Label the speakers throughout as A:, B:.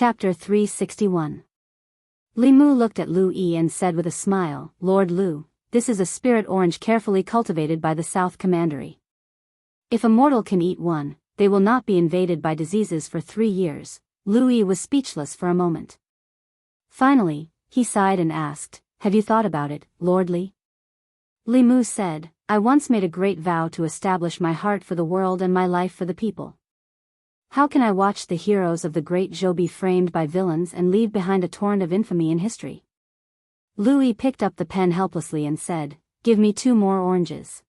A: Chapter 361. Li Mu looked at Lu Yi and said with a smile, "Lord Lu, this is a spirit orange carefully cultivated by the South Commandery. If a mortal can eat one, they will not be invaded by diseases for 3 years." Lu Yi was speechless for a moment. Finally, he sighed and asked, "Have you thought about it, Lord Li?" Li Mu said, "I once made a great vow to establish my heart for the world and my life for the people. How can I watch the heroes of the great Zhou be framed by villains and leave behind a torrent of infamy in history?" Lu Yi picked up the pen helplessly and said, "Give me 2 more oranges."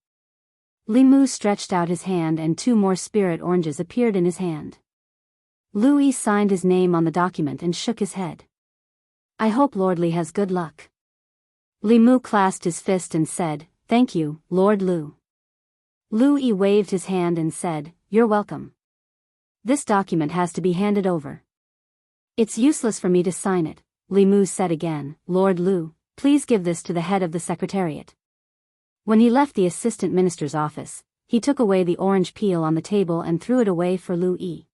A: Li Mu stretched out his hand and 2 more spirit oranges appeared in his hand. Lu Yi signed his name on the document and shook his head. "I hope Lord Li has good luck." Li Mu clasped his fist and said, "Thank you, Lord Lu." Lu Yi waved his hand and said, "You're welcome. This document has to be handed over." "It's useless for me to sign it," Li Mu said again. "Lord Lu, please give this to the head of the Secretariat." When he left the assistant minister's office, he took away the orange peel on the table and threw it away for Lu Yi.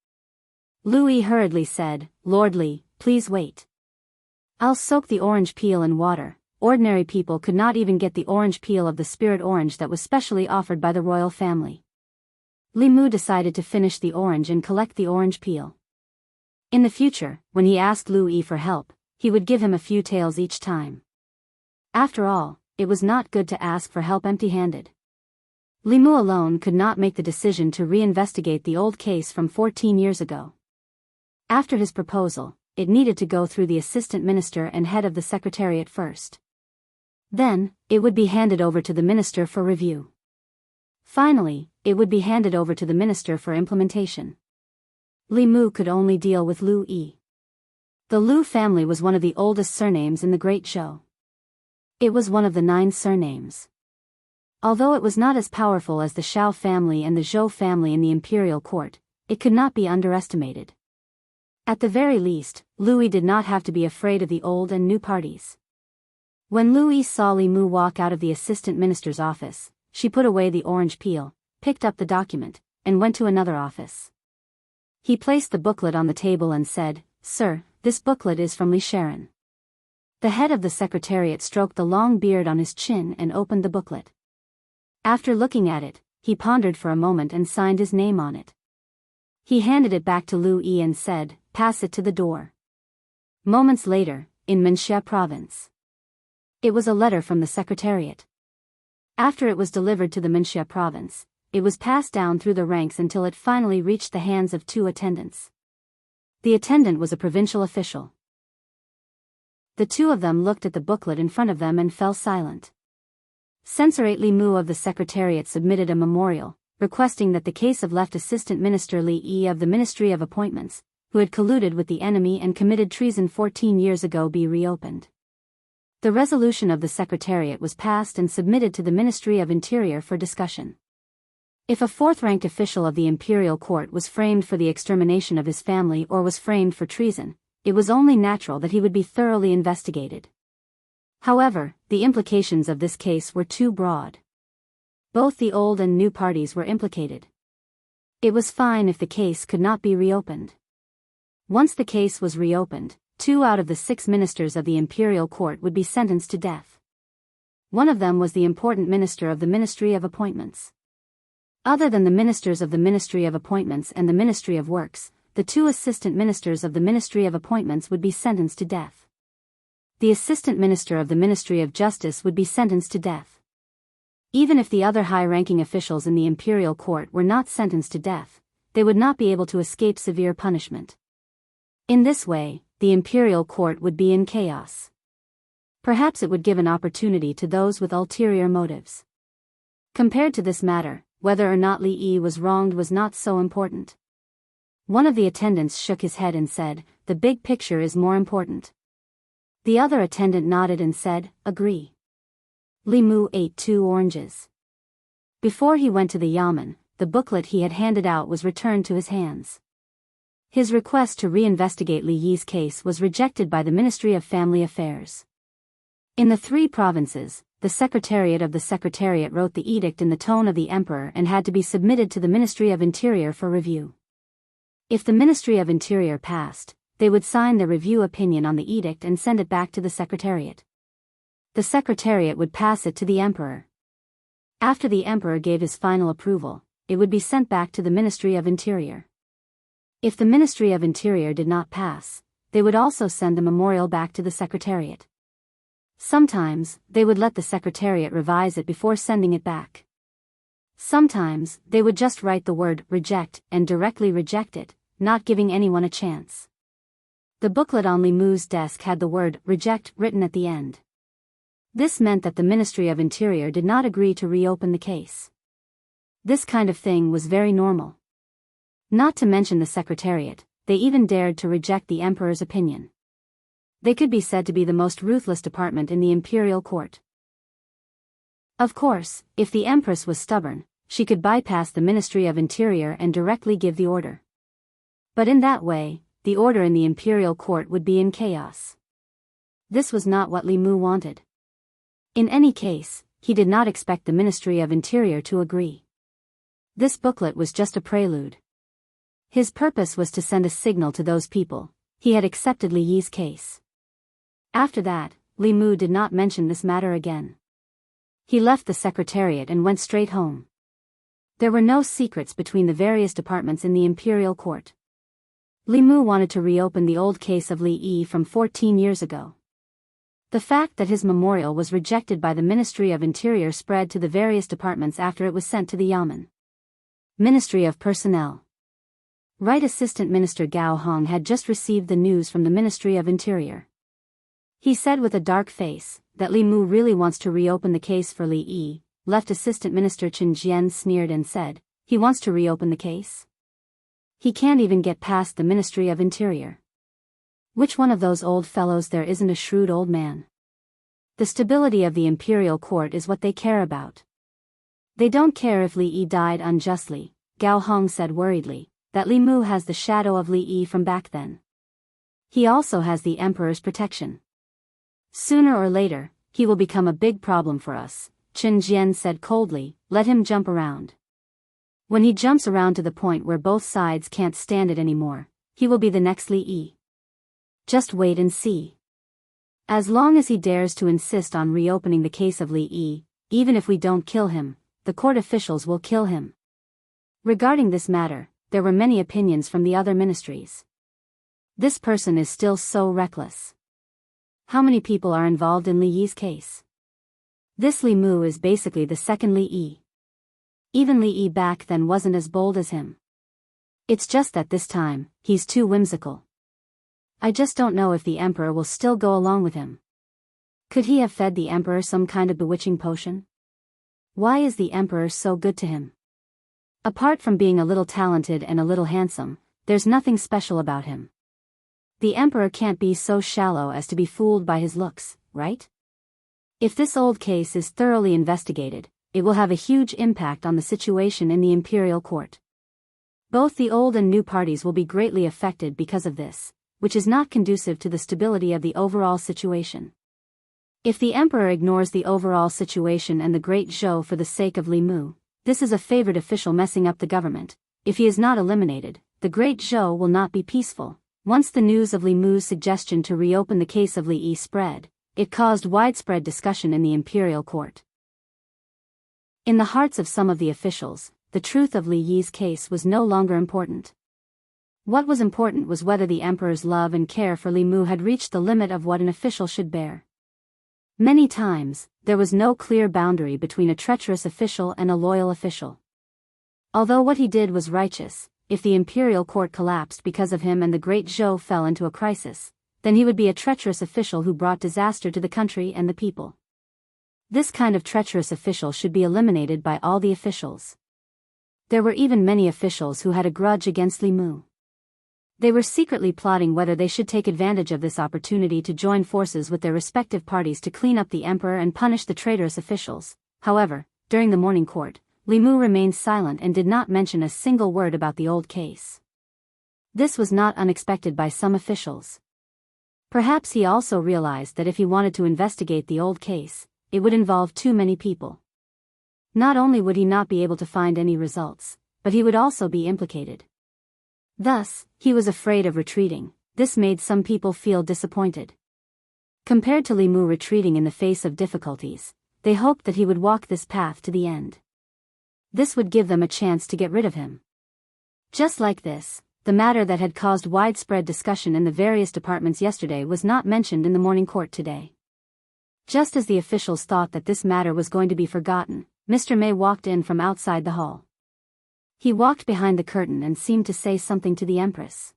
A: Lu Yi hurriedly said, "Lord Li, please wait. I'll soak the orange peel in water." Ordinary people could not even get the orange peel of the spirit orange that was specially offered by the royal family. Li Mu decided to finish the orange and collect the orange peel. In the future, when he asked Lu Yi for help, he would give him a few taels each time. After all, it was not good to ask for help empty-handed. Li Mu alone could not make the decision to reinvestigate the old case from 14 years ago. After his proposal, it needed to go through the assistant minister and head of the secretariat first. Then, it would be handed over to the minister for review. Finally, it would be handed over to the minister for implementation. Li Mu could only deal with Lu Yi. The Lu family was one of the oldest surnames in the Great Zhou. It was one of the 9 surnames. Although it was not as powerful as the Shao family and the Zhou family in the imperial court, it could not be underestimated. At the very least, Lu Yi did not have to be afraid of the old and new parties. When Lu Yi saw Li Mu walk out of the assistant minister's office, she put away the orange peel, picked up the document, and went to another office. He placed the booklet on the table and said, "Sir, this booklet is from Li Sharon." The head of the secretariat stroked the long beard on his chin and opened the booklet. After looking at it, he pondered for a moment and signed his name on it. He handed it back to Lu Yi and said, "Pass it to the door." Moments later, in Menxia province. It was a letter from the secretariat. After it was delivered to the Menxia province, it was passed down through the ranks until it finally reached the hands of 2 attendants. The attendant was a provincial official. The 2 of them looked at the booklet in front of them and fell silent. Censorate Li Mu of the secretariat submitted a memorial, requesting that the case of left assistant minister Li Yi of the Ministry of Appointments, who had colluded with the enemy and committed treason 14 years ago, be reopened. The resolution of the Secretariat was passed and submitted to the Ministry of Interior for discussion. If a 4th-ranked official of the imperial court was framed for the extermination of his family or was framed for treason, it was only natural that he would be thoroughly investigated. However, the implications of this case were too broad. Both the old and new parties were implicated. It was fine if the case could not be reopened. Once the case was reopened, 2 out of the 6 ministers of the imperial court would be sentenced to death. One of them was the important minister of the Ministry of Appointments. Other than the ministers of the Ministry of Appointments and the Ministry of Works, the 2 assistant ministers of the Ministry of Appointments would be sentenced to death. The assistant minister of the Ministry of Justice would be sentenced to death. Even if the other high-ranking officials in the imperial court were not sentenced to death, they would not be able to escape severe punishment. In this way, the imperial court would be in chaos. Perhaps it would give an opportunity to those with ulterior motives. Compared to this matter, whether or not Li Yi was wronged was not so important. One of the attendants shook his head and said, "The big picture is more important." The other attendant nodded and said, "Agree." Li Mu ate 2 oranges. Before he went to the yamen, the booklet he had handed out was returned to his hands. His request to reinvestigate Li Yi's case was rejected by the Ministry of Family Affairs. In the 3 provinces, the Secretariat of the Secretariat wrote the edict in the tone of the Emperor and had to be submitted to the Ministry of Interior for review. If the Ministry of Interior passed, they would sign their review opinion on the edict and send it back to the Secretariat. The Secretariat would pass it to the Emperor. After the Emperor gave his final approval, it would be sent back to the Ministry of Interior. If the Ministry of Interior did not pass, they would also send the memorial back to the Secretariat. Sometimes, they would let the Secretariat revise it before sending it back. Sometimes, they would just write the word reject and directly reject it, not giving anyone a chance. The booklet on Li Mu's desk had the word reject written at the end. This meant that the Ministry of Interior did not agree to reopen the case. This kind of thing was very normal. Not to mention the Secretariat, they even dared to reject the Emperor's opinion. They could be said to be the most ruthless department in the imperial court. Of course, if the Empress was stubborn, she could bypass the Ministry of Interior and directly give the order. But in that way, the order in the imperial court would be in chaos. This was not what Li Mu wanted. In any case, he did not expect the Ministry of Interior to agree. This booklet was just a prelude. His purpose was to send a signal to those people: he had accepted Li Yi's case. After that, Li Mu did not mention this matter again. He left the Secretariat and went straight home. There were no secrets between the various departments in the imperial court. Li Mu wanted to reopen the old case of Li Yi from 14 years ago. The fact that his memorial was rejected by the Ministry of Interior spread to the various departments after it was sent to the Yamen. Ministry of Personnel. Right Assistant Minister Gao Hong had just received the news from the Ministry of Interior. He said with a dark face that Li Mu really wants to reopen the case for Li Yi. Left Assistant Minister Chen Jian sneered and said, "He wants to reopen the case? He can't even get past the Ministry of Interior. Which one of those old fellows there isn't a shrewd old man? The stability of the imperial court is what they care about. They don't care if Li Yi died unjustly." Gao Hong said worriedly that Li Mu has the shadow of Li Yi from back then. He also has the Emperor's protection. Sooner or later, he will become a big problem for us, Chen Jian said coldly. Let him jump around. When he jumps around to the point where both sides can't stand it anymore, he will be the next Li Yi. Just wait and see. As long as he dares to insist on reopening the case of Li Yi, even if we don't kill him, the court officials will kill him. Regarding this matter, there were many opinions from the other ministries. This person is still so reckless. How many people are involved in Li Yi's case? This Li Mu is basically the second Li Yi. Even Li Yi back then wasn't as bold as him. It's just that this time, he's too whimsical. I just don't know if the Emperor will still go along with him. Could he have fed the Emperor some kind of bewitching potion? Why is the Emperor so good to him? Apart from being a little talented and a little handsome, there's nothing special about him. The Emperor can't be so shallow as to be fooled by his looks, right? If this old case is thoroughly investigated, it will have a huge impact on the situation in the imperial court. Both the old and new parties will be greatly affected because of this, which is not conducive to the stability of the overall situation. If the Emperor ignores the overall situation and the great Zhou for the sake of Li Mu, this is a favored official messing up the government. If he is not eliminated, the great Zhou will not be peaceful. Once the news of Li Mu's suggestion to reopen the case of Li Yi spread, it caused widespread discussion in the imperial court. In the hearts of some of the officials, the truth of Li Yi's case was no longer important. What was important was whether the Emperor's love and care for Li Mu had reached the limit of what an official should bear. Many times, there was no clear boundary between a treacherous official and a loyal official. Although what he did was righteous, if the imperial court collapsed because of him and the great Zhou fell into a crisis, then he would be a treacherous official who brought disaster to the country and the people. This kind of treacherous official should be eliminated by all the officials. There were even many officials who had a grudge against Li Mu. They were secretly plotting whether they should take advantage of this opportunity to join forces with their respective parties to clean up the Emperor and punish the traitorous officials. However, during the morning court, Li Mu remained silent and did not mention a single word about the old case. This was not unexpected by some officials. Perhaps he also realized that if he wanted to investigate the old case, it would involve too many people. Not only would he not be able to find any results, but he would also be implicated. Thus, he was afraid of retreating, This made some people feel disappointed. Compared to Li Mu retreating in the face of difficulties, they hoped that he would walk this path to the end. This would give them a chance to get rid of him. Just like this, the matter that had caused widespread discussion in the various departments yesterday was not mentioned in the morning court today. Just as the officials thought that this matter was going to be forgotten, Mr. May walked in from outside the hall. He walked behind the curtain and seemed to say something to the Empress.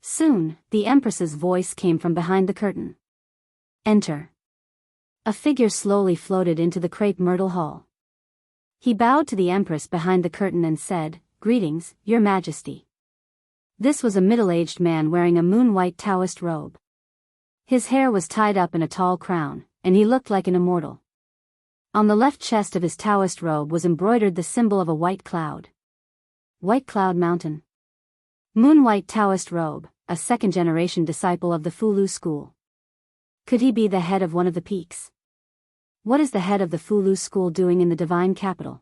A: Soon, the Empress's voice came from behind the curtain. Enter. A figure slowly floated into the crepe myrtle hall. He bowed to the Empress behind the curtain and said, "Greetings, Your Majesty." This was a middle-aged man wearing a moon-white Taoist robe. His hair was tied up in a tall crown, and he looked like an immortal. On the left chest of his Taoist robe was embroidered the symbol of a white cloud. White Cloud Mountain. Moon-white Taoist robe, a second-generation disciple of the Fulu school. Could he be the head of one of the peaks? What is the head of the Fulu school doing in the divine capital?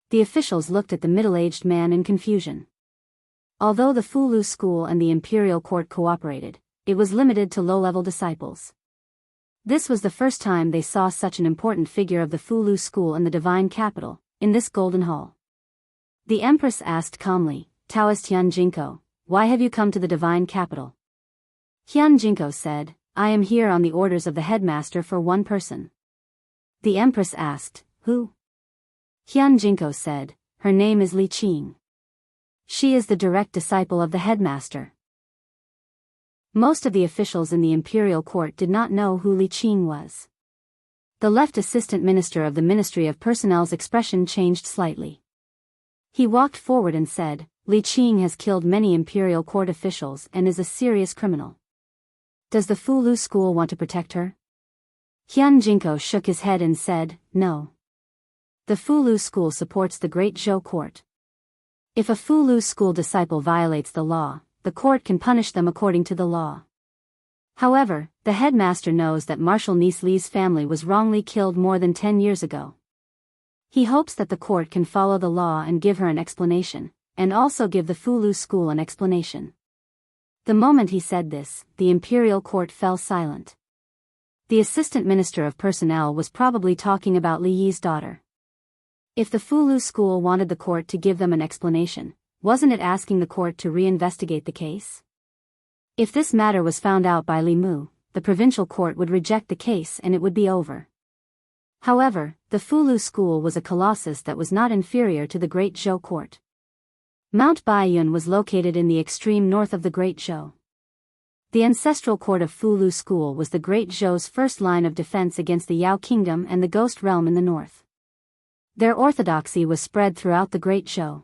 A: The officials looked at the middle-aged man in confusion. Although the Fulu school and the imperial court cooperated, it was limited to low-level disciples. This was the first time they saw such an important figure of the Fulu school in the divine capital, in this golden hall. The Empress asked calmly, "Taoist Hyun Jinko, why have you come to the divine capital?" Hyun Jinko said, "I am here on the orders of the headmaster for one person." The Empress asked, "Who?" Hyun Jinko said, "Her name is Li Qing. She is the direct disciple of the headmaster." Most of the officials in the imperial court did not know who Li Qing was. The left assistant minister of the Ministry of Personnel's expression changed slightly. He walked forward and said, "Li Qing has killed many imperial court officials and is a serious criminal. Does the Fulu school want to protect her?" Hyun Jinko shook his head and said, "No. The Fulu school supports the Great Zhou court. If a Fulu school disciple violates the law, the court can punish them according to the law. However, the headmaster knows that Marshal Niece Li's family was wrongly killed more than 10 years ago. He hopes that the court can follow the law and give her an explanation, and also give the Fulu school an explanation." The moment he said this, the imperial court fell silent. The assistant minister of personnel was probably talking about Li Yi's daughter. If the Fulu school wanted the court to give them an explanation, wasn't it asking the court to reinvestigate the case? If this matter was found out by Li Mu, the provincial court would reject the case and it would be over. However, the Fulu school was a colossus that was not inferior to the Great Zhou court. Mount Baiyun was located in the extreme north of the Great Zhou. The ancestral court of Fulu school was the Great Zhou's first line of defense against the Yao kingdom and the Ghost realm in the north. Their orthodoxy was spread throughout the Great Zhou.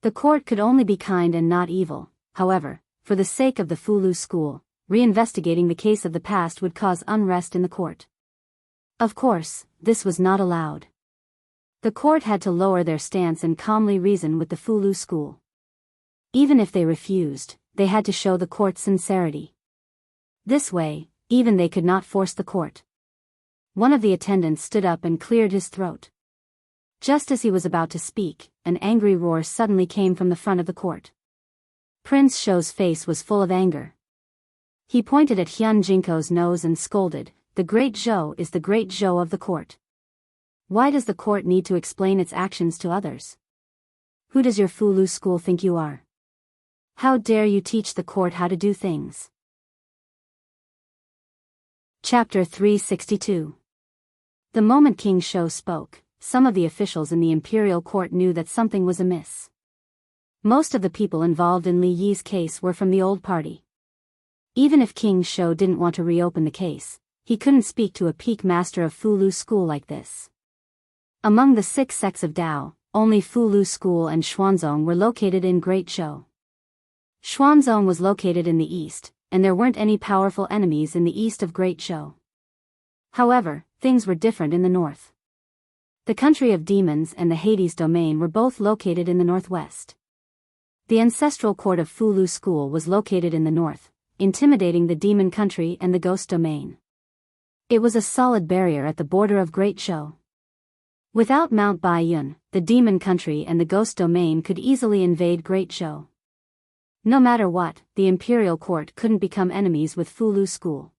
A: The court could only be kind and not evil. However, for the sake of the Fulu school, reinvestigating the case of the past would cause unrest in the court. Of course, this was not allowed. The court had to lower their stance and calmly reason with the Fulu school. Even if they refused, they had to show the court sincerity. This way, even they could not force the court. One of the attendants stood up and cleared his throat. Just as he was about to speak, an angry roar suddenly came from the front of the court. Prince Shou's face was full of anger. He pointed at Hyun Jinko's nose and scolded, "The Great Zhou is the Great Zhou of the court. Why does the court need to explain its actions to others? Who does your Fulu school think you are? How dare you teach the court how to do things?" Chapter 362. The moment King Shou spoke, some of the officials in the imperial court knew that something was amiss. Most of the people involved in Li Yi's case were from the old party. Even if King Shou didn't want to reopen the case, he couldn't speak to a peak master of Fulu school like this. Among the 6 sects of Dao, only Fulu school and Xuanzong were located in Great Zhou. Xuanzong was located in the east, and there weren't any powerful enemies in the east of Great Zhou. However, things were different in the north. The country of demons and the Hades domain were both located in the northwest. The ancestral court of Fulu school was located in the north, intimidating the demon country and the ghost domain. It was a solid barrier at the border of Great Zhou. Without Mount Baiyun, the demon country and the ghost domain could easily invade Great Zhou. No matter what, the imperial court couldn't become enemies with Fulu school.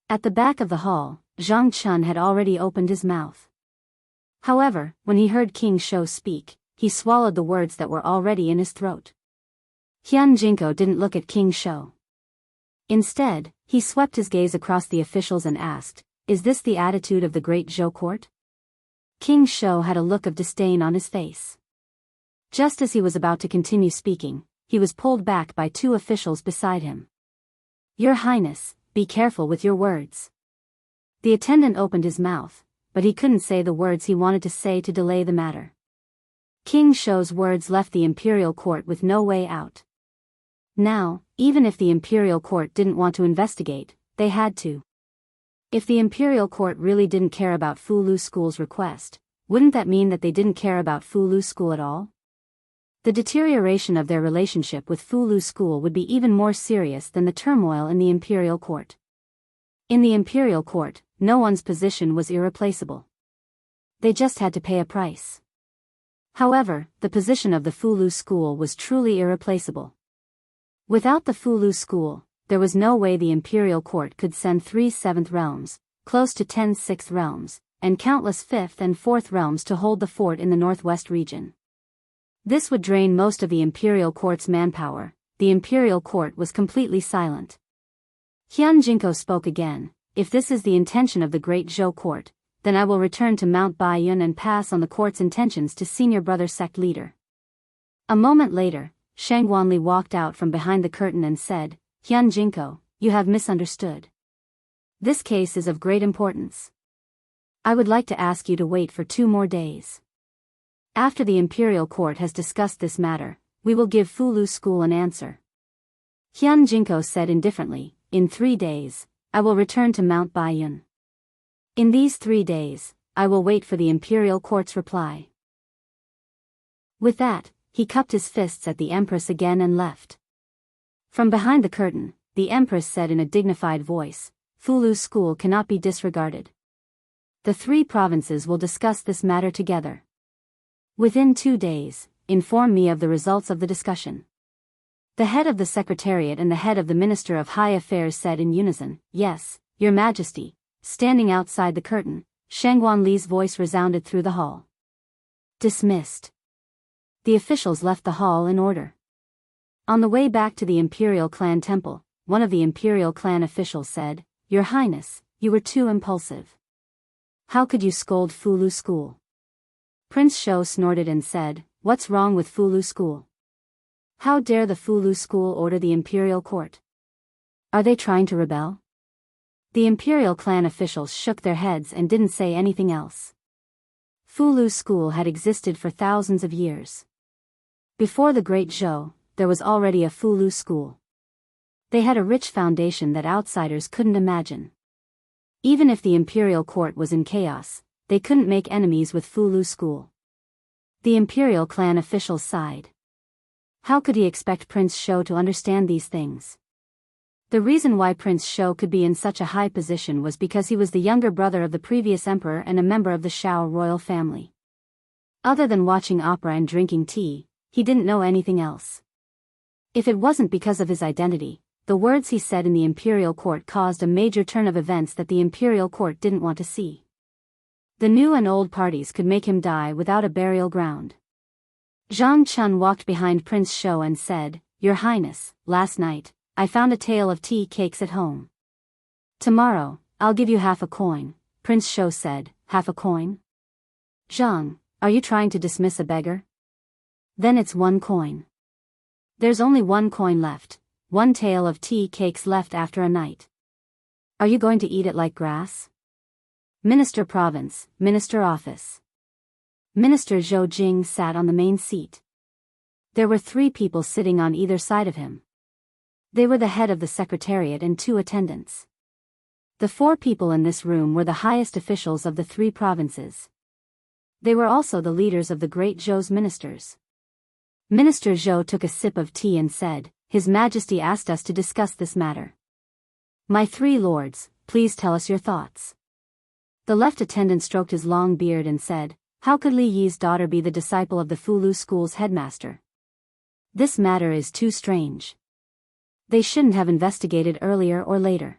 A: At the back of the hall, Zhang Chun had already opened his mouth. However, when he heard King Shou speak, he swallowed the words that were already in his throat. Hyun Jinko didn't look at King Shou. Instead, he swept his gaze across the officials and asked, "Is this the attitude of the great Zhou court?" King Shou had a look of disdain on his face. Just as he was about to continue speaking, he was pulled back by two officials beside him. "Your Highness, be careful with your words." The attendant opened his mouth, but he couldn't say the words he wanted to say to delay the matter. King Shou's words left the imperial court with no way out. Now, even if the imperial court didn't want to investigate, they had to. If the imperial court really didn't care about Fulu school's request, wouldn't that mean that they didn't care about Fulu school at all? The deterioration of their relationship with Fulu school would be even more serious than the turmoil in the imperial court. In the imperial court, no one's position was irreplaceable. They just had to pay a price. However, the position of the Fulu school was truly irreplaceable. Without the Fulu school, there was no way the imperial court could send 3 seventh realms, close to 10 sixth realms, and countless 5th and 4th realms to hold the fort in the northwest region. This would drain most of the imperial court's manpower. The imperial court was completely silent. Hyun Jinko spoke again, "If this is the intention of the great Zhou court, then I will return to Mount Baiyun and pass on the court's intentions to senior brother sect leader." A moment later, Shang Wanli walked out from behind the curtain and said, "Hyun Jinko, you have misunderstood. This case is of great importance. I would like to ask you to wait for 2 more days. After the imperial court has discussed this matter, we will give Fulu school an answer." Hyun Jinko said indifferently, "In 3 days, I will return to Mount Baiyun. In these 3 days, I will wait for the imperial court's reply." With that, he cupped his fists at the Empress again and left. From behind the curtain, the Empress said in a dignified voice, "Fulu school cannot be disregarded. The 3 provinces will discuss this matter together. Within 2 days, inform me of the results of the discussion." The head of the Secretariat and the head of the Minister of High Affairs said in unison, "Yes, Your Majesty." Standing outside the curtain, Shang Wanli's voice resounded through the hall. Dismissed. The officials left the hall in order. On the way back to the Imperial Clan Temple, one of the Imperial Clan officials said, "Your Highness, you were too impulsive. How could you scold Fulu school?" Prince Shou snorted and said, "What's wrong with Fulu school? How dare the Fulu school order the Imperial Court? Are they trying to rebel?" The Imperial Clan officials shook their heads and didn't say anything else. Fulu school had existed for thousands of years. Before the Great Zhou, there was already a Fulu school. They had a rich foundation that outsiders couldn't imagine. Even if the imperial court was in chaos, they couldn't make enemies with Fulu school. The imperial clan officials sighed. How could he expect Prince Shou to understand these things? The reason why Prince Shou could be in such a high position was because he was the younger brother of the previous emperor and a member of the Shao royal family. Other than watching opera and drinking tea, he didn't know anything else. If it wasn't because of his identity, the words he said in the imperial court caused a major turn of events that the imperial court didn't want to see. The new and old parties could make him die without a burial ground. Zhang Chun walked behind Prince Shou and said, "Your Highness, last night, I found a tale of tea cakes at home. Tomorrow, I'll give you half a coin." Prince Shou said, "Half a coin? Zhang, are you trying to dismiss a beggar? Then it's 1 coin. There's only 1 coin left, 1 tale of tea cakes left after a night. Are you going to eat it like grass?" Minister Province, Minister Office. Minister Zhou Jing sat on the main seat. There were 3 people sitting on either side of him. They were the head of the Secretariat and 2 attendants. The 4 people in this room were the highest officials of the 3 provinces. They were also the leaders of the Great Zhou's ministers. Minister Zhou took a sip of tea and said, "His Majesty asked us to discuss this matter. My 3 lords, please tell us your thoughts." The left attendant stroked his long beard and said, "How could Li Yi's daughter be the disciple of the Fulu school's headmaster? This matter is too strange. They shouldn't have investigated earlier or later.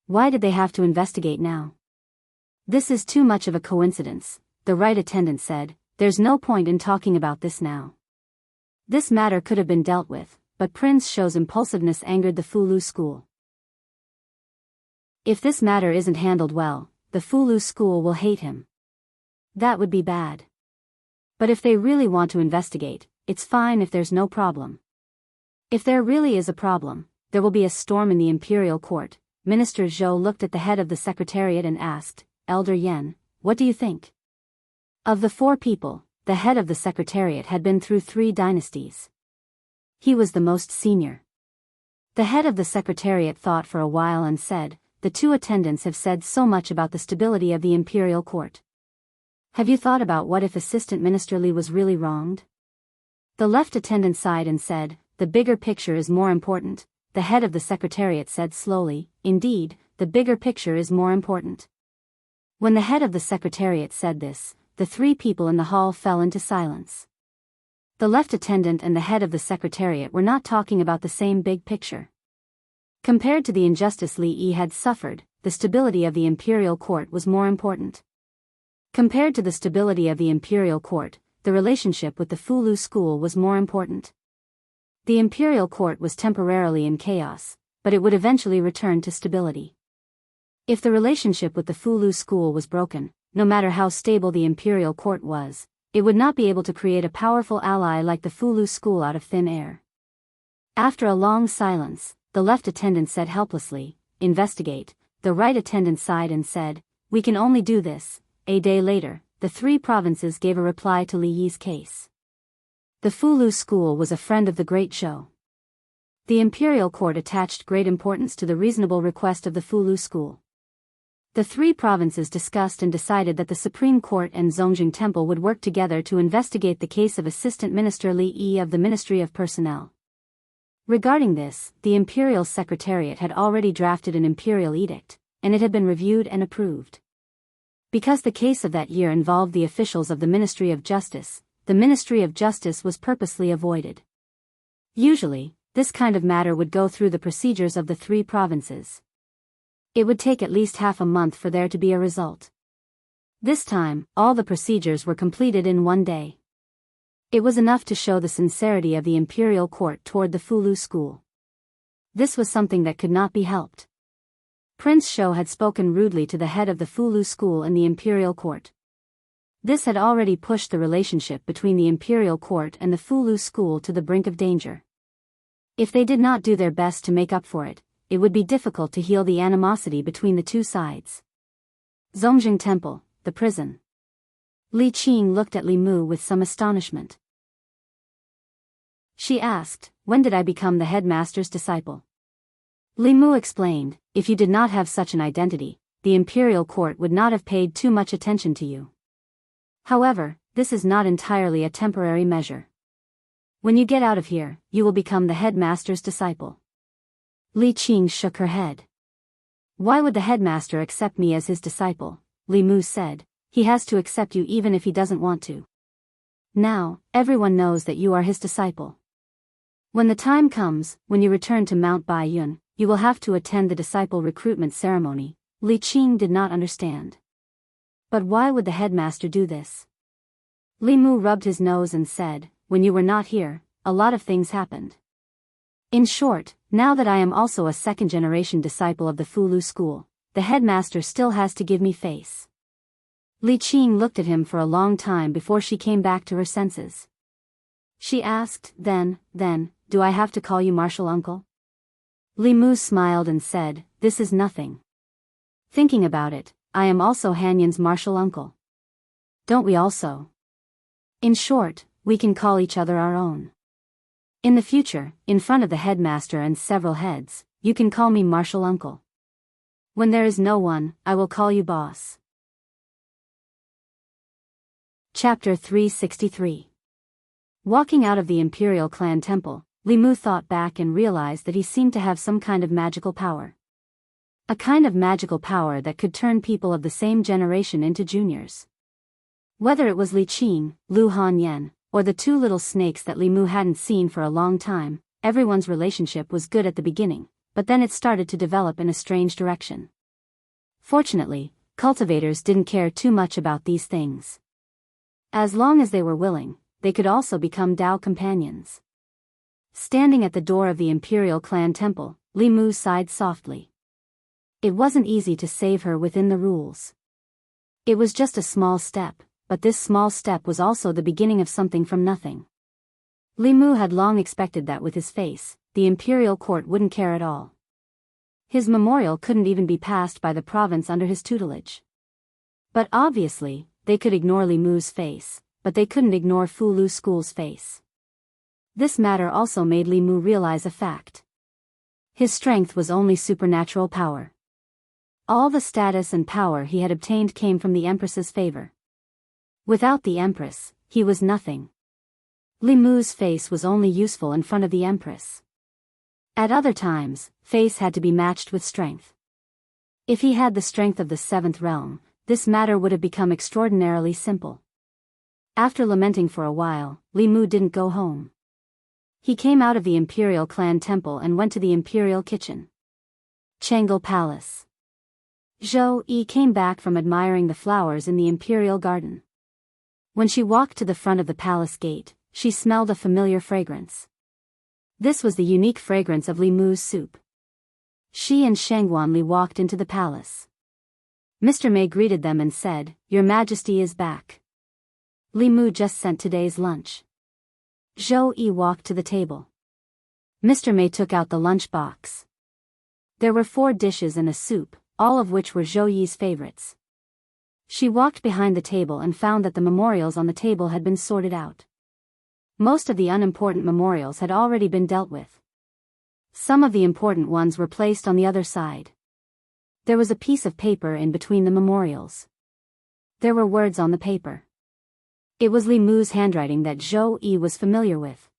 A: Why did they have to investigate now? This is too much of a coincidence, the right attendant said. There's no point in talking about this now. This matter could have been dealt with, but Prince Shou's impulsiveness angered the Fulu school. If this matter isn't handled well, the Fulu school will hate him. That would be bad. But if they really want to investigate, it's fine if there's no problem. If there really is a problem, there will be a storm in the imperial court. Minister Zhou looked at the head of the secretariat and asked, Elder Yen, what do you think? Of the 4 people, the head of the secretariat had been through 3 dynasties. He was the most senior. The head of the secretariat thought for a while and said, the 2 attendants have said so much about the stability of the imperial court. Have you thought about what if Assistant Minister Li was really wronged? The left attendant sighed and said, the bigger picture is more important. The head of the secretariat said slowly, indeed, the bigger picture is more important. When the head of the secretariat said this, the 3 people in the hall fell into silence. The left attendant and the head of the secretariat were not talking about the same big picture. Compared to the injustice Li Yi had suffered, the stability of the imperial court was more important. Compared to the stability of the imperial court, the relationship with the Fulu school was more important. The imperial court was temporarily in chaos, but it would eventually return to stability. If the relationship with the Fulu school was broken, no matter how stable the imperial court was, it would not be able to create a powerful ally like the Fulu school out of thin air. After a long silence, the left attendant said helplessly, investigate. The right attendant sighed and said, we can only do this. A day later, the 3 provinces gave a reply to Li Yi's case. The Fulu school was a friend of the Great Zhou. The imperial court attached great importance to the reasonable request of the Fulu school. The 3 provinces discussed and decided that the Supreme Court and Zongjing Temple would work together to investigate the case of Assistant Minister Li Yi of the Ministry of Personnel. Regarding this, the Imperial Secretariat had already drafted an imperial edict, and it had been reviewed and approved. Because the case of that year involved the officials of the Ministry of Justice, the Ministry of Justice was purposely avoided. Usually, this kind of matter would go through the procedures of the 3 provinces. It would take at least half a month for there to be a result. This time, all the procedures were completed in one day. It was enough to show the sincerity of the imperial court toward the Fulu school. This was something that could not be helped. Prince Shou had spoken rudely to the head of the Fulu school in the imperial court. This had already pushed the relationship between the imperial court and the Fulu school to the brink of danger. If they did not do their best to make up for it, it would be difficult to heal the animosity between the 2 sides. Zongjing Temple, the prison. Li Qing looked at Li Mu with some astonishment. She asked, when did I become the headmaster's disciple? Li Mu explained, if you did not have such an identity, the imperial court would not have paid too much attention to you. However, this is not entirely a temporary measure. When you get out of here, you will become the headmaster's disciple. Li Qing shook her head. Why would the headmaster accept me as his disciple? Li Mu said, he has to accept you even if he doesn't want to. Now, everyone knows that you are his disciple. When the time comes, when you return to Mount Baiyun, you will have to attend the disciple recruitment ceremony. Li Qing did not understand. But why would the headmaster do this? Li Mu rubbed his nose and said, when you were not here, a lot of things happened. In short, now that I am also a second-generation disciple of the Fulu school, the headmaster still has to give me face. Li Qing looked at him for a long time before she came back to her senses. She asked, then, do I have to call you Martial Uncle? Li Mu smiled and said, this is nothing. Thinking about it, I am also Hanyan's Martial Uncle. Don't we also? In short, we can call each other our own. In the future, in front of the headmaster and several heads, you can call me Martial Uncle. When there is no one, I will call you boss. Chapter 363. Walking out of the Imperial Clan Temple, Li Mu thought back and realized that he seemed to have some kind of magical power. A kind of magical power that could turn people of the same generation into juniors. Whether it was Li Qing, Lu Hanyan, or the two little snakes that Li Mu hadn't seen for a long time. Everyone's relationship was good at the beginning, but then it started to develop in a strange direction. Fortunately, cultivators didn't care too much about these things. As long as they were willing, they could also become Tao companions. Standing at the door of the Imperial Clan Temple, Li Mu sighed softly. It wasn't easy to save her within the rules. It was just a small step, but this small step was also the beginning of something from nothing. Li Mu had long expected that with his face, the imperial court wouldn't care at all. His memorial couldn't even be passed by the province under his tutelage. But obviously, they could ignore Li Mu's face, but they couldn't ignore Fu Lu School's face. This matter also made Li Mu realize a fact. His strength was only supernatural power. All the status and power he had obtained came from the Empress's favor. Without the Empress, he was nothing. Li Mu's face was only useful in front of the Empress. At other times, face had to be matched with strength. If he had the strength of the seventh realm, this matter would have become extraordinarily simple. After lamenting for a while, Li Mu didn't go home. He came out of the Imperial Clan Temple and went to the Imperial Kitchen. Changle Palace. Zhou Yi came back from admiring the flowers in the Imperial Garden. When she walked to the front of the palace gate, she smelled a familiar fragrance. This was the unique fragrance of Li Mu's soup. She and Shangguanli walked into the palace. Mr. Mei greeted them and said, "Your Majesty is back. Li Mu just sent today's lunch." Zhou Yi walked to the table. Mr. Mei took out the lunch box. There were 4 dishes and a soup, all of which were Zhou Yi's favorites. She walked behind the table and found that the memorials on the table had been sorted out. Most of the unimportant memorials had already been dealt with. Some of the important ones were placed on the other side. There was a piece of paper in between the memorials. There were words on the paper. It was Li Mu's handwriting that Zhou Yi was familiar with.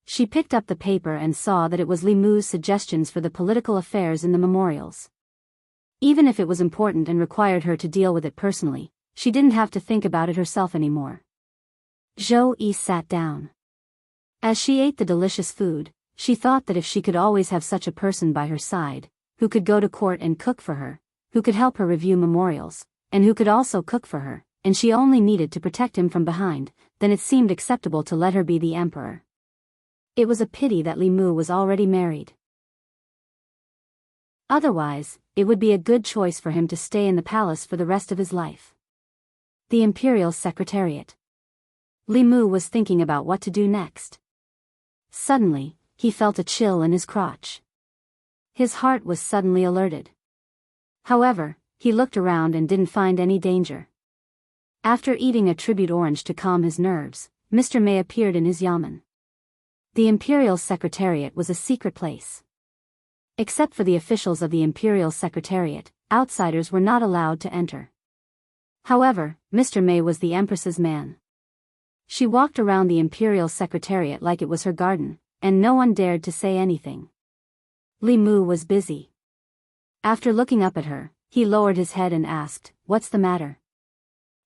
A: She picked up the paper and saw that it was Li Mu's suggestions for the political affairs in the memorials. Even if it was important and required her to deal with it personally, she didn't have to think about it herself anymore. Zhou Yi sat down. As she ate the delicious food, she thought that if she could always have such a person by her side, who could go to court and cook for her, who could help her review memorials, and who could also cook for her, and she only needed to protect him from behind, then it seemed acceptable to let her be the emperor. It was a pity that Li Mu was already married. Otherwise, it would be a good choice for him to stay in the palace for the rest of his life. The Imperial Secretariat. Li Mu was thinking about what to do next. Suddenly, he felt a chill in his crotch. His heart was suddenly alerted. However, he looked around and didn't find any danger. After eating a tribute orange to calm his nerves, Mr. Mei appeared in his yamen. The Imperial Secretariat was a secret place. Except for the officials of the Imperial Secretariat, outsiders were not allowed to enter. However, Mr. Mei was the Empress's man. She walked around the Imperial Secretariat like it was her garden, and no one dared to say anything. Li Mu was busy. After looking up at her, he lowered his head and asked, "What's the matter?"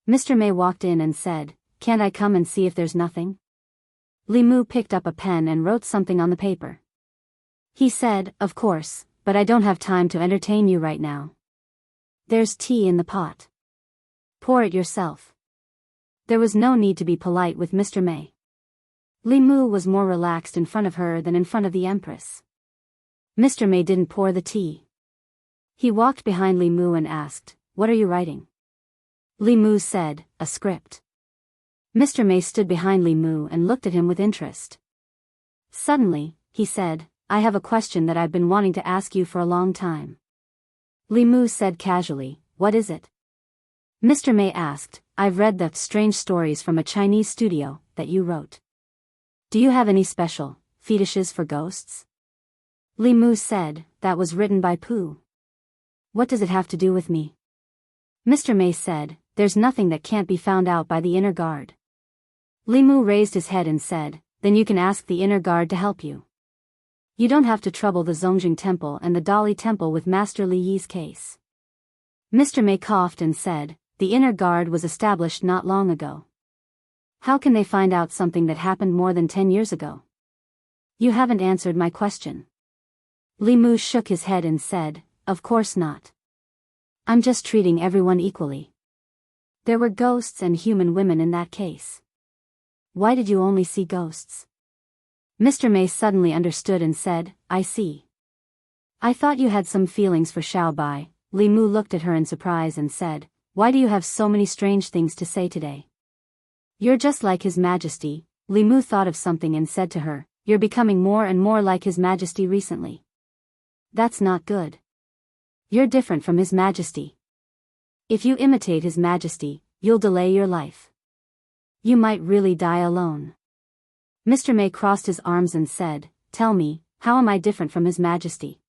A: Mr. Mei walked in and said, "Can't I come and see if there's nothing?" Li Mu picked up a pen and wrote something on the paper. He said, "Of course, but I don't have time to entertain you right now. There's tea in the pot. Pour it yourself." There was no need to be polite with Mr. Mei. Li Mu was more relaxed in front of her than in front of the Empress. Mr. Mei didn't pour the tea. He walked behind Li Mu and asked, "What are you writing?" Li Mu said, "A script." Mr. Mei stood behind Li Mu and looked at him with interest. Suddenly, he said, "I have a question that I've been wanting to ask you for a long time." Li Mu said casually, "What is it?" Mr. Mei asked, "I've read the strange stories from a Chinese studio that you wrote. Do you have any special fetishes for ghosts?" Li Mu said, "That was written by Pooh. What does it have to do with me?" Mr. Mei said, "There's nothing that can't be found out by the inner guard." Li Mu raised his head and said, "Then you can ask the inner guard to help you. You don't have to trouble the Zongjing Temple and the Dali Temple with Master Li Yi's case." Mr. Mei coughed and said, "The inner guard was established not long ago. How can they find out something that happened more than 10 years ago? You haven't answered my question. Li Mu shook his head and said, of course not. I'm just treating everyone equally. There were ghosts and human women in that case. Why did you only see ghosts? Mr. May suddenly understood and said, I see. I thought you had some feelings for Xiao Bai. Li Mu looked at her in surprise and said, why do you have so many strange things to say today? You're just like His Majesty. Li Mu thought of something and said to her, you're becoming more and more like His Majesty recently. That's not good. You're different from His Majesty. If you imitate His Majesty, you'll delay your life. You might really die alone. Mr. May crossed his arms and said, tell me, how am I different from His Majesty?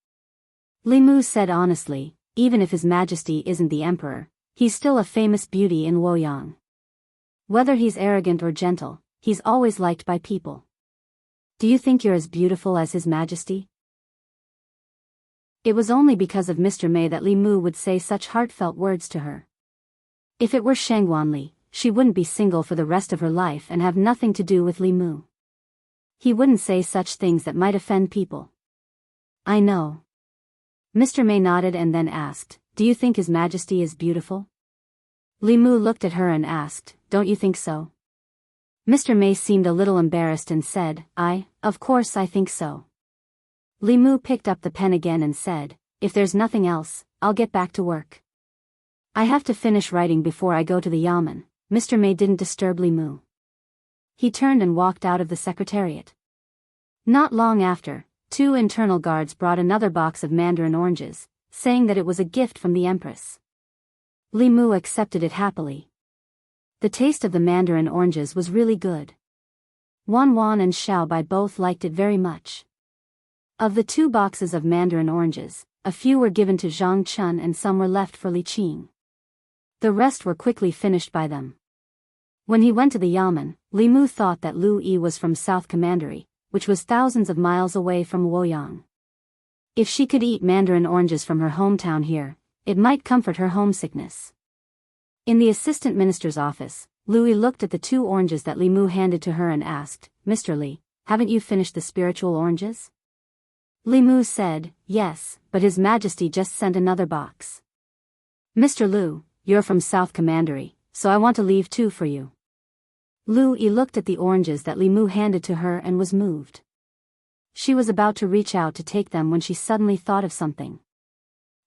A: Li Mu said honestly, even if His Majesty isn't the Emperor, he's still a famous beauty in Luoyang. Whether he's arrogant or gentle, he's always liked by people. Do you think you're as beautiful as His Majesty? It was only because of Mr. May that Li Mu would say such heartfelt words to her. If it were Shang Wanli, she wouldn't be single for the rest of her life and have nothing to do with Li Mu. He wouldn't say such things that might offend people. I know. Mr. May nodded and then asked, do you think His Majesty is beautiful? Li Mu looked at her and asked, don't you think so? Mr. May seemed a little embarrassed and said, of course I think so. Li Mu picked up the pen again and said, if there's nothing else, I'll get back to work. I have to finish writing before I go to the Yamen. Mr. May didn't disturb Li Mu. He turned and walked out of the secretariat. Not long after, 2 internal guards brought another box of mandarin oranges, saying that it was a gift from the Empress. Li Mu accepted it happily. The taste of the mandarin oranges was really good. Wan Wan and Xiao Bai both liked it very much. Of the 2 boxes of mandarin oranges, a few were given to Zhang Chun and some were left for Li Qing. The rest were quickly finished by them. When he went to the Yamen, Li Mu thought that Lu Yi was from South Commandery, which was thousands of miles away from Luoyang. If she could eat mandarin oranges from her hometown here, it might comfort her homesickness. In the assistant minister's office, Lu Yi looked at the 2 oranges that Li Mu handed to her and asked, Mr. Li, haven't you finished the spiritual oranges? Li Mu said, yes, but His Majesty just sent another box. Mr. Lu, you're from South Commandery, so I want to leave 2 for you. Lu Yi looked at the oranges that Li Mu handed to her and was moved. She was about to reach out to take them when she suddenly thought of something.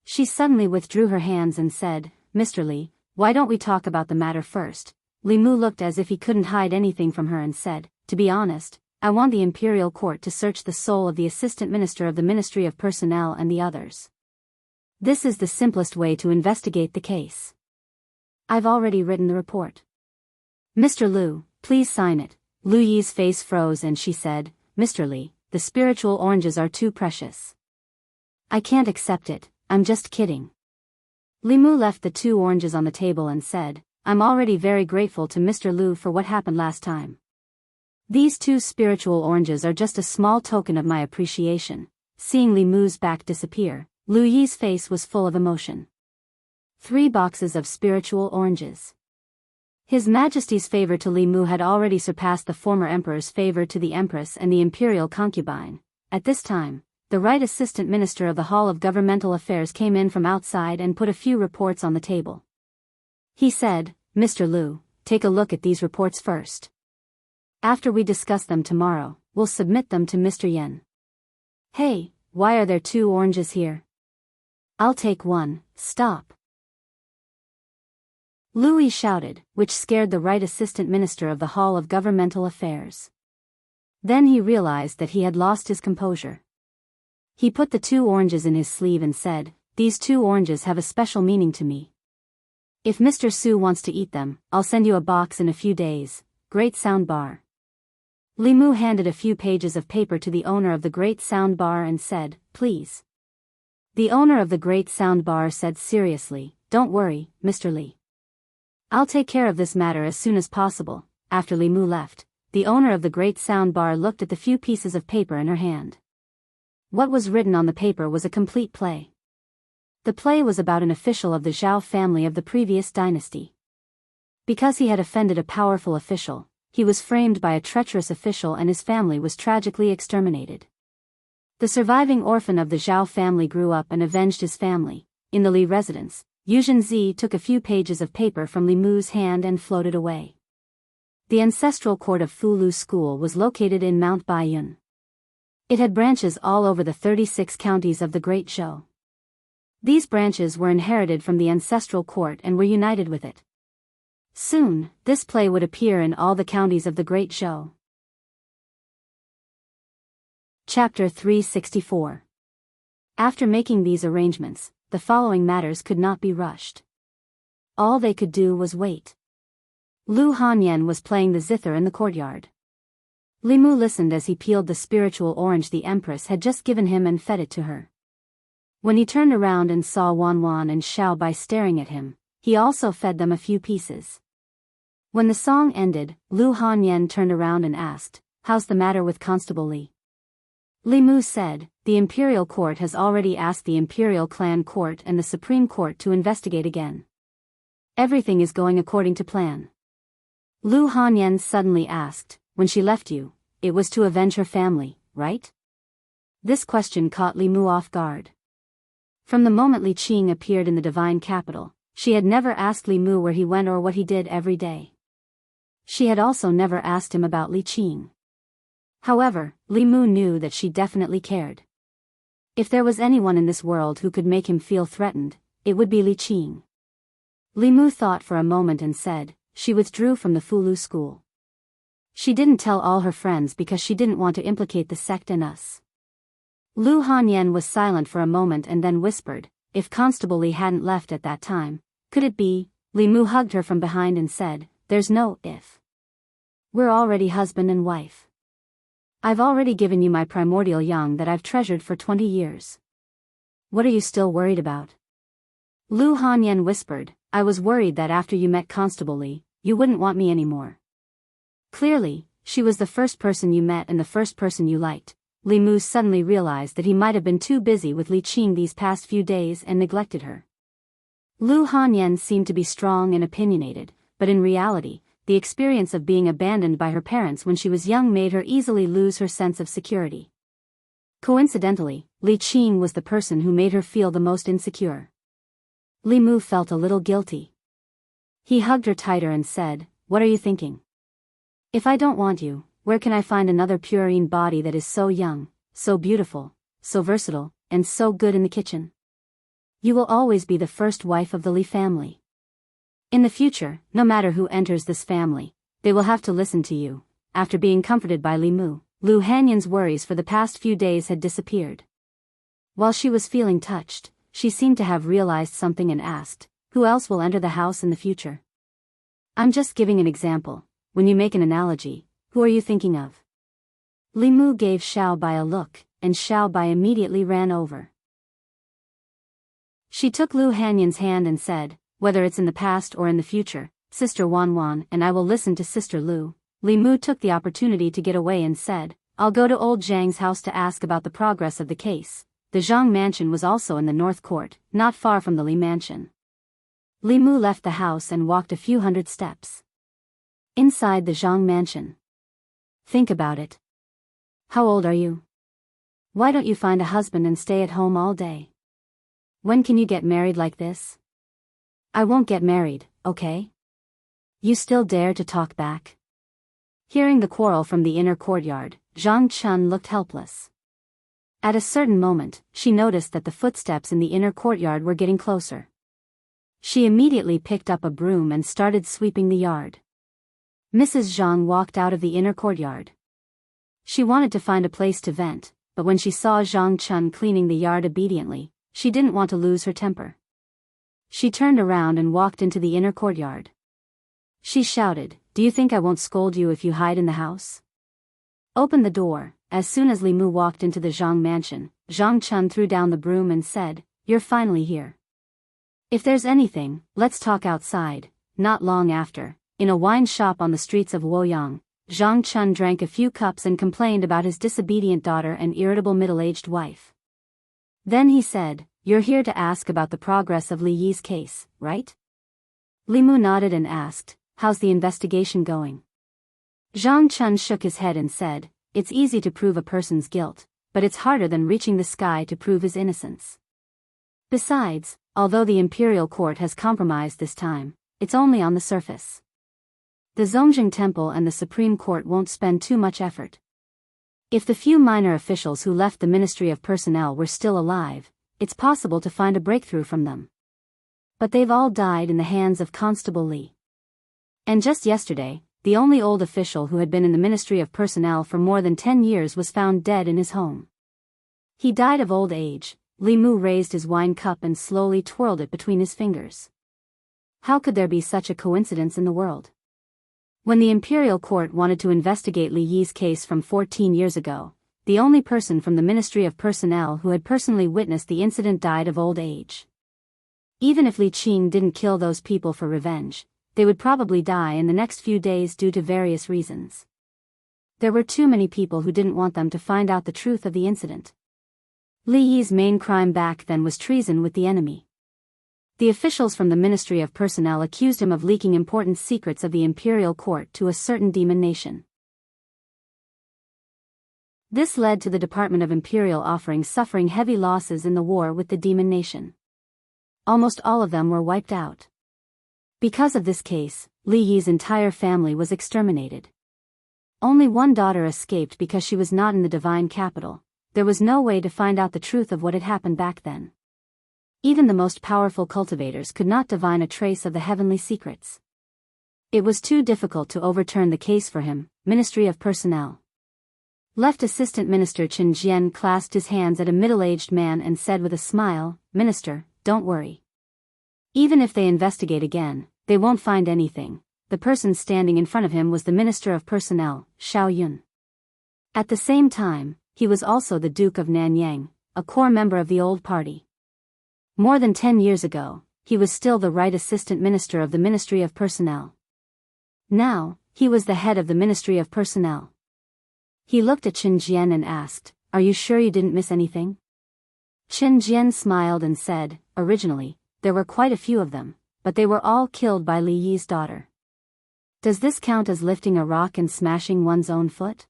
A: She suddenly withdrew her hands and said, Mr. Li, why don't we talk about the matter first? Li Mu looked as if he couldn't hide anything from her and said, to be honest, I want the Imperial Court to search the soul of the Assistant Minister of the Ministry of Personnel and the others. This is the simplest way to investigate the case. I've already written the report. Mr. Lu, please sign it. Lu Yi's face froze and she said, Mr. Li, the spiritual oranges are too precious. I can't accept it, I'm just kidding. Li Mu left the 2 oranges on the table and said, I'm already very grateful to Mr. Lu for what happened last time. These 2 spiritual oranges are just a small token of my appreciation. Seeing Li Mu's back disappear, Lu Yi's face was full of emotion. 3 boxes of spiritual oranges. His Majesty's favor to Li Mu had already surpassed the former emperor's favor to the Empress and the imperial concubine. At this time, the right assistant minister of the Hall of Governmental Affairs came in from outside and put a few reports on the table. He said, Mr. Lu, take a look at these reports first. After we discuss them tomorrow, we'll submit them to Mr. Yen. Hey, why are there 2 oranges here? I'll take 1, stop. Lu Yi shouted, which scared the right assistant minister of the Hall of Governmental Affairs. Then he realized that he had lost his composure. He put the 2 oranges in his sleeve and said, these 2 oranges have a special meaning to me. If Mr. Su wants to eat them, I'll send you a box in a few days. Great sound bar. Li Mu handed a few pages of paper to the owner of the Great Sound Bar and said, please. The owner of the Great Sound Bar said seriously, don't worry, Mr. Li. I'll take care of this matter as soon as possible. After Li Mu left, the owner of the Great Sound Bar looked at the few pieces of paper in her hand. What was written on the paper was a complete play. The play was about an official of the Zhao family of the previous dynasty. Because he had offended a powerful official, he was framed by a treacherous official and his family was tragically exterminated. The surviving orphan of the Zhao family grew up and avenged his family. In the Li residence, Yuzhen Zi took a few pages of paper from Li Mu's hand and floated away. The ancestral court of Fulu School was located in Mount Baiyun. It had branches all over the 36 counties of the Great Zhou. These branches were inherited from the ancestral court and were united with it. Soon, this play would appear in all the counties of the Great Zhou. Chapter 364. After making these arrangements, the following matters could not be rushed. All they could do was wait. Lu Hanyan was playing the zither in the courtyard. Li Mu listened as he peeled the spiritual orange the Empress had just given him and fed it to her. When he turned around and saw Wan Wan and Xiao Bai staring at him, he also fed them a few pieces. When the song ended, Lu Hanyan turned around and asked, "How's the matter with Constable Li?" Li Mu said, "The Imperial Court has already asked the Imperial Clan Court and the Supreme Court to investigate again. Everything is going according to plan." Lu Hanyan suddenly asked, "When she left you, it was to avenge her family, right?" This question caught Li Mu off guard. From the moment Li Qing appeared in the divine capital, she had never asked Li Mu where he went or what he did every day. She had also never asked him about Li Qing. However, Li Mu knew that she definitely cared. If there was anyone in this world who could make him feel threatened, it would be Li Qing. Li Mu thought for a moment and said, "She withdrew from the Fulu school. She didn't tell all her friends because she didn't want to implicate the sect and us." Lu Hanyan was silent for a moment and then whispered, "If Constable Li hadn't left at that time, could it be?" Li Mu hugged her from behind and said, "There's no if. We're already husband and wife. I've already given you my primordial young that I've treasured for 20 years. What are you still worried about?" Lu Hanyan whispered, "I was worried that after you met Constable Li, you wouldn't want me anymore." Clearly, she was the first person you met and the first person you liked. Li Mu suddenly realized that he might have been too busy with Li Qing these past few days and neglected her. Lu Hanyan seemed to be strong and opinionated, but in reality, the experience of being abandoned by her parents when she was young made her easily lose her sense of security. Coincidentally, Li Qing was the person who made her feel the most insecure. Li Mu felt a little guilty. He hugged her tighter and said, "What are you thinking? If I don't want you, where can I find another purine body that is so young, so beautiful, so versatile, and so good in the kitchen? You will always be the first wife of the Li family. In the future, no matter who enters this family, they will have to listen to you." After being comforted by Li Mu, Lu Hanyan's worries for the past few days had disappeared. While she was feeling touched, she seemed to have realized something and asked, "Who else will enter the house in the future?" "I'm just giving an example. When you make an analogy, who are you thinking of?" Li Mu gave Xiao Bai a look, and Xiao Bai immediately ran over. She took Lu Hanyan's hand and said, "Whether it's in the past or in the future, Sister Wan Wan and I will listen to Sister Lu." Li Mu took the opportunity to get away and said, "I'll go to old Zhang's house to ask about the progress of the case." The Zhang mansion was also in the North Court, not far from the Li mansion. Li Mu left the house and walked a few hundred steps. Inside the Zhang mansion. Think about it. How old are you? Why don't you find a husband and stay at home all day? When can you get married like this? I won't get married, okay? You still dare to talk back? Hearing the quarrel from the inner courtyard, Zhang Chun looked helpless. At a certain moment, she noticed that the footsteps in the inner courtyard were getting closer. She immediately picked up a broom and started sweeping the yard. Mrs. Zhang walked out of the inner courtyard. She wanted to find a place to vent, but when she saw Zhang Chun cleaning the yard obediently, she didn't want to lose her temper. She turned around and walked into the inner courtyard. She shouted, "Do you think I won't scold you if you hide in the house? Open the door." As soon as Li Mu walked into the Zhang mansion, Zhang Chun threw down the broom and said, "You're finally here. If there's anything, let's talk outside." Not long after, in a wine shop on the streets of Luoyang, Zhang Chun drank a few cups and complained about his disobedient daughter and irritable middle-aged wife. Then he said, "You're here to ask about the progress of Li Yi's case, right?" Li Mu nodded and asked, "How's the investigation going?" Zhang Chun shook his head and said, it's easy to prove a person's guilt, but it's harder than reaching the sky to prove his innocence. Besides, although the imperial court has compromised this time, it's only on the surface. The Zongjing Temple and the Supreme Court won't spend too much effort. If the few minor officials who left the Ministry of Personnel were still alive, it's possible to find a breakthrough from them. But they've all died in the hands of Constable Li. And just yesterday, the only old official who had been in the Ministry of Personnel for more than 10 years was found dead in his home. He died of old age. Li Mu raised his wine cup and slowly twirled it between his fingers. How could there be such a coincidence in the world? When the Imperial Court wanted to investigate Li Yi's case from 14 years ago, the only person from the Ministry of Personnel who had personally witnessed the incident died of old age. Even if Li Qing didn't kill those people for revenge, they would probably die in the next few days due to various reasons. There were too many people who didn't want them to find out the truth of the incident. Li Yi's main crime back then was treason with the enemy. The officials from the Ministry of Personnel accused him of leaking important secrets of the Imperial Court to a certain demon nation. This led to the Department of Imperial Offerings suffering heavy losses in the war with the demon nation. Almost all of them were wiped out. Because of this case, Li Yi's entire family was exterminated. Only one daughter escaped because she was not in the divine capital. There was no way to find out the truth of what had happened back then. Even the most powerful cultivators could not divine a trace of the heavenly secrets. It was too difficult to overturn the case for him. Ministry of Personnel. Left Assistant Minister Chen Jian clasped his hands at a middle-aged man and said with a smile, Minister, don't worry. Even if they investigate again, they won't find anything. The person standing in front of him was the Minister of Personnel, Xiao Yun. At the same time, he was also the Duke of Nanyang, a core member of the old party. More than 10 years ago, he was still the right assistant minister of the Ministry of Personnel. Now, he was the head of the Ministry of Personnel. He looked at Chen Jian and asked, Are you sure you didn't miss anything? Chen Jian smiled and said, Originally, there were quite a few of them, but they were all killed by Li Yi's daughter. Does this count as lifting a rock and smashing one's own foot?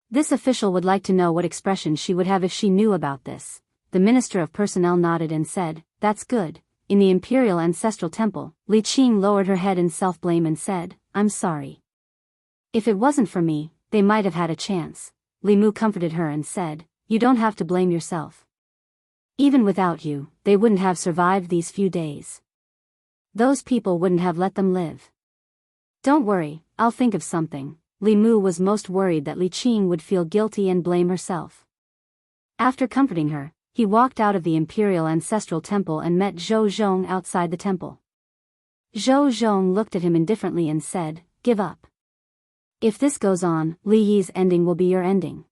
A: This official would like to know what expression she would have if she knew about this. The Minister of Personnel nodded and said, That's good. In the Imperial Ancestral Temple, Li Qing lowered her head in self-blame and said, I'm sorry. If it wasn't for me, they might have had a chance. Li Mu comforted her and said, You don't have to blame yourself. Even without you, they wouldn't have survived these few days. Those people wouldn't have let them live. Don't worry, I'll think of something. Li Mu was most worried that Li Qing would feel guilty and blame herself. After comforting her, he walked out of the Imperial Ancestral Temple and met Zhou Zhong outside the temple. Zhou Zhong looked at him indifferently and said, Give up. If this goes on, Li Yi's ending will be your ending.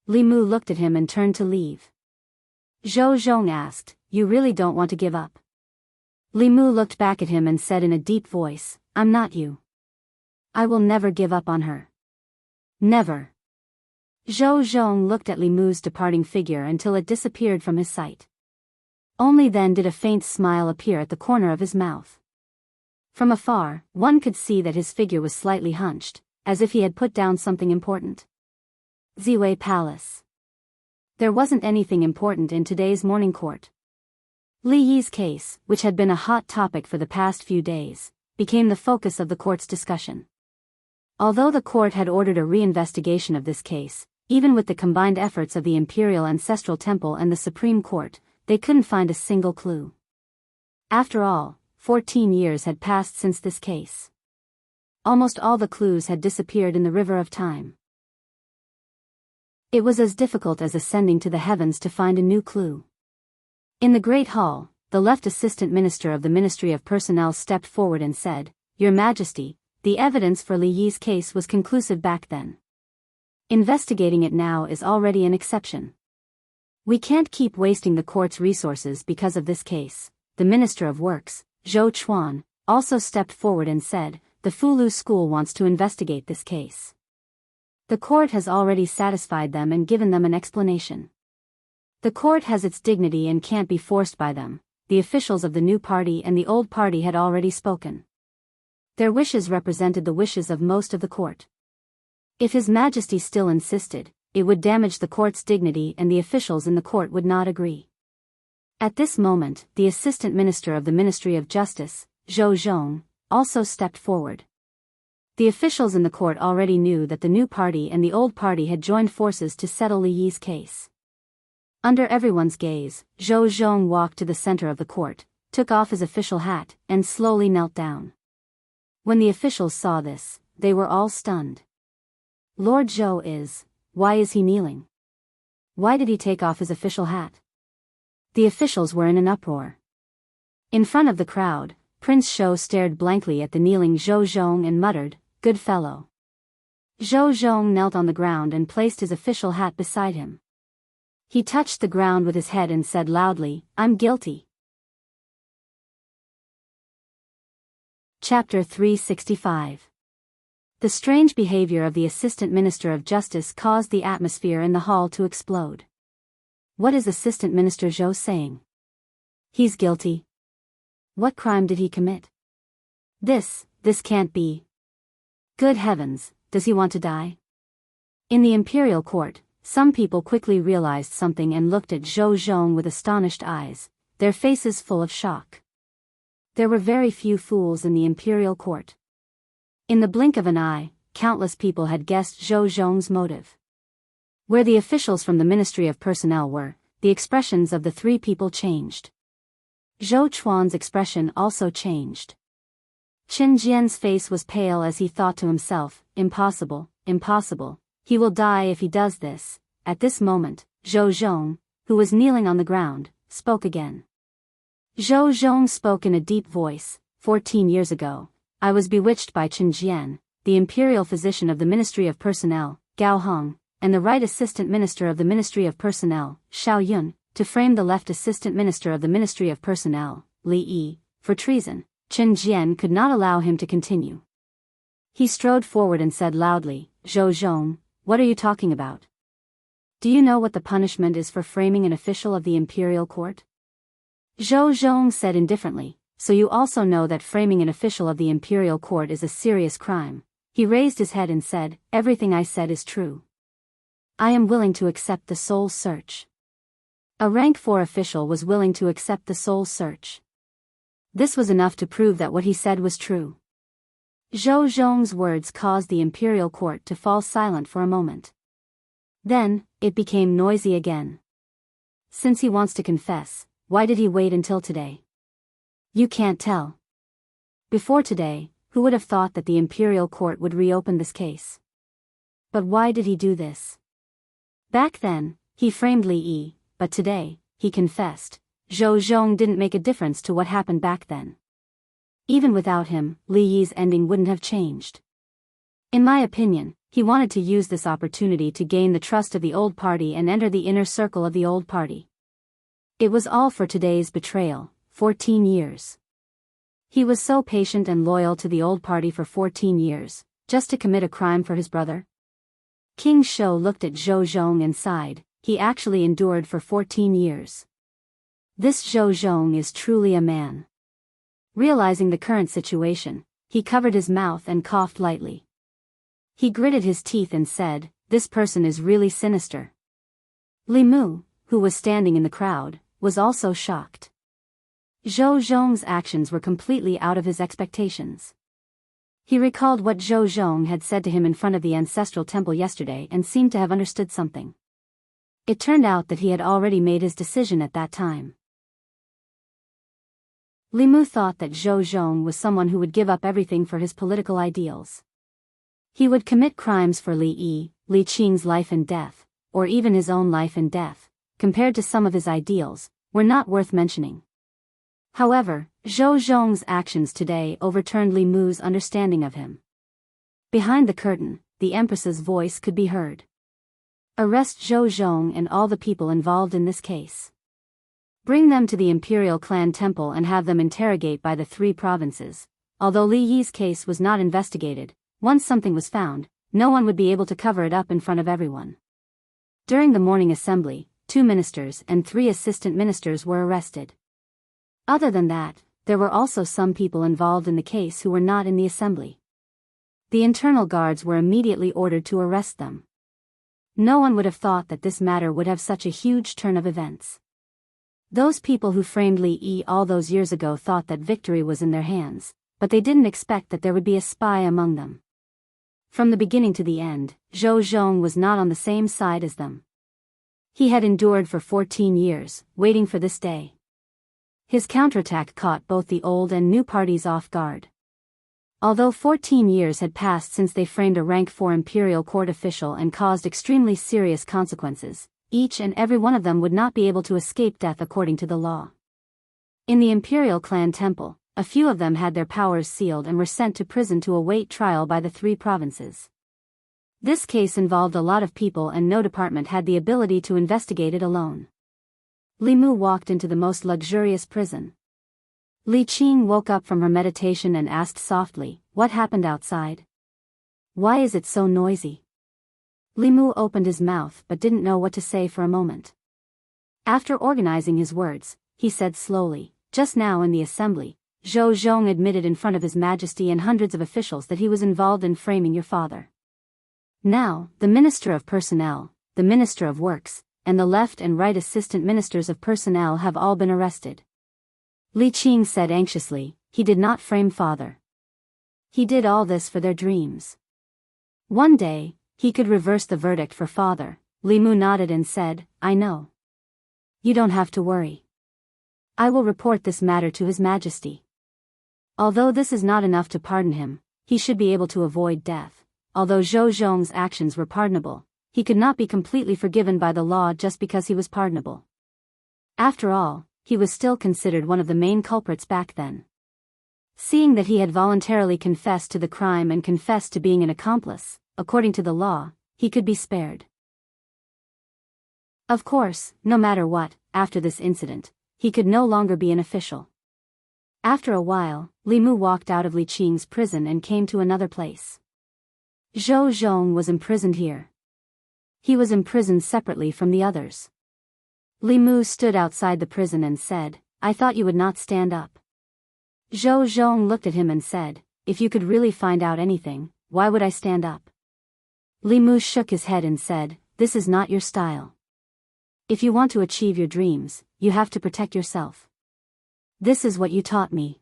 A: Li Mu looked at him and turned to leave. Zhou Zhong asked, You really don't want to give up? Li Mu looked back at him and said in a deep voice, I'm not you. I will never give up on her. Never. Zhou Zhong looked at Li Mu's departing figure until it disappeared from his sight. Only then did a faint smile appear at the corner of his mouth. From afar, one could see that his figure was slightly hunched, as if he had put down something important. Ziwei Palace. There wasn't anything important in today's morning court. Li Yi's case, which had been a hot topic for the past few days, became the focus of the court's discussion. Although the court had ordered a reinvestigation of this case, even with the combined efforts of the Imperial Ancestral Temple and the Supreme Court, they couldn't find a single clue. After all, 14 years had passed since this case. Almost all the clues had disappeared in the river of time. It was as difficult as ascending to the heavens to find a new clue. In the Great Hall, the left assistant minister of the Ministry of Personnel stepped forward and said, Your Majesty, the evidence for Li Yi's case was conclusive back then. Investigating it now is already an exception. We can't keep wasting the court's resources because of this case. The Minister of Works, Zhou Chuan, also stepped forward and said, The Fulu School wants to investigate this case. The court has already satisfied them and given them an explanation. The court has its dignity and can't be forced by them. The officials of the new party and the old party had already spoken. Their wishes represented the wishes of most of the court. If His Majesty still insisted, it would damage the court's dignity and the officials in the court would not agree. At this moment, the Assistant Minister of the Ministry of Justice, Zhou Zhong, also stepped forward. The officials in the court already knew that the new party and the old party had joined forces to settle Li Yi's case. Under everyone's gaze, Zhou Zhong walked to the center of the court, took off his official hat, and slowly knelt down. When the officials saw this, they were all stunned. Lord Zhou why is he kneeling? Why did he take off his official hat? The officials were in an uproar. In front of the crowd, Prince Zhou stared blankly at the kneeling Zhou Zhong and muttered, "Good fellow." Zhou Zhong knelt on the ground and placed his official hat beside him. He touched the ground with his head and said loudly, "I'm guilty." Chapter 365. The strange behavior of the Assistant Minister of Justice caused the atmosphere in the hall to explode. What is Assistant Minister Zhou saying? He's guilty. What crime did he commit? This can't be. Good heavens, does he want to die? In the imperial court, some people quickly realized something and looked at Zhou Zhong with astonished eyes, their faces full of shock. There were very few fools in the imperial court. In the blink of an eye, countless people had guessed Zhou Zhong's motive. Where the officials from the Ministry of Personnel were, the expressions of the three people changed. Zhou Chuan's expression also changed. Qin Jian's face was pale as he thought to himself, "Impossible, impossible, he will die if he does this." At this moment, Zhou Zhong, who was kneeling on the ground, spoke again. Zhou Zhong spoke in a deep voice, 14 years ago, I was bewitched by Qin Jian, the imperial physician of the Ministry of Personnel, Gao Hong, and the right assistant minister of the Ministry of Personnel, Xiao Yun, to frame the left assistant minister of the Ministry of Personnel, Li Yi, for treason. Qin Jian could not allow him to continue. He strode forward and said loudly, "Zhou Zhong, what are you talking about? Do you know what the punishment is for framing an official of the imperial court?" Zhou Zhong said indifferently, "So you also know that framing an official of the imperial court is a serious crime." He raised his head and said, "Everything I said is true. I am willing to accept the soul search." A rank 4 official was willing to accept the soul search. This was enough to prove that what he said was true. Zhou Zhong's words caused the imperial court to fall silent for a moment. Then, it became noisy again. Since he wants to confess, why did he wait until today? You can't tell. Before today, who would have thought that the imperial court would reopen this case? But why did he do this? Back then, he framed Li Yi, but today, he confessed. Zhou Zhong didn't make a difference to what happened back then. Even without him, Li Yi's ending wouldn't have changed. In my opinion, he wanted to use this opportunity to gain the trust of the old party and enter the inner circle of the old party. It was all for today's betrayal, 14 years. He was so patient and loyal to the old party for 14 years, just to commit a crime for his brother? King Shou looked at Zhou Zhong and sighed, he actually endured for 14 years. This Zhou Zhong is truly a man. Realizing the current situation, he covered his mouth and coughed lightly. He gritted his teeth and said, "This person is really sinister." Li Mu, who was standing in the crowd, was also shocked. Zhou Zhong's actions were completely out of his expectations. He recalled what Zhou Zhong had said to him in front of the ancestral temple yesterday and seemed to have understood something. It turned out that he had already made his decision at that time. Li Mu thought that Zhou Zhong was someone who would give up everything for his political ideals. He would commit crimes for Li Yi, Li Qing's life and death, or even his own life and death, compared to some of his ideals, were not worth mentioning. However, Zhou Zhong's actions today overturned Li Mu's understanding of him. Behind the curtain, the Empress's voice could be heard. Arrest Zhou Zhong and all the people involved in this case. Bring them to the Imperial Clan Temple and have them interrogate by the 3 provinces. Although Li Yi's case was not investigated, once something was found, no one would be able to cover it up in front of everyone. During the morning assembly, 2 ministers and 3 assistant ministers were arrested. Other than that, there were also some people involved in the case who were not in the assembly. The internal guards were immediately ordered to arrest them. No one would have thought that this matter would have such a huge turn of events. Those people who framed Li Yi all those years ago thought that victory was in their hands, but they didn't expect that there would be a spy among them. From the beginning to the end, Zhou Zhong was not on the same side as them. He had endured for 14 years, waiting for this day. His counterattack caught both the old and new parties off guard. Although 14 years had passed since they framed a rank 4 imperial court official and caused extremely serious consequences, each and every one of them would not be able to escape death according to the law. In the imperial clan temple, a few of them had their powers sealed and were sent to prison to await trial by the 3 provinces. This case involved a lot of people and no department had the ability to investigate it alone. Li Mu walked into the most luxurious prison. Li Qing woke up from her meditation and asked softly, "What happened outside? Why is it so noisy?" Li Mu opened his mouth but didn't know what to say for a moment. After organizing his words, he said slowly, "Just now in the assembly, Zhou Zhong admitted in front of His Majesty and hundreds of officials that he was involved in framing your father. Now, the Minister of Personnel, the Minister of Works, and the left and right assistant ministers of personnel have all been arrested." Li Qing said anxiously, "He did not frame father. He did all this for their dreams. One day, he could reverse the verdict for father." Li Mu nodded and said, "I know. You don't have to worry. I will report this matter to His Majesty. Although this is not enough to pardon him, he should be able to avoid death. Although Zhou Zhong's actions were pardonable, he could not be completely forgiven by the law just because he was pardonable. After all, he was still considered one of the main culprits back then. Seeing that he had voluntarily confessed to the crime and confessed to being an accomplice, according to the law, he could be spared. Of course, no matter what, after this incident, he could no longer be an official. After a while, Li Mu walked out of Li Qing's prison and came to another place. Zhou Zhong was imprisoned here. He was imprisoned separately from the others. Li Mu stood outside the prison and said, "I thought you would not stand up." Zhou Zhong looked at him and said, "If you could really find out anything, why would I stand up?" Li Mu shook his head and said, "This is not your style. If you want to achieve your dreams, you have to protect yourself. This is what you taught me."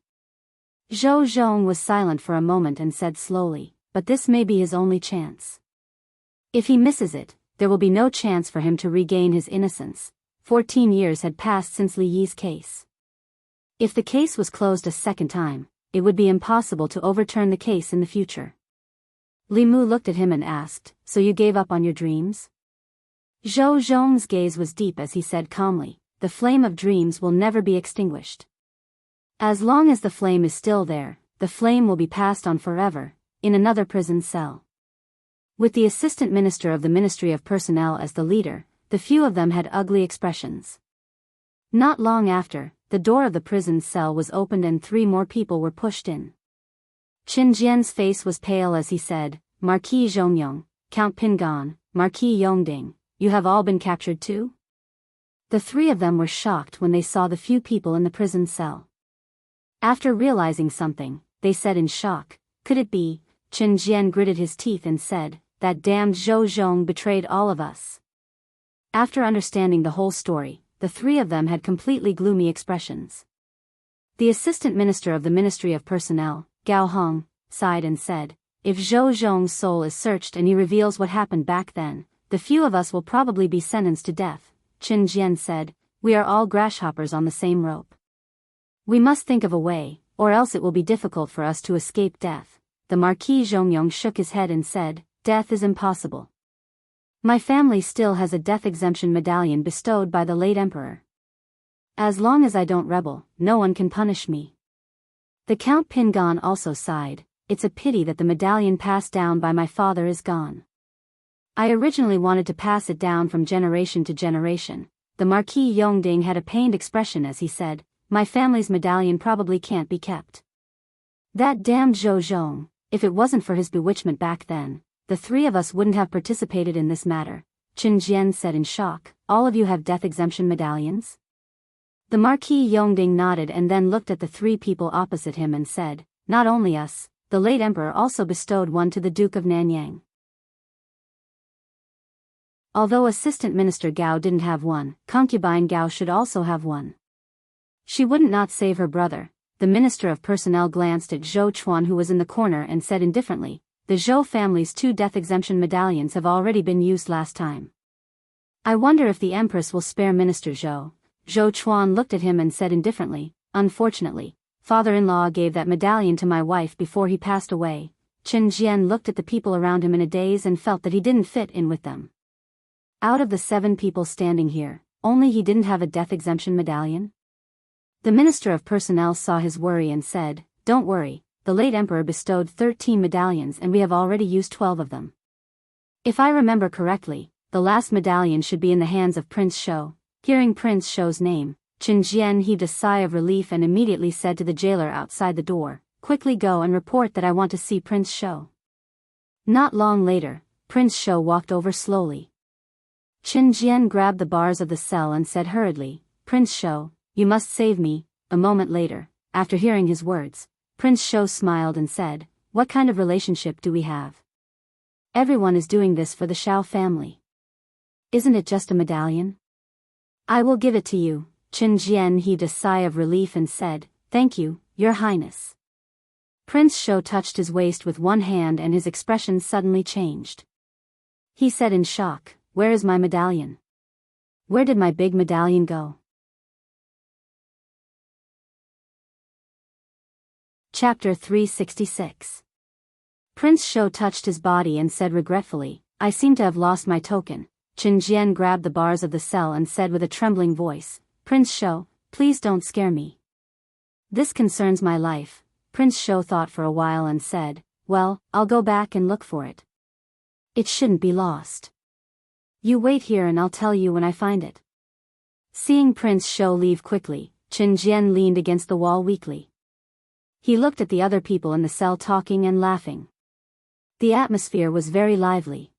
A: Zhou Zhong was silent for a moment and said slowly, "But this may be his only chance. If he misses it, there will be no chance for him to regain his innocence. 14 years had passed since Li Yi's case. If the case was closed a second time, it would be impossible to overturn the case in the future." Li Mu looked at him and asked, "So you gave up on your dreams?" Zhou Zhong's gaze was deep as he said calmly, "The flame of dreams will never be extinguished. As long as the flame is still there, the flame will be passed on forever, in another prison cell." With the assistant minister of the Ministry of Personnel as the leader, the few of them had ugly expressions. Not long after, the door of the prison cell was opened and 3 more people were pushed in. Qin Jian's face was pale as he said, "Marquis Zhongyong, Count Pingan, Marquis Yongding, you have all been captured too?" The 3 of them were shocked when they saw the few people in the prison cell. After realizing something, they said in shock, "Could it be?" Qin Jian gritted his teeth and said, "That damned Zhou Zhong betrayed all of us." After understanding the whole story, the 3 of them had completely gloomy expressions. The assistant minister of the Ministry of Personnel, Gao Hong, sighed and said, "If Zhou Zhong's soul is searched and he reveals what happened back then, the few of us will probably be sentenced to death." Qin Jian said, "We are all grasshoppers on the same rope. We must think of a way, or else it will be difficult for us to escape death." The Marquis Zhongyong shook his head and said, "Death is impossible. My family still has a death exemption medallion bestowed by the late emperor. As long as I don't rebel, no one can punish me." The Count Pingan also sighed, "It's a pity that the medallion passed down by my father is gone. I originally wanted to pass it down from generation to generation." The Marquis Yongding had a pained expression as he said, "My family's medallion probably can't be kept. That damned Zhou Zhong, if it wasn't for his bewitchment back then, the 3 of us wouldn't have participated in this matter." Qin Jian said in shock, "All of you have death exemption medallions?" The Marquis Yongding nodded and then looked at the 3 people opposite him and said, "Not only us, the late emperor also bestowed one to the Duke of Nanyang. Although Assistant Minister Gao didn't have one, concubine Gao should also have one. She wouldn't not save her brother. The Minister of Personnel glanced at Zhou Chuan, who was in the corner, and said indifferently, the Zhou family's 2 death exemption medallions have already been used last time. I wonder if the Empress will spare Minister Zhou. Zhou Chuan looked at him and said indifferently, unfortunately, father-in-law gave that medallion to my wife before he passed away. Chen Jian looked at the people around him in a daze and felt that he didn't fit in with them. Out of the 7 people standing here, only he didn't have a death exemption medallion? The Minister of Personnel saw his worry and said, don't worry, the late emperor bestowed 13 medallions and we have already used 12 of them. If I remember correctly, the last medallion should be in the hands of Prince Shou. Hearing Prince Shou's name, Chen Jian heaved a sigh of relief and immediately said to the jailer outside the door, quickly go and report that I want to see Prince Shou. Not long later, Prince Shou walked over slowly. Chen Jian grabbed the bars of the cell and said hurriedly, Prince Shou, you must save me. A moment later, after hearing his words, Prince Shou smiled and said, what kind of relationship do we have? Everyone is doing this for the Shao family. Isn't it just a medallion? I will give it to you. Chen Jian heaved a sigh of relief and said, thank you, Your Highness. Prince Shou touched his waist with one hand and his expression suddenly changed. He said in shock, where is my medallion? Where did my big medallion go? Chapter 366. Prince Shou touched his body and said regretfully, I seem to have lost my token. Chen Jian grabbed the bars of the cell and said with a trembling voice, Prince Shou, please don't scare me. This concerns my life. Prince Shou thought for a while and said, well, I'll go back and look for it. It shouldn't be lost. You wait here and I'll tell you when I find it. Seeing Prince Shou leave quickly, Chen Jian leaned against the wall weakly. He looked at the other people in the cell talking and laughing. The atmosphere was very lively.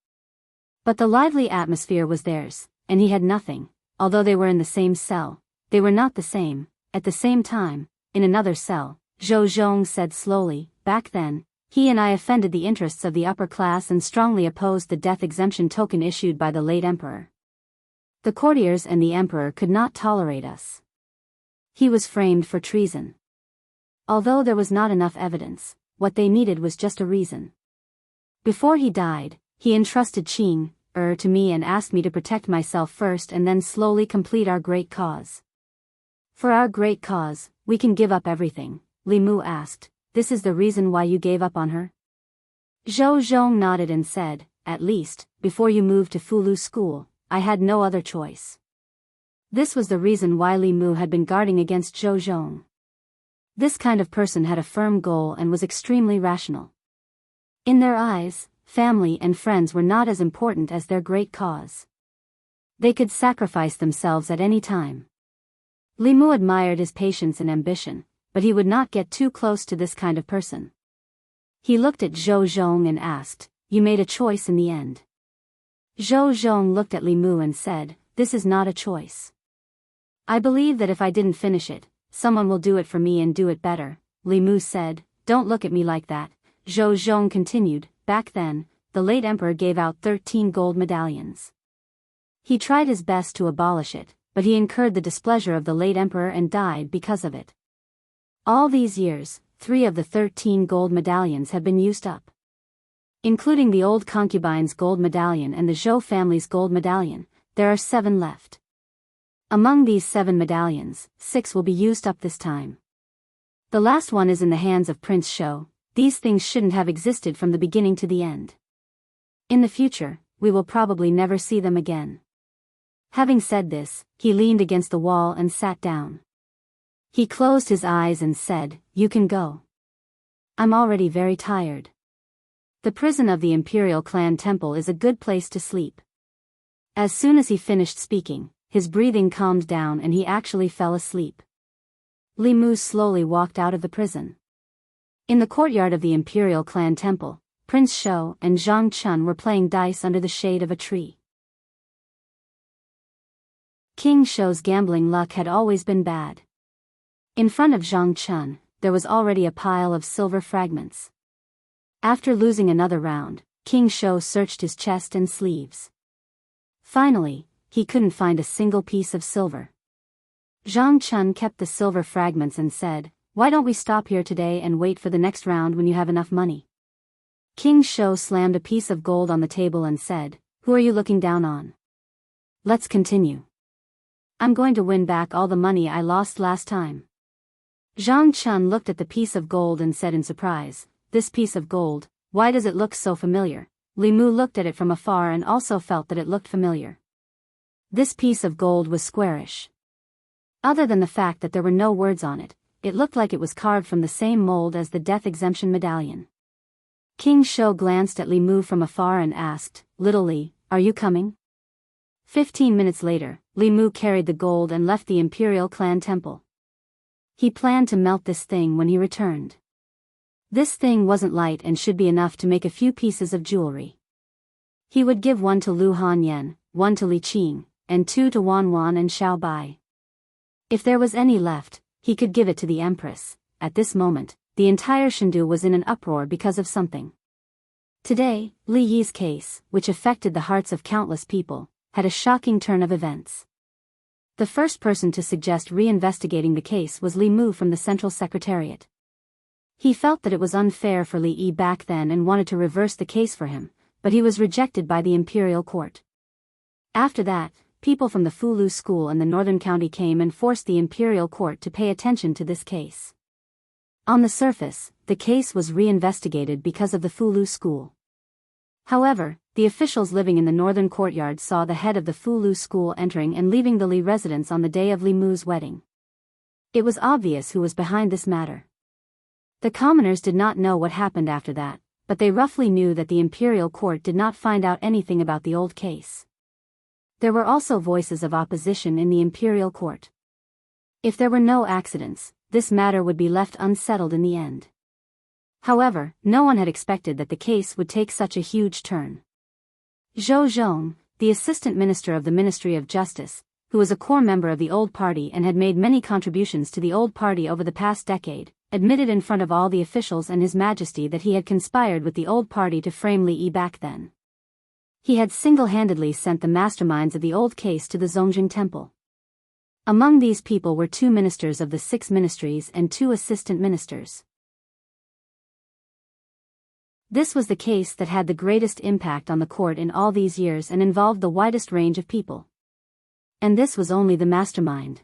A: But the lively atmosphere was theirs, and he had nothing. Although they were in the same cell, they were not the same. At the same time, in another cell, Zhou Zhong said slowly, back then, he and I offended the interests of the upper class and strongly opposed the death exemption token issued by the late emperor. The courtiers and the emperor could not tolerate us. He was framed for treason. Although there was not enough evidence, what they needed was just a reason. Before he died, he entrusted Qing to me and asked me to protect myself first and then slowly complete our great cause. For our great cause, we can give up everything, Li Mu asked. This is the reason why you gave up on her? Zhou Zhong nodded and said, at least, before you moved to Fulu school, I had no other choice. This was the reason why Li Mu had been guarding against Zhou Zhong. This kind of person had a firm goal and was extremely rational. In their eyes, family and friends were not as important as their great cause. They could sacrifice themselves at any time. Li Mu admired his patience and ambition, but he would not get too close to this kind of person. He looked at Zhou Zhong and asked, you made a choice in the end. Zhou Zhong looked at Li Mu and said, this is not a choice. I believe that if I didn't finish it, someone will do it for me and do it better. Li Mu said, don't look at me like that. Zhou Zhong continued, back then, the late emperor gave out 13 gold medallions. He tried his best to abolish it, but he incurred the displeasure of the late emperor and died because of it. All these years, 3 of the 13 gold medallions have been used up. Including the old concubine's gold medallion and the Zhou family's gold medallion, there are 7 left. Among these 7 medallions, 6 will be used up this time. The last one is in the hands of Prince Shou. These things shouldn't have existed from the beginning to the end. In the future, we will probably never see them again. Having said this, he leaned against the wall and sat down. He closed his eyes and said, you can go. I'm already very tired. The prison of the Imperial Clan Temple is a good place to sleep. As soon as he finished speaking, his breathing calmed down and he actually fell asleep. Li Mu slowly walked out of the prison. In the courtyard of the Imperial Clan Temple, Prince Shou and Zhang Chun were playing dice under the shade of a tree. King Shou's gambling luck had always been bad. In front of Zhang Chun, there was already a pile of silver fragments. After losing another round, King Shou searched his chest and sleeves. Finally, he couldn't find a single piece of silver. Zhang Chun kept the silver fragments and said, "Why don't we stop here today and wait for the next round when you have enough money?" King Shou slammed a piece of gold on the table and said, "Who are you looking down on? Let's continue. I'm going to win back all the money I lost last time." Zhang Chun looked at the piece of gold and said in surprise, "This piece of gold, why does it look so familiar?" Li Mu looked at it from afar and also felt that it looked familiar. This piece of gold was squarish. Other than the fact that there were no words on it, it looked like it was carved from the same mold as the death exemption medallion. King Shou glanced at Li Mu from afar and asked, "Little Li, are you coming?" 15 minutes later, Li Mu carried the gold and left the Imperial Clan Temple. He planned to melt this thing when he returned. This thing wasn't light and should be enough to make a few pieces of jewelry. He would give one to Lu Hanyan, one to Li Qing, and 2 to Wan Wan and Xiao Bai. If there was any left, he could give it to the Empress. At this moment, the entire Shindu was in an uproar because of something. Today, Li Yi's case, which affected the hearts of countless people, had a shocking turn of events. The first person to suggest reinvestigating the case was Li Mu from the Central Secretariat. He felt that it was unfair for Li Yi back then and wanted to reverse the case for him, but he was rejected by the Imperial Court. After that, people from the Fulu School and the Northern County came and forced the Imperial Court to pay attention to this case. On the surface, the case was reinvestigated because of the Fulu School. However, the officials living in the northern courtyard saw the head of the Fulu School entering and leaving the Li residence on the day of Li Mu's wedding. It was obvious who was behind this matter. The commoners did not know what happened after that, but they roughly knew that the Imperial Court did not find out anything about the old case. There were also voices of opposition in the Imperial Court. If there were no accidents, this matter would be left unsettled in the end. However, no one had expected that the case would take such a huge turn. Zhou Zhong, the assistant minister of the Ministry of Justice, who was a core member of the old party and had made many contributions to the old party over the past decade, admitted in front of all the officials and His Majesty that he had conspired with the old party to frame Li Yi back then. He had single-handedly sent the masterminds of the old case to the Zongjing Temple. Among these people were 2 ministers of the 6 ministries and 2 assistant ministers. This was the case that had the greatest impact on the court in all these years and involved the widest range of people. And this was only the mastermind.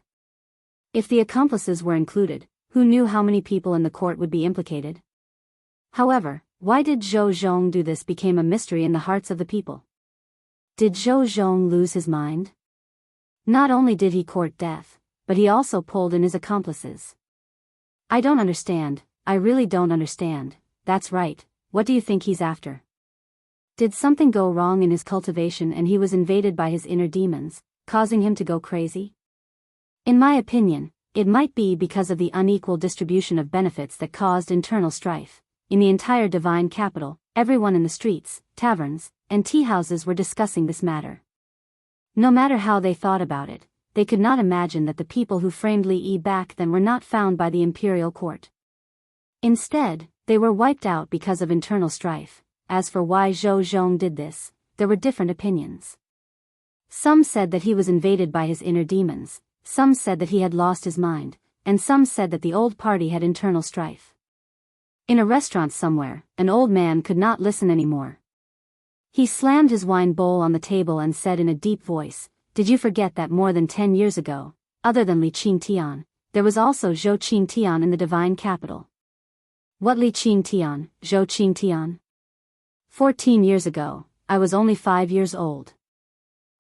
A: If the accomplices were included, who knew how many people in the court would be implicated? However, why did Zhou Zhong do this became a mystery in the hearts of the people. Did Zhou Zhong lose his mind? Not only did he court death, but he also pulled in his accomplices. I don't understand, I really don't understand. That's right, what do you think he's after? Did something go wrong in his cultivation and he was invaded by his inner demons, causing him to go crazy? In my opinion, it might be because of the unequal distribution of benefits that caused internal strife. In the entire divine capital, everyone in the streets, taverns, and tea-houses were discussing this matter. No matter how they thought about it, they could not imagine that the people who framed Li Yi back then were not found by the Imperial Court. Instead, they were wiped out because of internal strife. As for why Zhou Zhong did this, there were different opinions. Some said that he was invaded by his inner demons, some said that he had lost his mind, and some said that the old party had internal strife. In a restaurant somewhere, an old man could not listen anymore. He slammed his wine bowl on the table and said in a deep voice, "Did you forget that more than 10 years ago, other than Li Qingtian, there was also Zhou Qingtian in the divine capital?" What Li Qingtian, Zhou Qingtian? 14 years ago, I was only 5 years old.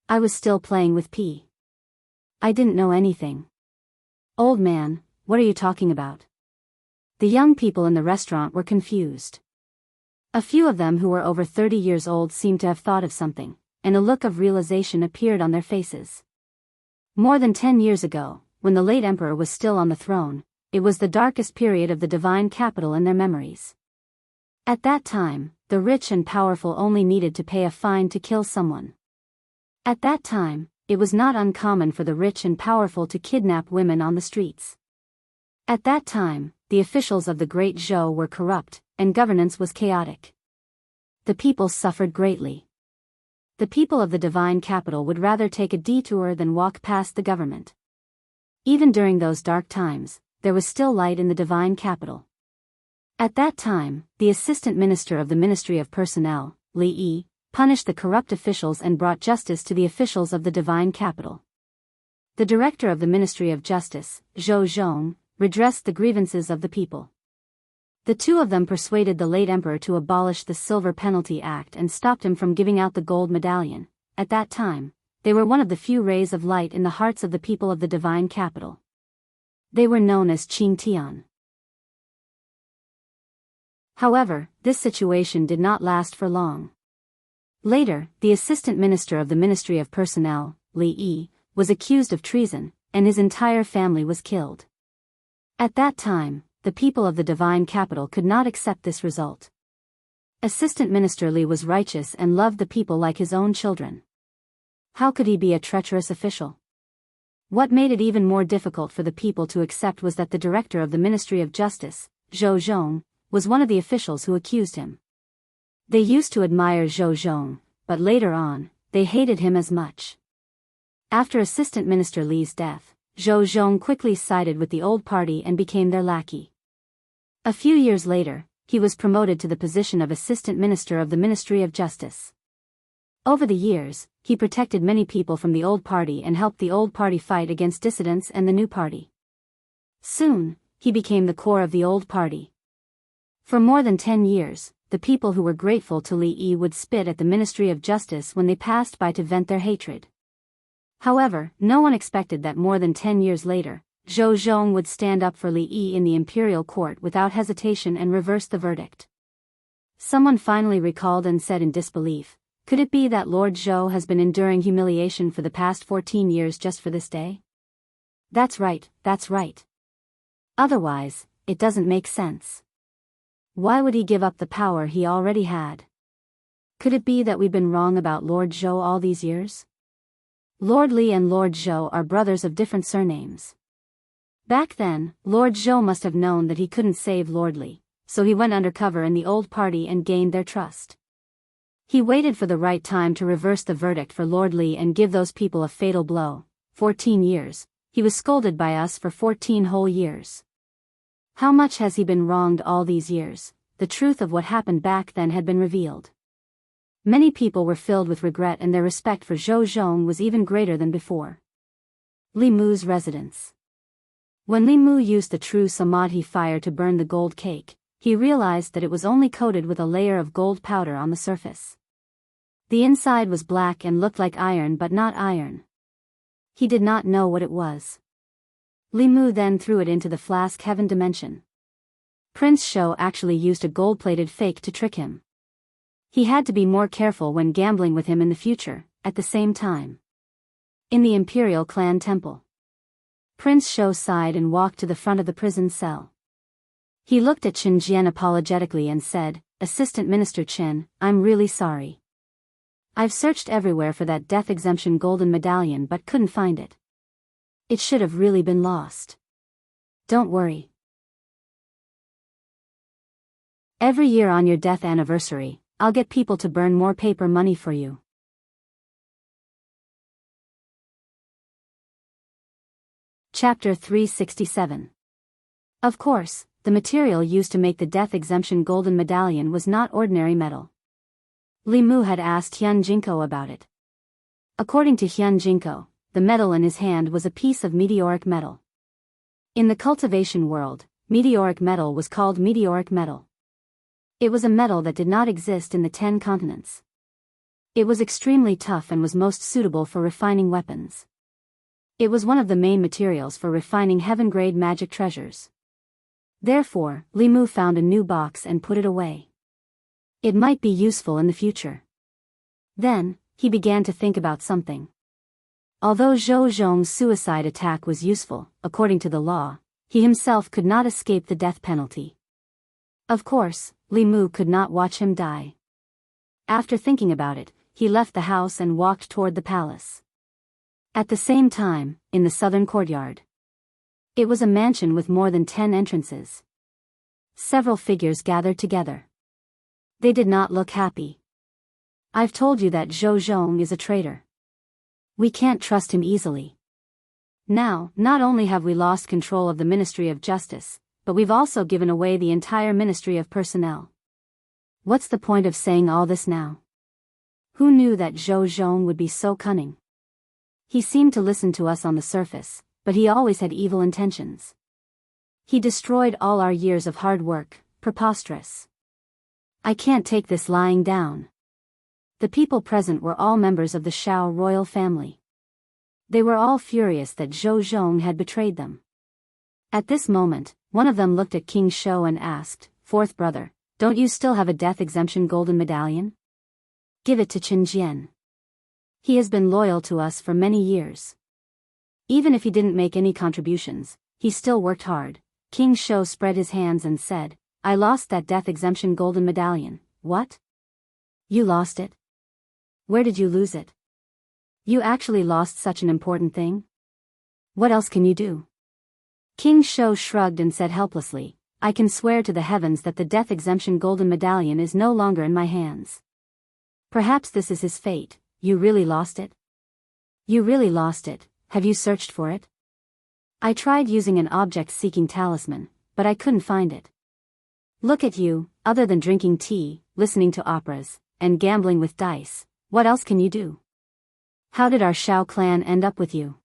A: I was still playing with P. I didn't know anything. Old man, what are you talking about? The young people in the restaurant were confused. A few of them who were over 30 years old seemed to have thought of something, and a look of realization appeared on their faces. More than 10 years ago, when the late emperor was still on the throne, it was the darkest period of the divine capital in their memories. At that time, the rich and powerful only needed to pay a fine to kill someone. At that time, it was not uncommon for the rich and powerful to kidnap women on the streets. At that time, the officials of the Great Zhou were corrupt, and governance was chaotic. The people suffered greatly. The people of the divine capital would rather take a detour than walk past the government. Even during those dark times, there was still light in the divine capital. At that time, the assistant minister of the Ministry of Personnel, Li, punished the corrupt officials and brought justice to the officials of the divine capital. The director of the Ministry of Justice, Zhou Zhong, redressed the grievances of the people. The two of them persuaded the late emperor to abolish the Silver Penalty Act and stopped him from giving out the gold medallion. At that time, they were one of the few rays of light in the hearts of the people of the divine capital. They were known as Qing Tian. However, this situation did not last for long. Later, the assistant minister of the Ministry of Personnel, Li, was accused of treason, and his entire family was killed. At that time, the people of the divine capital could not accept this result. Assistant Minister Li was righteous and loved the people like his own children. How could he be a treacherous official? What made it even more difficult for the people to accept was that the director of the Ministry of Justice, Zhou Zhong, was one of the officials who accused him. They used to admire Zhou Zhong, but later on, they hated him as much. After Assistant Minister Li's death, Zhou Zhong quickly sided with the old party and became their lackey. A few years later, he was promoted to the position of Assistant Minister of the Ministry of Justice. Over the years, he protected many people from the old party and helped the old party fight against dissidents and the new party. Soon, he became the core of the old party. For more than 10 years, the people who were grateful to Li would spit at the Ministry of Justice when they passed by to vent their hatred. However, no one expected that more than 10 years later, Zhou Zhong would stand up for Li in the imperial court without hesitation and reverse the verdict. Someone finally recalled and said in disbelief, "Could it be that Lord Zhou has been enduring humiliation for the past 14 years just for this day?" That's right, that's right. Otherwise, it doesn't make sense. Why would he give up the power he already had? Could it be that we've been wrong about Lord Zhou all these years? Lord Li and Lord Zhou are brothers of different surnames. Back then, Lord Zhou must have known that he couldn't save Lord Li, so he went undercover in the old party and gained their trust. He waited for the right time to reverse the verdict for Lord Li and give those people a fatal blow. 14 years. He was scolded by us for 14 whole years. How much has he been wronged all these years? The truth of what happened back then had been revealed. Many people were filled with regret and their respect for Zhou Zhong was even greater than before. Li Mu's residence. When Li Mu used the true samadhi fire to burn the gold cake, he realized that it was only coated with a layer of gold powder on the surface. The inside was black and looked like iron but not iron. He did not know what it was. Li Mu then threw it into the flask heaven dimension. Prince Shou actually used a gold-plated fake to trick him. He had to be more careful when gambling with him in the future. At the same time, in the Imperial Clan Temple, Prince Shou sighed and walked to the front of the prison cell. He looked at Chen Jian apologetically and said, "Assistant Minister Chen, I'm really sorry. I've searched everywhere for that death exemption golden medallion but couldn't find it. It should have really been lost. Don't worry. Every year on your death anniversary, I'll get people to burn more paper money for you." Chapter 367. Of course, the material used to make the death exemption golden medallion was not ordinary metal. Li Mu had asked Hyun Jinko about it. According to Hyun Jinko, the metal in his hand was a piece of meteoric metal. In the cultivation world, meteoric metal was called meteoric metal. It was a metal that did not exist in the 10 continents. It was extremely tough and was most suitable for refining weapons. It was one of the main materials for refining heaven-grade magic treasures. Therefore, Li Mu found a new box and put it away. It might be useful in the future. Then, he began to think about something. Although Zhou Zhong's suicide attack was useful, according to the law, he himself could not escape the death penalty. Of course, Li Mu could not watch him die. After thinking about it, he left the house and walked toward the palace. At the same time, in the southern courtyard, it was a mansion with more than 10 entrances. Several figures gathered together. They did not look happy. I've told you that Zhou Zhong is a traitor. We can't trust him easily. Now, not only have we lost control of the Ministry of Justice, but we've also given away the entire Ministry of Personnel. What's the point of saying all this now? Who knew that Zhou Zhong would be so cunning? He seemed to listen to us on the surface, but he always had evil intentions. He destroyed all our years of hard work. Preposterous. I can't take this lying down. The people present were all members of the Shao royal family. They were all furious that Zhou Zhong had betrayed them. At this moment, one of them looked at King Shou and asked, "Fourth brother, don't you still have a death exemption golden medallion? Give it to Qin Jian. He has been loyal to us for many years. Even if he didn't make any contributions, he still worked hard." King Shou spread his hands and said, "I lost that death exemption golden medallion." "What? You lost it? Where did you lose it? You actually lost such an important thing? What else can you do?" King Shou shrugged and said helplessly, "I can swear to the heavens that the death exemption golden medallion is no longer in my hands. Perhaps this is his fate." "You really lost it? You really lost it? Have you searched for it?" "I tried using an object-seeking talisman, but I couldn't find it." "Look at you, other than drinking tea, listening to operas, and gambling with dice, what else can you do? How did our Shao clan end up with you?"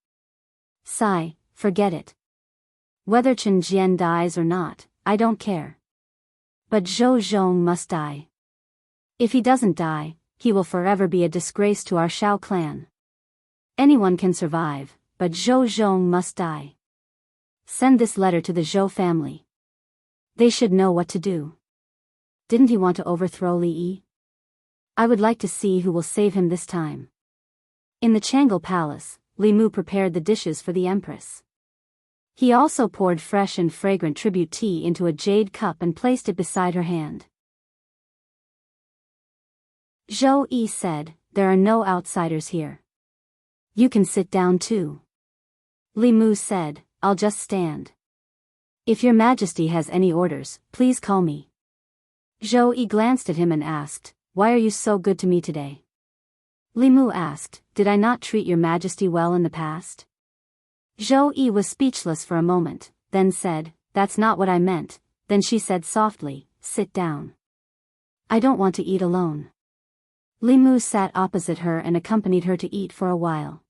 A: "Sigh, forget it. Whether Qin Jian dies or not, I don't care. But Zhou Zhong must die. If he doesn't die, he will forever be a disgrace to our Shao clan. Anyone can survive, but Zhou Zhong must die. Send this letter to the Zhou family. They should know what to do." Didn't he want to overthrow Li Yi? I would like to see who will save him this time. In the Changle Palace, Li Mu prepared the dishes for the Empress. He also poured fresh and fragrant tribute tea into a jade cup and placed it beside her hand. Zhou Yi said, "There are no outsiders here. You can sit down too." Li Mu said, "I'll just stand. If your Majesty has any orders, please call me." Zhou Yi glanced at him and asked, "Why are you so good to me today?" Li Mu asked, "Did I not treat your Majesty well in the past?" Zhou Yi was speechless for a moment, then said, "That's not what I meant." Then she said softly, "Sit down. I don't want to eat alone." Li Mu sat opposite her and accompanied her to eat for a while.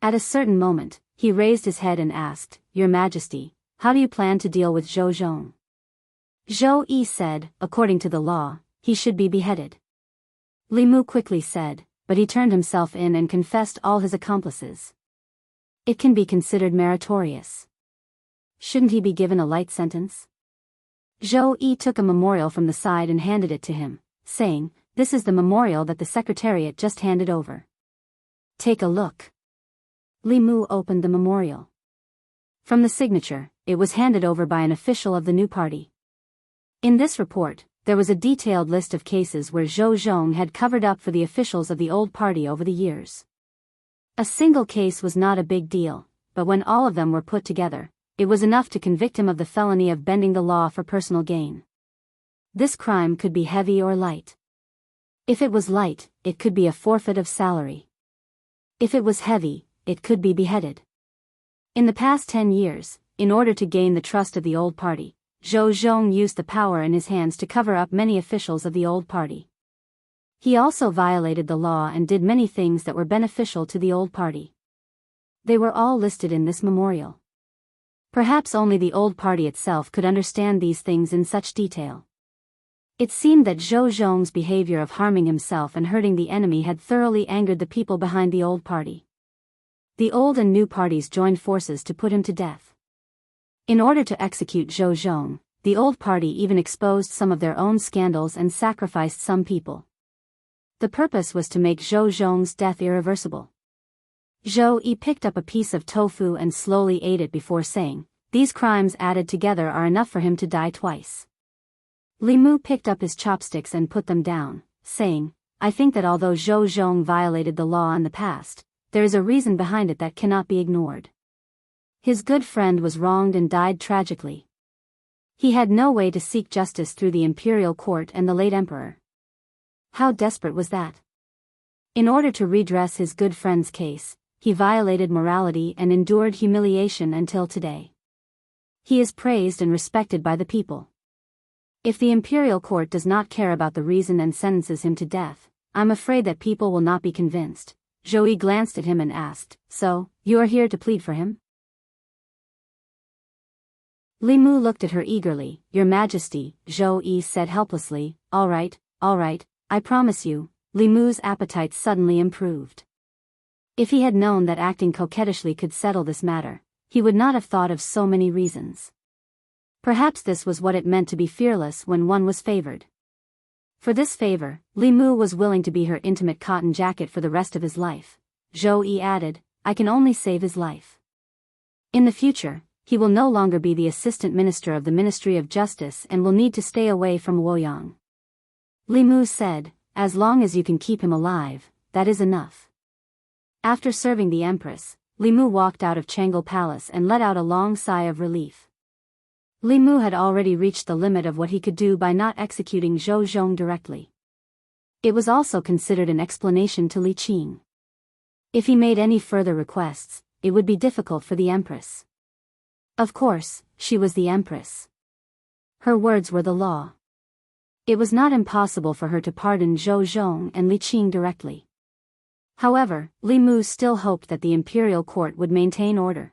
A: At a certain moment, he raised his head and asked, "Your Majesty, how do you plan to deal with Zhou Zhong?" Zhou Yi said, "According to the law, he should be beheaded." Li Mu quickly said, "But he turned himself in and confessed all his accomplices. It can be considered meritorious. Shouldn't he be given a light sentence?" Zhou Yi took a memorial from the side and handed it to him, saying, "This is the memorial that the Secretariat just handed over. Take a look." Li Mu opened the memorial. From the signature, it was handed over by an official of the new party. In this report, there was a detailed list of cases where Zhou Zhong had covered up for the officials of the old party over the years. A single case was not a big deal, but when all of them were put together, it was enough to convict him of the felony of bending the law for personal gain. This crime could be heavy or light. If it was light, it could be a forfeit of salary. If it was heavy, it could be beheaded. In the past 10 years, in order to gain the trust of the old party, Zhou Zhong used the power in his hands to cover up many officials of the old party. He also violated the law and did many things that were beneficial to the old party. They were all listed in this memorial. Perhaps only the old party itself could understand these things in such detail. It seemed that Zhou Zhong's behavior of harming himself and hurting the enemy had thoroughly angered the people behind the old party. The old and new parties joined forces to put him to death. In order to execute Zhou Zhong, the old party even exposed some of their own scandals and sacrificed some people. The purpose was to make Zhou Zhong's death irreversible. Zhou Yi picked up a piece of tofu and slowly ate it before saying, "These crimes added together are enough for him to die twice." Li Mu picked up his chopsticks and put them down, saying, "I think that although Zhou Zhong violated the law in the past, there is a reason behind it that cannot be ignored. His good friend was wronged and died tragically. He had no way to seek justice through the imperial court and the late emperor. How desperate was that? In order to redress his good friend's case, he violated morality and endured humiliation until today. He is praised and respected by the people. If the imperial court does not care about the reason and sentences him to death, I'm afraid that people will not be convinced. Zhou Yi glanced at him and asked, "So, you are here to plead for him?" Li Mu looked at her eagerly. "Your Majesty," Zhou Yi said helplessly. All right, I promise you." Li Mu's appetite suddenly improved. If he had known that acting coquettishly could settle this matter, he would not have thought of so many reasons. Perhaps this was what it meant to be fearless when one was favored. For this favor, Li Mu was willing to be her intimate cotton jacket for the rest of his life. Zhou Yi added, "I can only save his life. In the future, he will no longer be the assistant minister of the Ministry of Justice and will need to stay away from Luoyang." Li Mu said, "As long as you can keep him alive, that is enough." After serving the Empress, Li Mu walked out of Changle Palace and let out a long sigh of relief. Li Mu had already reached the limit of what he could do by not executing Zhou Zhong directly. It was also considered an explanation to Li Qing. If he made any further requests, it would be difficult for the Empress. Of course, she was the Empress. Her words were the law. It was not impossible for her to pardon Zhou Zhong and Li Qing directly. However, Li Mu still hoped that the imperial court would maintain order.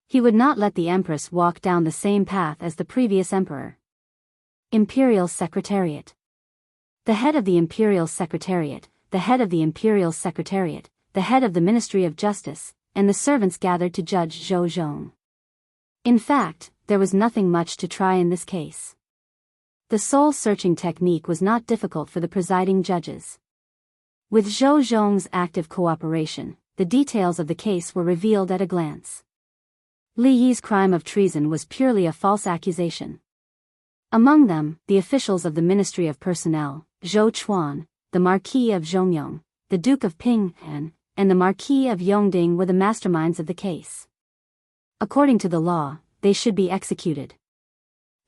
A: He would not let the Empress walk down the same path as the previous emperor. Imperial Secretariat. The head of the Imperial Secretariat, the head of the Imperial Secretariat, the head of the Ministry of Justice, and the servants gathered to judge Zhou Zhong. In fact, there was nothing much to try in this case. The soul-searching technique was not difficult for the presiding judges. With Zhou Zhong's active cooperation, the details of the case were revealed at a glance. Li Yi's crime of treason was purely a false accusation. Among them, the officials of the Ministry of Personnel, Zhou Chuan, the Marquis of Zhongyong, the Duke of Ping'an, and the Marquis of Yongding were the masterminds of the case. According to the law, they should be executed.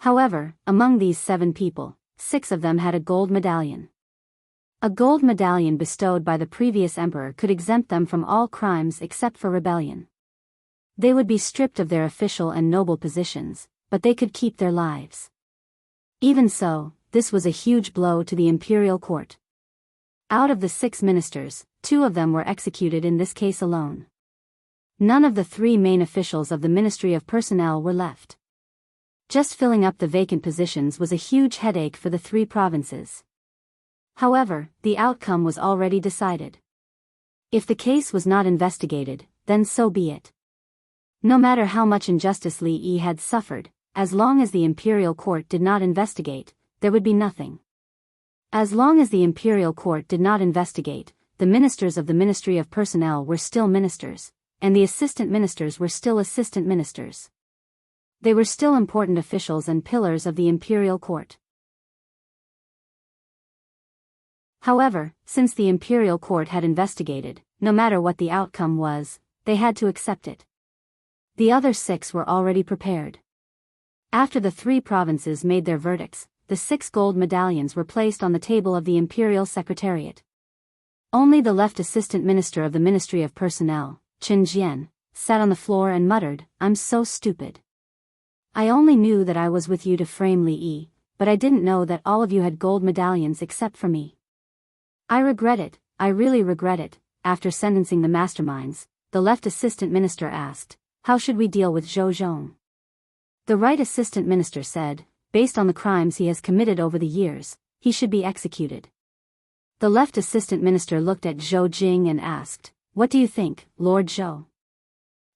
A: However, among these 7 people, 6 of them had a gold medallion. A gold medallion bestowed by the previous emperor could exempt them from all crimes except for rebellion. They would be stripped of their official and noble positions, but they could keep their lives. Even so, this was a huge blow to the imperial court. Out of the 6 ministers, 2 of them were executed in this case alone. None of the 3 main officials of the Ministry of Personnel were left. Just filling up the vacant positions was a huge headache for the 3 provinces. However, the outcome was already decided. If the case was not investigated, then so be it. No matter how much injustice Li Yi had suffered, as long as the imperial court did not investigate, there would be nothing. As long as the imperial court did not investigate, the ministers of the Ministry of Personnel were still ministers, and the assistant ministers were still assistant ministers. They were still important officials and pillars of the imperial court. However, since the imperial court had investigated, no matter what the outcome was, they had to accept it. The other 6 were already prepared. After the 3 provinces made their verdicts, the 6 gold medallions were placed on the table of the Imperial Secretariat. Only the left assistant minister of the Ministry of Personnel, Chen Jian, sat on the floor and muttered, "I'm so stupid. I only knew that I was with you to frame Li Yi, but I didn't know that all of you had gold medallions except for me. I regret it, I really regret it." After sentencing the masterminds, the left assistant minister asked, "How should we deal with Zhou Zhong?" The right assistant minister said, "Based on the crimes he has committed over the years, he should be executed." The left assistant minister looked at Zhou Jing and asked, "What do you think, Lord Zhou?"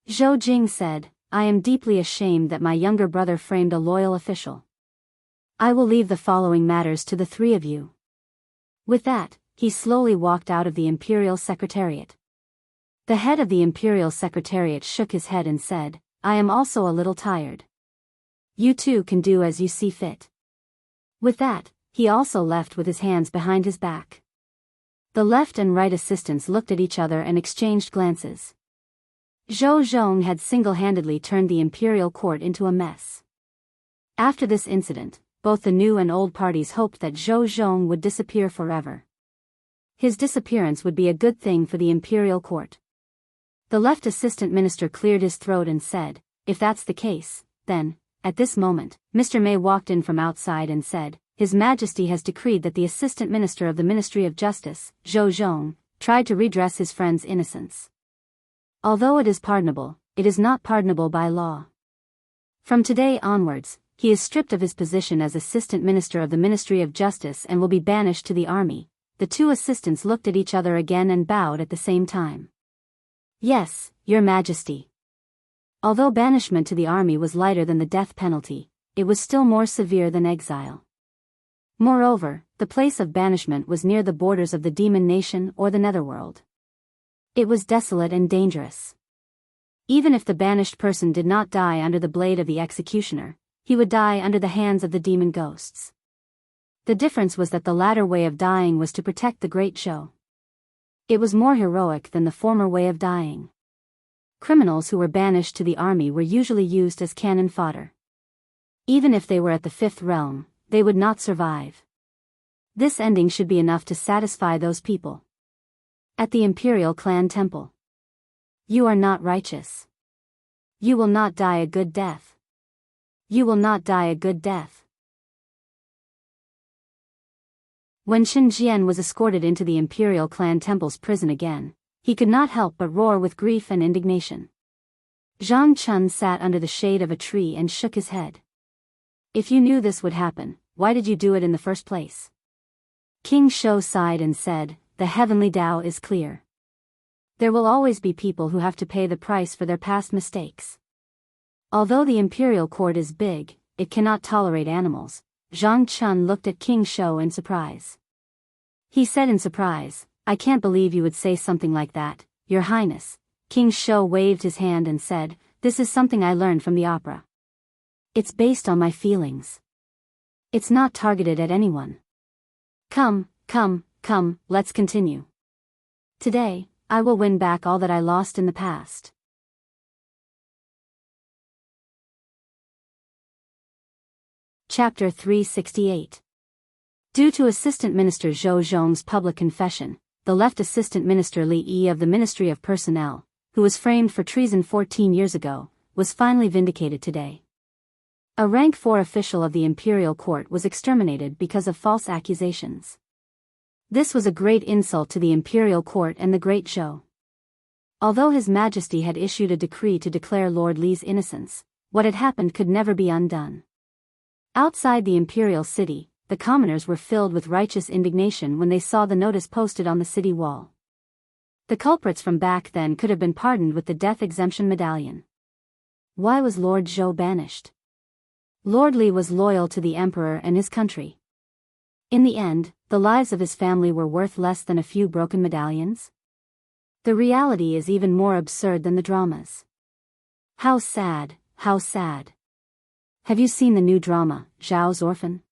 A: Zhou Jing said, "I am deeply ashamed that my younger brother framed a loyal official. I will leave the following matters to the 3 of you." With that, he slowly walked out of the Imperial Secretariat. The head of the Imperial Secretariat shook his head and said, "I am also a little tired. You 2 can do as you see fit." With that, he also left with his hands behind his back. The left and right assistants looked at each other and exchanged glances. Zhou Zhong had single-handedly turned the imperial court into a mess. After this incident, both the new and old parties hoped that Zhou Zhong would disappear forever. His disappearance would be a good thing for the imperial court. The left assistant minister cleared his throat and said, "If that's the case, then..." At this moment, Mr. May walked in from outside and said, "His Majesty has decreed that the Assistant Minister of the Ministry of Justice, Zhou Zhong, tried to redress his friend's innocence. Although it is pardonable, it is not pardonable by law. From today onwards, he is stripped of his position as Assistant Minister of the Ministry of Justice and will be banished to the army." The two assistants looked at each other again and bowed at the same time. "Yes, Your Majesty." Although banishment to the army was lighter than the death penalty, it was still more severe than exile. Moreover, the place of banishment was near the borders of the demon nation or the netherworld. It was desolate and dangerous. Even if the banished person did not die under the blade of the executioner, he would die under the hands of the demon ghosts. The difference was that the latter way of dying was to protect the great show. It was more heroic than the former way of dying. Criminals who were banished to the army were usually used as cannon fodder. Even if they were at the fifth realm, they would not survive. This ending should be enough to satisfy those people. At the Imperial Clan Temple. "You are not righteous. You will not die a good death. You will not die a good death." When Shen Jian was escorted into the Imperial Clan Temple's prison again, he could not help but roar with grief and indignation. Zhang Chun sat under the shade of a tree and shook his head. "If you knew this would happen, why did you do it in the first place?" King Shou sighed and said, "The heavenly Tao is clear. There will always be people who have to pay the price for their past mistakes. Although the imperial court is big, it cannot tolerate animals." Zhang Chun looked at King Shou in surprise. He said in surprise, "I can't believe you would say something like that, Your Highness." King Shou waved his hand and said, "This is something I learned from the opera. It's based on my feelings. It's not targeted at anyone. Come, let's continue. Today, I will win back all that I lost in the past." Chapter 368. Due to Assistant Minister Zhou Zhong's public confession, the left Assistant Minister Li Yi of the Ministry of Personnel, who was framed for treason 14 years ago, was finally vindicated today. A rank 4 official of the imperial court was exterminated because of false accusations. This was a great insult to the imperial court and the great Zhou. Although His Majesty had issued a decree to declare Lord Li's innocence, what had happened could never be undone. Outside the imperial city, the commoners were filled with righteous indignation when they saw the notice posted on the city wall. The culprits from back then could have been pardoned with the death exemption medallion. Why was Lord Zhou banished? Lord Li was loyal to the emperor and his country. In the end, the lives of his family were worth less than a few broken medallions? The reality is even more absurd than the dramas. How sad, how sad. Have you seen the new drama, Zhao's Orphan?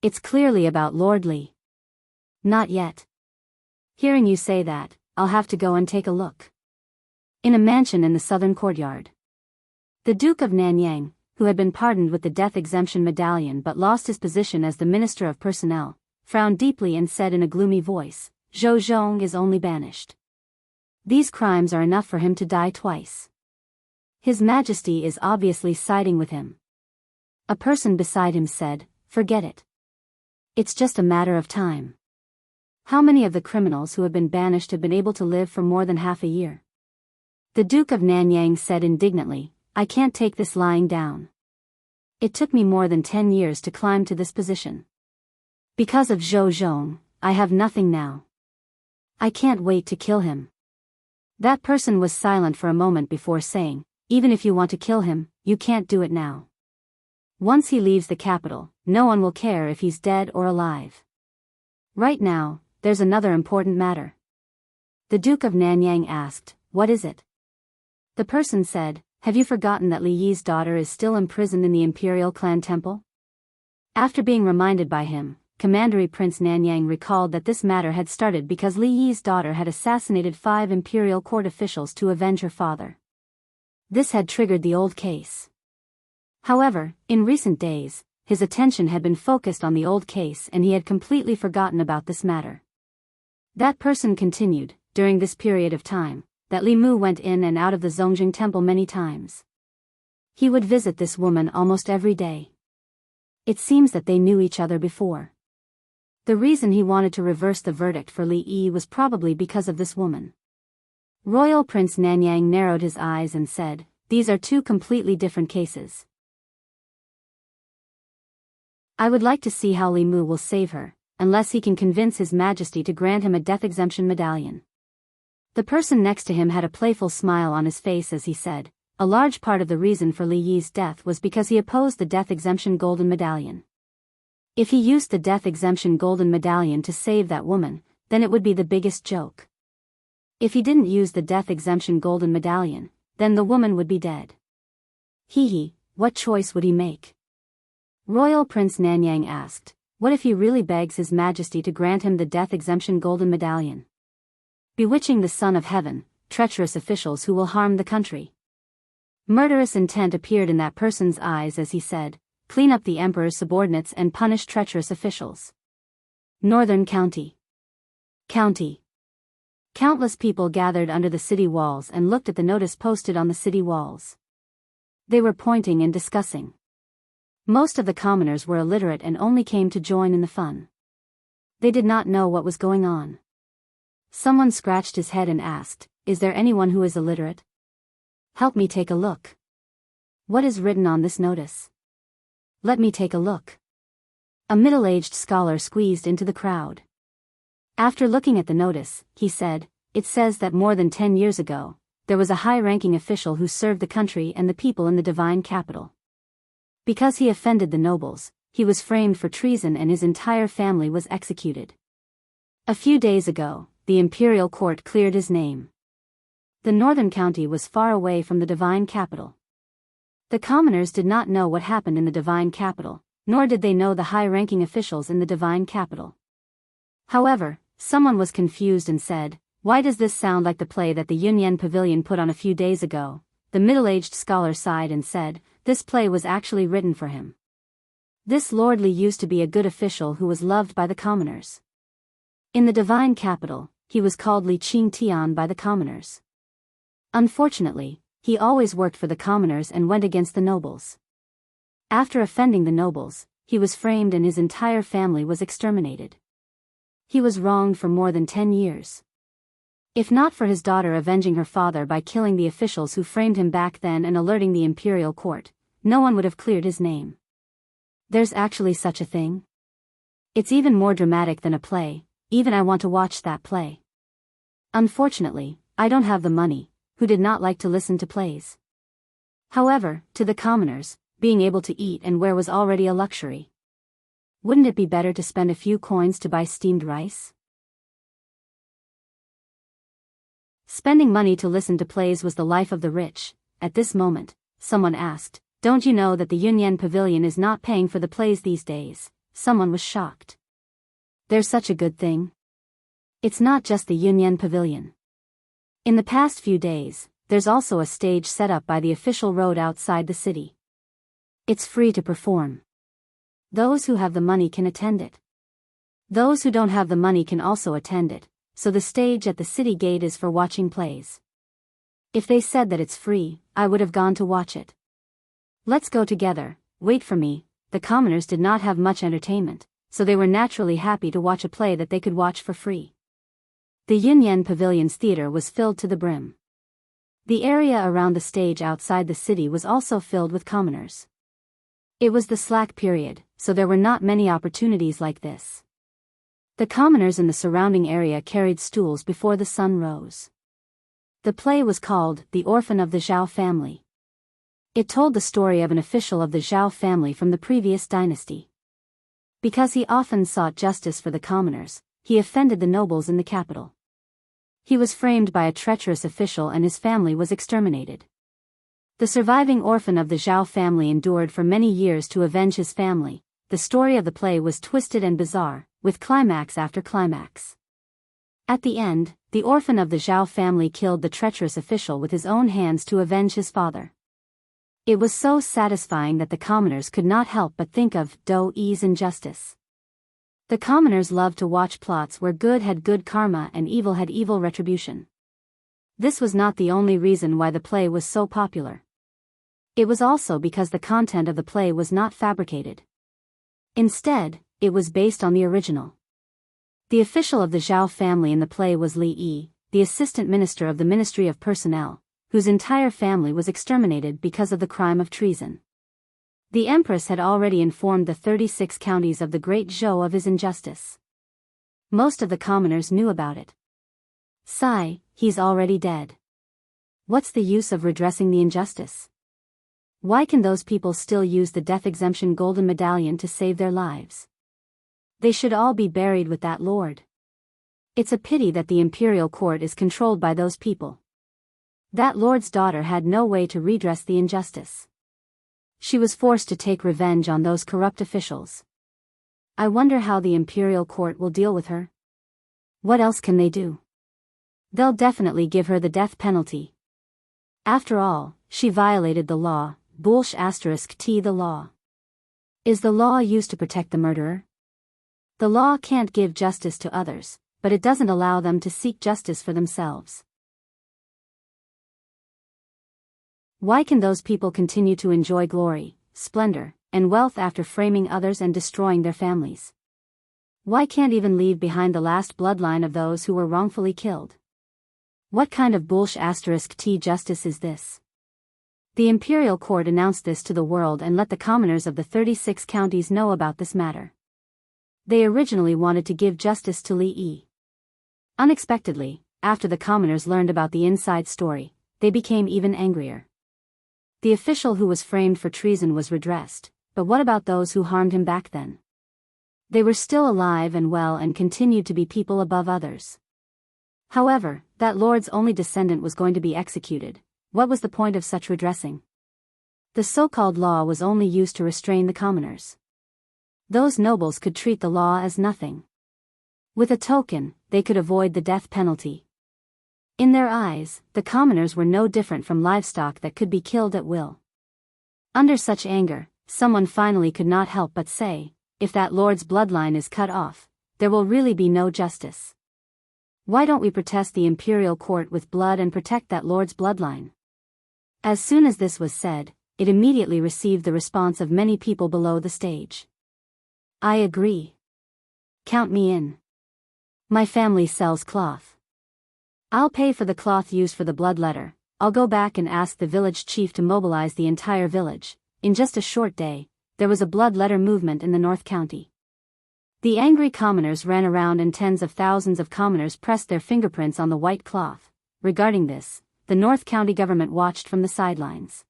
A: It's clearly about Lord Li. Not yet. Hearing you say that, I'll have to go and take a look. In a mansion in the southern courtyard. The Duke of Nanyang, who had been pardoned with the death exemption medallion but lost his position as the Minister of Personnel, frowned deeply and said in a gloomy voice, "Zhou Zhong is only banished. These crimes are enough for him to die twice. His Majesty is obviously siding with him." A person beside him said, "Forget it. It's just a matter of time. How many of the criminals who have been banished have been able to live for more than half a year?" The Duke of Nanyang said indignantly, "I can't take this lying down. It took me more than 10 years to climb to this position. Because of Zhou Zhong, I have nothing now. I can't wait to kill him." That person was silent for a moment before saying, "Even if you want to kill him, you can't do it now. Once he leaves the capital, no one will care if he's dead or alive. Right now, there's another important matter." The Duke of Nanyang asked, "What is it?" The person said, "Have you forgotten that Li Yi's daughter is still imprisoned in the Imperial Clan Temple?" After being reminded by him, Commandery Prince Nanyang recalled that this matter had started because Li Yi's daughter had assassinated 5 imperial court officials to avenge her father. This had triggered the old case. However, in recent days, his attention had been focused on the old case and he had completely forgotten about this matter. That person continued, during this period of time, that Li Mu went in and out of the Zongjing temple many times. He would visit this woman almost every day. It seems that they knew each other before. The reason he wanted to reverse the verdict for Li Yi was probably because of this woman. Royal Prince Nanyang narrowed his eyes and said, "These are two completely different cases. I would like to see how Li Mu will save her, unless he can convince His Majesty to grant him a death exemption medallion." The person next to him had a playful smile on his face as he said, "A large part of the reason for Li Yi's death was because he opposed the death exemption golden medallion. If he used the death exemption golden medallion to save that woman, then it would be the biggest joke. If he didn't use the death exemption golden medallion, then the woman would be dead. Hee, what choice would he make?" Royal Prince Nanyang asked, "What if he really begs His Majesty to grant him the death exemption golden medallion? Bewitching the Son of Heaven, treacherous officials who will harm the country." Murderous intent appeared in that person's eyes as he said, "Clean up the Emperor's subordinates and punish treacherous officials." Northern County. Countless people gathered under the city walls and looked at the notice posted on the city walls. They were pointing and discussing. Most of the commoners were illiterate and only came to join in the fun. They did not know what was going on. Someone scratched his head and asked, "Is there anyone who is illiterate? Help me take a look. What is written on this notice? Let me take a look." A middle-aged scholar squeezed into the crowd. After looking at the notice, he said, "It says that more than 10 years ago, there was a high-ranking official who served the country and the people in the divine capital. Because he offended the nobles, he was framed for treason and his entire family was executed. A few days ago, the imperial court cleared his name. The northern county was far away from the divine capital. The commoners did not know what happened in the divine capital, nor did they know the high-ranking officials in the divine capital. However, someone was confused and said, "Why does this sound like the play that the Yunyan Pavilion put on a few days ago?" The middle-aged scholar sighed and said, "This play was actually written for him. This Lord Li used to be a good official who was loved by the commoners. In the divine capital, he was called Li Qing Tian by the commoners. Unfortunately, he always worked for the commoners and went against the nobles. After offending the nobles, he was framed and his entire family was exterminated. He was wronged for more than 10 years. If not for his daughter avenging her father by killing the officials who framed him back then and alerting the imperial court, no one would have cleared his name. There's actually such a thing. It's even more dramatic than a play, even I want to watch that play. Unfortunately, I don't have the money," who did not like to listen to plays. However, to the commoners, being able to eat and wear was already a luxury. Wouldn't it be better to spend a few coins to buy steamed rice? Spending money to listen to plays was the life of the rich. At this moment, someone asked, "Don't you know that the Yunyan Pavilion is not paying for the plays these days?" Someone was shocked. "There's such a good thing. It's not just the Yunyan Pavilion. In the past few days, there's also a stage set up by the official road outside the city. It's free to perform. Those who have the money can attend it. Those who don't have the money can also attend it, so the stage at the city gate is for watching plays. If they said that it's free, I would have gone to watch it. Let's go together, wait for me." The commoners did not have much entertainment, so they were naturally happy to watch a play that they could watch for free. The Yunyan Pavilion's theater was filled to the brim. The area around the stage outside the city was also filled with commoners. It was the slack period, so there were not many opportunities like this. The commoners in the surrounding area carried stools before the sun rose. The play was called The Orphan of the Zhao Family. It told the story of an official of the Zhao family from the previous dynasty. Because he often sought justice for the commoners, he offended the nobles in the capital. He was framed by a treacherous official and his family was exterminated. The surviving orphan of the Zhao family endured for many years to avenge his family. The story of the play was twisted and bizarre, with climax after climax. At the end, the orphan of the Zhao family killed the treacherous official with his own hands to avenge his father. It was so satisfying that the commoners could not help but think of Do-E's injustice. The commoners loved to watch plots where good had good karma and evil had evil retribution. This was not the only reason why the play was so popular. It was also because the content of the play was not fabricated. Instead, it was based on the original. The official of the Zhao family in the play was Li Yi, the assistant minister of the Ministry of Personnel, whose entire family was exterminated because of the crime of treason. The empress had already informed the 36 counties of the Great Zhou of his injustice. Most of the commoners knew about it. Sigh, he's already dead. What's the use of redressing the injustice? Why can those people still use the death exemption golden medallion to save their lives? They should all be buried with that lord. It's a pity that the imperial court is controlled by those people. That lord's daughter had no way to redress the injustice. She was forced to take revenge on those corrupt officials. I wonder how the imperial court will deal with her. What else can they do? They'll definitely give her the death penalty. After all, she violated the law, *T the law. Is the law used to protect the murderer? The law can't give justice to others, but it doesn't allow them to seek justice for themselves. Why can those people continue to enjoy glory, splendor, and wealth after framing others and destroying their families? Why can't even leave behind the last bloodline of those who were wrongfully killed? What kind of *T justice is this? The imperial court announced this to the world and let the commoners of the 36 counties know about this matter. They originally wanted to give justice to Li Yi. Unexpectedly, after the commoners learned about the inside story, they became even angrier. The official who was framed for treason was redressed, but what about those who harmed him back then? They were still alive and well and continued to be people above others. However, that lord's only descendant was going to be executed. What was the point of such redressing? The so-called law was only used to restrain the commoners. Those nobles could treat the law as nothing. With a token, they could avoid the death penalty. In their eyes, the commoners were no different from livestock that could be killed at will. Under such anger, someone finally could not help but say, if that lord's bloodline is cut off, there will really be no justice. Why don't we protest the imperial court with blood and protect that lord's bloodline? As soon as this was said, it immediately received the response of many people below the stage. I agree. Count me in. My family sells cloth. I'll pay for the cloth used for the blood letter. I'll go back and ask the village chief to mobilize the entire village. In just a short day, there was a blood letter movement in the North County. The angry commoners ran around and tens of thousands of commoners pressed their fingerprints on the white cloth. Regarding this, the North County government watched from the sidelines.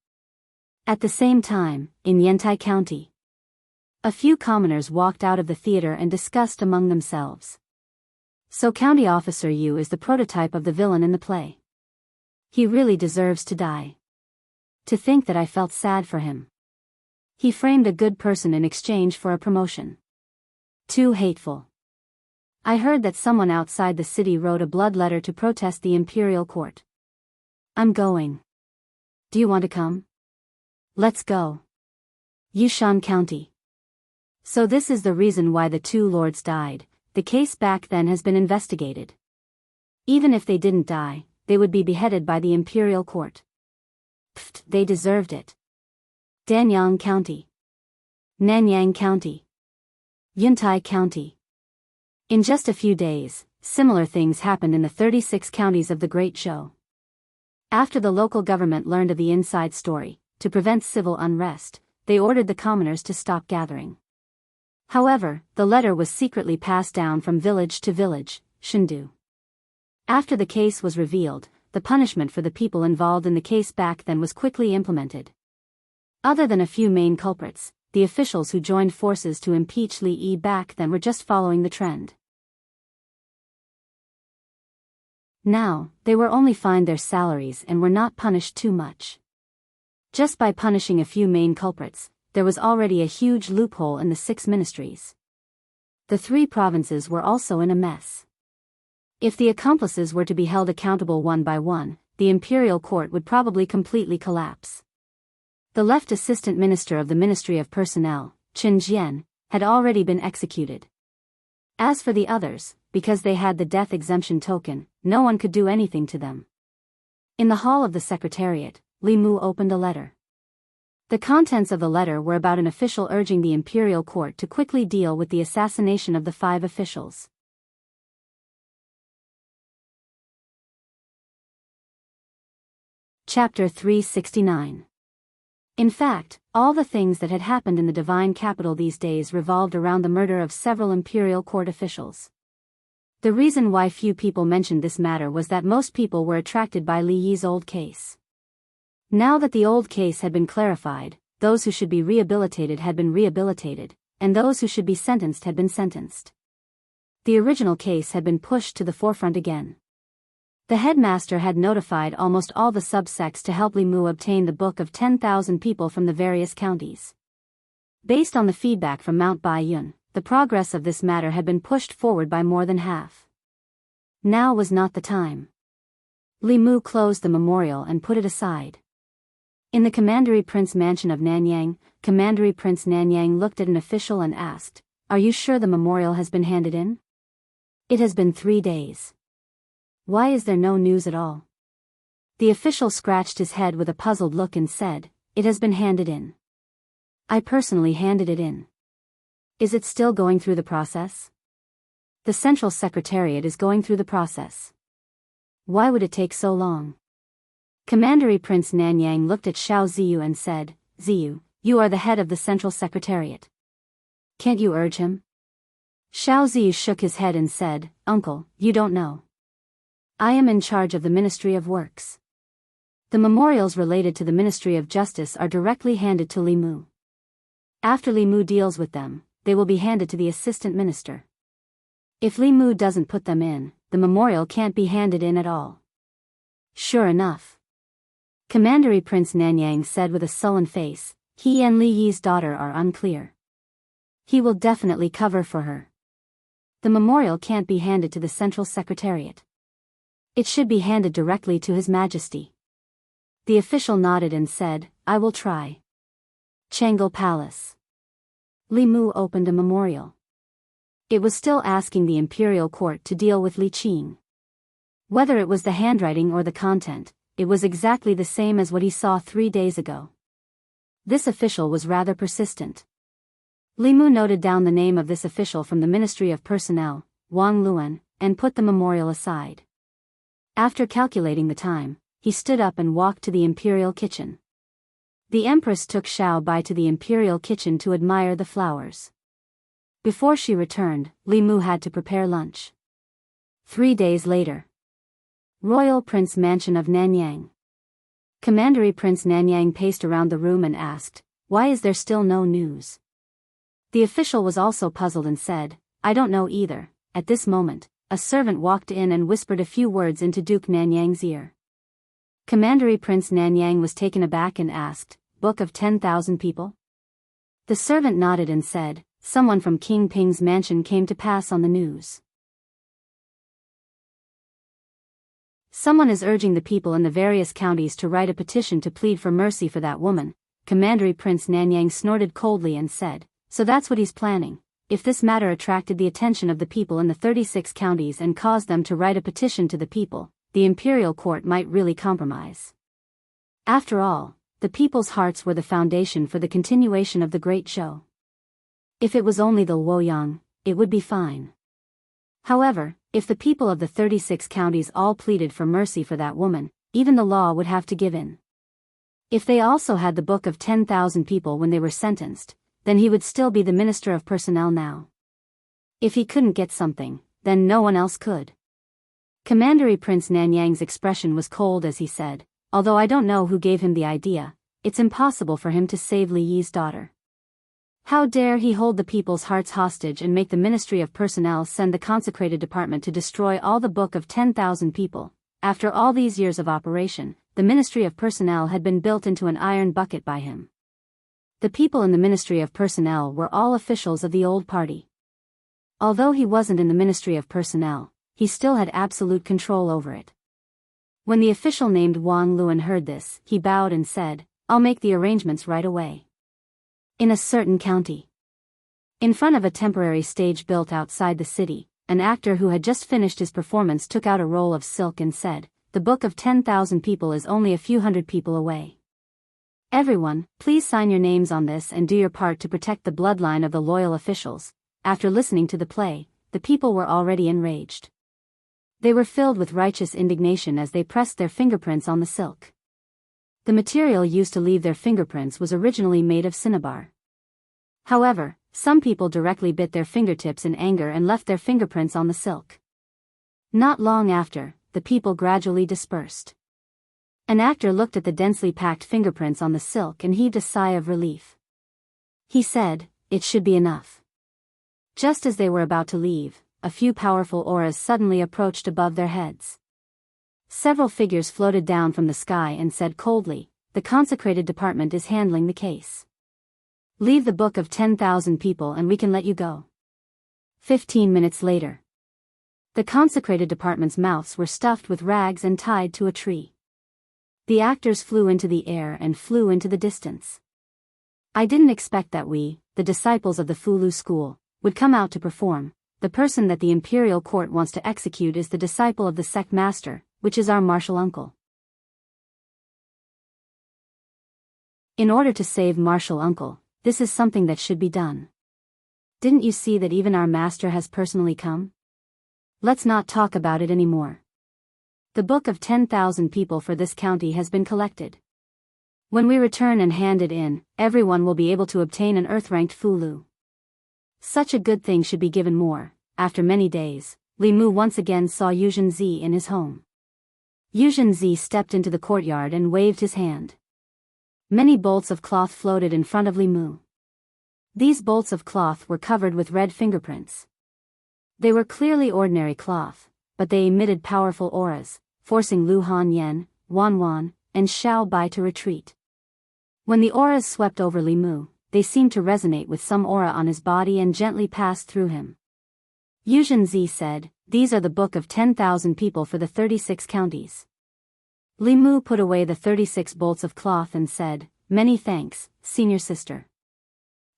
A: At the same time, in Yantai County, a few commoners walked out of the theater and discussed among themselves. So County Officer Yu is the prototype of the villain in the play. He really deserves to die. To think that I felt sad for him. He framed a good person in exchange for a promotion. Too hateful. I heard that someone outside the city wrote a blood letter to protest the imperial court. I'm going. Do you want to come? Let's go. Yushan County. So this is the reason why the two lords died. The case back then has been investigated. Even if they didn't die, they would be beheaded by the imperial court. Pfft, they deserved it. Danyang County. Nanyang County. Yuntai County. In just a few days, similar things happened in the 36 counties of the Great Zhou. After the local government learned of the inside story, to prevent civil unrest, they ordered the commoners to stop gathering. However, the letter was secretly passed down from village to village, Shendu. After the case was revealed, the punishment for the people involved in the case back then was quickly implemented. Other than a few main culprits, the officials who joined forces to impeach Li Yi back then were just following the trend. Now, they were only fined their salaries and were not punished too much. Just by punishing a few main culprits, there was already a huge loophole in the 6 ministries. The 3 provinces were also in a mess. If the accomplices were to be held accountable one by one, the imperial court would probably completely collapse. The left assistant minister of the Ministry of Personnel, Chen Jian, had already been executed. As for the others, because they had the death exemption token, no one could do anything to them. In the hall of the Secretariat, Li Mu opened a letter. The contents of the letter were about an official urging the imperial court to quickly deal with the assassination of the 5 officials. Chapter 369. In fact, all the things that had happened in the divine capital these days revolved around the murder of several imperial court officials. The reason why few people mentioned this matter was that most people were attracted by Li Yi's old case. Now that the old case had been clarified, those who should be rehabilitated had been rehabilitated, and those who should be sentenced had been sentenced. The original case had been pushed to the forefront again. The headmaster had notified almost all the subsects to help Li Mu obtain the book of 10,000 people from the various counties. Based on the feedback from Mount Baiyun, the progress of this matter had been pushed forward by more than half. Now was not the time. Li Mu closed the memorial and put it aside. In the Commandery Prince mansion of Nanyang, Commandery Prince Nanyang looked at an official and asked, "Are you sure the memorial has been handed in? It has been 3 days. Why is there no news at all?" The official scratched his head with a puzzled look and said, "It has been handed in. I personally handed it in." "Is it still going through the process?" "The Central Secretariat is going through the process." "Why would it take so long?" Commandery Prince Nanyang looked at Xiao Ziyu and said, "Ziyu, you are the head of the Central Secretariat. Can't you urge him?" Xiao Ziyu shook his head and said, "Uncle, you don't know. I am in charge of the Ministry of Works. The memorials related to the Ministry of Justice are directly handed to Li Mu. After Li Mu deals with them, they will be handed to the assistant minister. If Li Mu doesn't put them in, the memorial can't be handed in at all." "Sure enough," Commandery Prince Nanyang said with a sullen face, "He and Li Yi's daughter are unclear. He will definitely cover for her. The memorial can't be handed to the Central Secretariat. It should be handed directly to His Majesty." The official nodded and said, "I will try." Changal Palace. Li Mu opened a memorial. It was still asking the imperial court to deal with Li Qing. Whether it was the handwriting or the content, it was exactly the same as what he saw 3 days ago. This official was rather persistent. Li Mu noted down the name of this official from the Ministry of Personnel, Wang Luan, and put the memorial aside. After calculating the time, he stood up and walked to the imperial kitchen. The Empress took Xiao Bai to the imperial kitchen to admire the flowers. Before she returned, Li Mu had to prepare lunch. 3 days later. Royal Prince Mansion of Nanyang. Commandery Prince Nanyang paced around the room and asked, "Why is there still no news?" The official was also puzzled and said, "I don't know either." At this moment, a servant walked in and whispered a few words into Duke Nanyang's ear. Commandery Prince Nanyang was taken aback and asked, "Book of 10,000 people?" The servant nodded and said, "Someone from King Ping's mansion came to pass on the news. Someone is urging the people in the various counties to write a petition to plead for mercy for that woman." Commandery Prince Nanyang snorted coldly and said, "So that's what he's planning. If this matter attracted the attention of the people in the 36 counties and caused them to write a petition to the people, the imperial court might really compromise. After all, the people's hearts were the foundation for the continuation of the great show. If it was only the Luoyang, it would be fine. However, if the people of the 36 counties all pleaded for mercy for that woman, even the law would have to give in. If they also had the book of 10,000 people when they were sentenced, then he would still be the Minister of Personnel now. If he couldn't get something, then no one else could." Commandery Prince Nanyang's expression was cold as he said, "Although I don't know who gave him the idea, it's impossible for him to save Li Yi's daughter. How dare he hold the people's hearts hostage and make the Ministry of Personnel send the consecrated department to destroy all the book of 10,000 people. After all these years of operation, the Ministry of Personnel had been built into an iron bucket by him. The people in the Ministry of Personnel were all officials of the old party. Although he wasn't in the Ministry of Personnel, he still had absolute control over it. When the official named Wang Luan heard this, he bowed and said, I'll make the arrangements right away. In a certain county. In front of a temporary stage built outside the city, an actor who had just finished his performance took out a roll of silk and said, "The book of 10,000 people is only a few hundred people away. Everyone, please sign your names on this and do your part to protect the bloodline of the loyal officials." After listening to the play, the people were already enraged. They were filled with righteous indignation as they pressed their fingerprints on the silk. The material used to leave their fingerprints was originally made of cinnabar. However, some people directly bit their fingertips in anger and left their fingerprints on the silk. Not long after, the people gradually dispersed. An actor looked at the densely packed fingerprints on the silk and heaved a sigh of relief. He said, "It should be enough." Just as they were about to leave, a few powerful auras suddenly approached above their heads. Several figures floated down from the sky and said coldly, "The consecrated department is handling the case. Leave the book of 10,000 people and we can let you go." 15 minutes later. The consecrated department's mouths were stuffed with rags and tied to a tree. The actors flew into the air and flew into the distance. I didn't expect that we, the disciples of the Fulu school, would come out to perform. The person that the imperial court wants to execute is the disciple of the sect master, which is our martial uncle. In order to save martial uncle, this is something that should be done. Didn't you see that even our master has personally come? Let's not talk about it anymore. The book of 10,000 people for this county has been collected. When we return and hand it in, everyone will be able to obtain an earth-ranked Fulu. Such a good thing should be given more. After many days, Li Mu once again saw Yuzhen Zi in his home. Yuzhen Zi stepped into the courtyard and waved his hand. Many bolts of cloth floated in front of Li Mu. These bolts of cloth were covered with red fingerprints. They were clearly ordinary cloth, but they emitted powerful auras, forcing Lu Hanyan, Wan Wan, and Xiao Bai to retreat. When the auras swept over Li Mu, they seemed to resonate with some aura on his body and gently passed through him. Yuzhen Zi said, "These are the book of 10,000 people for the 36 counties." Li Mu put away the 36 bolts of cloth and said, "Many thanks, senior sister."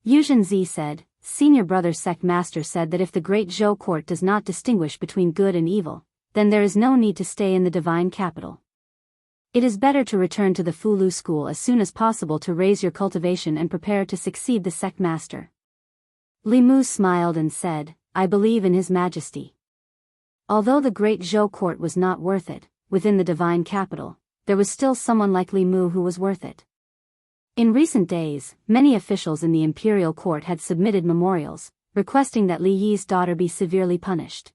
A: Yuzhen Zi said, "Senior brother sect master said that if the great Zhou court does not distinguish between good and evil, then there is no need to stay in the divine capital. It is better to return to the Fulu school as soon as possible to raise your cultivation and prepare to succeed the sect master." Li Mu smiled and said, "I believe in His Majesty." Although the great Zhou court was not worth it, within the divine capital, there was still someone like Li Mu who was worth it. In recent days, many officials in the imperial court had submitted memorials, requesting that Li Yi's daughter be severely punished.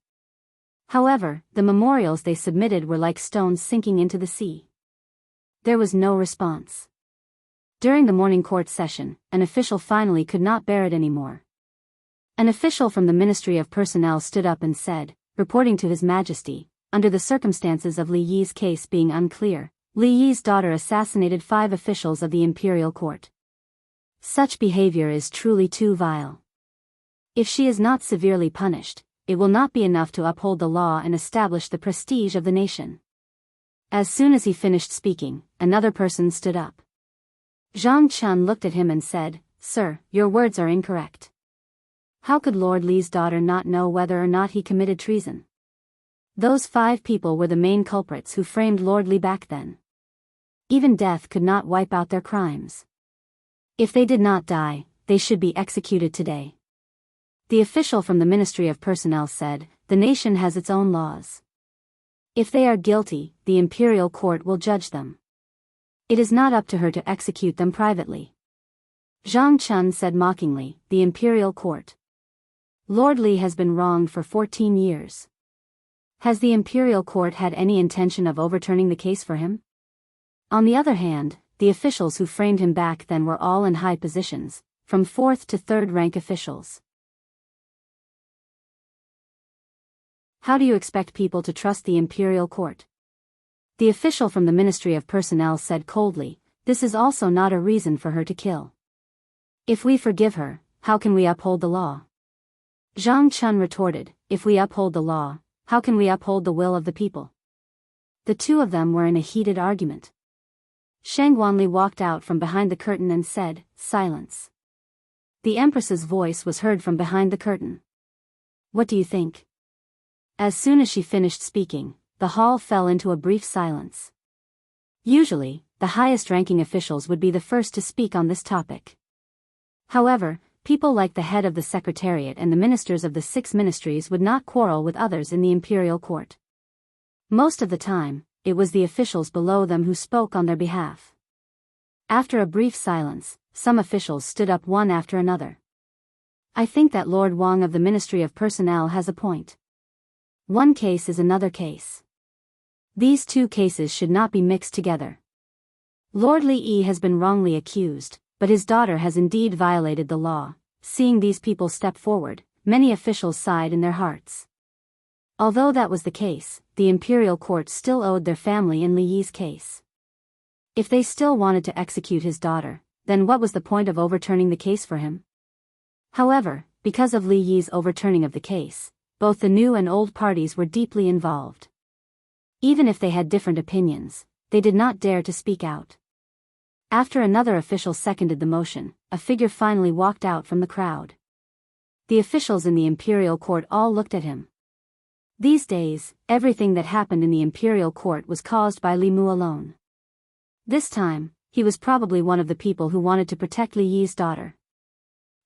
A: However, the memorials they submitted were like stones sinking into the sea. There was no response. During the morning court session, an official finally could not bear it anymore. An official from the Ministry of Personnel stood up and said, reporting to His Majesty, under the circumstances of Li Yi's case being unclear, Li Yi's daughter assassinated 5 officials of the imperial court. Such behavior is truly too vile. If she is not severely punished, it will not be enough to uphold the law and establish the prestige of the nation. As soon as he finished speaking, another person stood up. Zhang Chun looked at him and said, "Sir, your words are incorrect. How could Lord Li's daughter not know whether or not he committed treason? Those 5 people were the main culprits who framed Lord Li back then. Even death could not wipe out their crimes. If they did not die, they should be executed today." The official from the Ministry of Personnel said, "The nation has its own laws. If they are guilty, the imperial court will judge them. It is not up to her to execute them privately." Zhang Chun said mockingly, "The imperial court. Lord Li has been wronged for 14 years. Has the imperial court had any intention of overturning the case for him?" On the other hand, the officials who framed him back then were all in high positions, from 4th to 3rd rank officials. How do you expect people to trust the imperial court? The official from the Ministry of Personnel said coldly, "This is also not a reason for her to kill. If we forgive her, how can we uphold the law?" Zhang Chun retorted, "If we uphold the law, how can we uphold the will of the people?" The two of them were in a heated argument. Shangwanli walked out from behind the curtain and said, "Silence." The Empress's voice was heard from behind the curtain. "What do you think?" As soon as she finished speaking, the hall fell into a brief silence. Usually, the highest-ranking officials would be the first to speak on this topic. However, people like the head of the Secretariat and the ministers of the 6 ministries would not quarrel with others in the imperial court. Most of the time, it was the officials below them who spoke on their behalf. After a brief silence, some officials stood up one after another. "I think that Lord Wang of the Ministry of Personnel has a point. One case is another case. These 2 cases should not be mixed together. Lord Li Yi has been wrongly accused, but his daughter has indeed violated the law." Seeing these people step forward, many officials sighed in their hearts. Although that was the case, the imperial court still owed their family in Li Yi's case. If they still wanted to execute his daughter, then what was the point of overturning the case for him? However, because of Li Yi's overturning of the case, both the new and old parties were deeply involved. Even if they had different opinions, they did not dare to speak out. After another official seconded the motion, a figure finally walked out from the crowd. The officials in the imperial court all looked at him. These days, everything that happened in the imperial court was caused by Li Mu alone. This time, he was probably one of the people who wanted to protect Li Yi's daughter.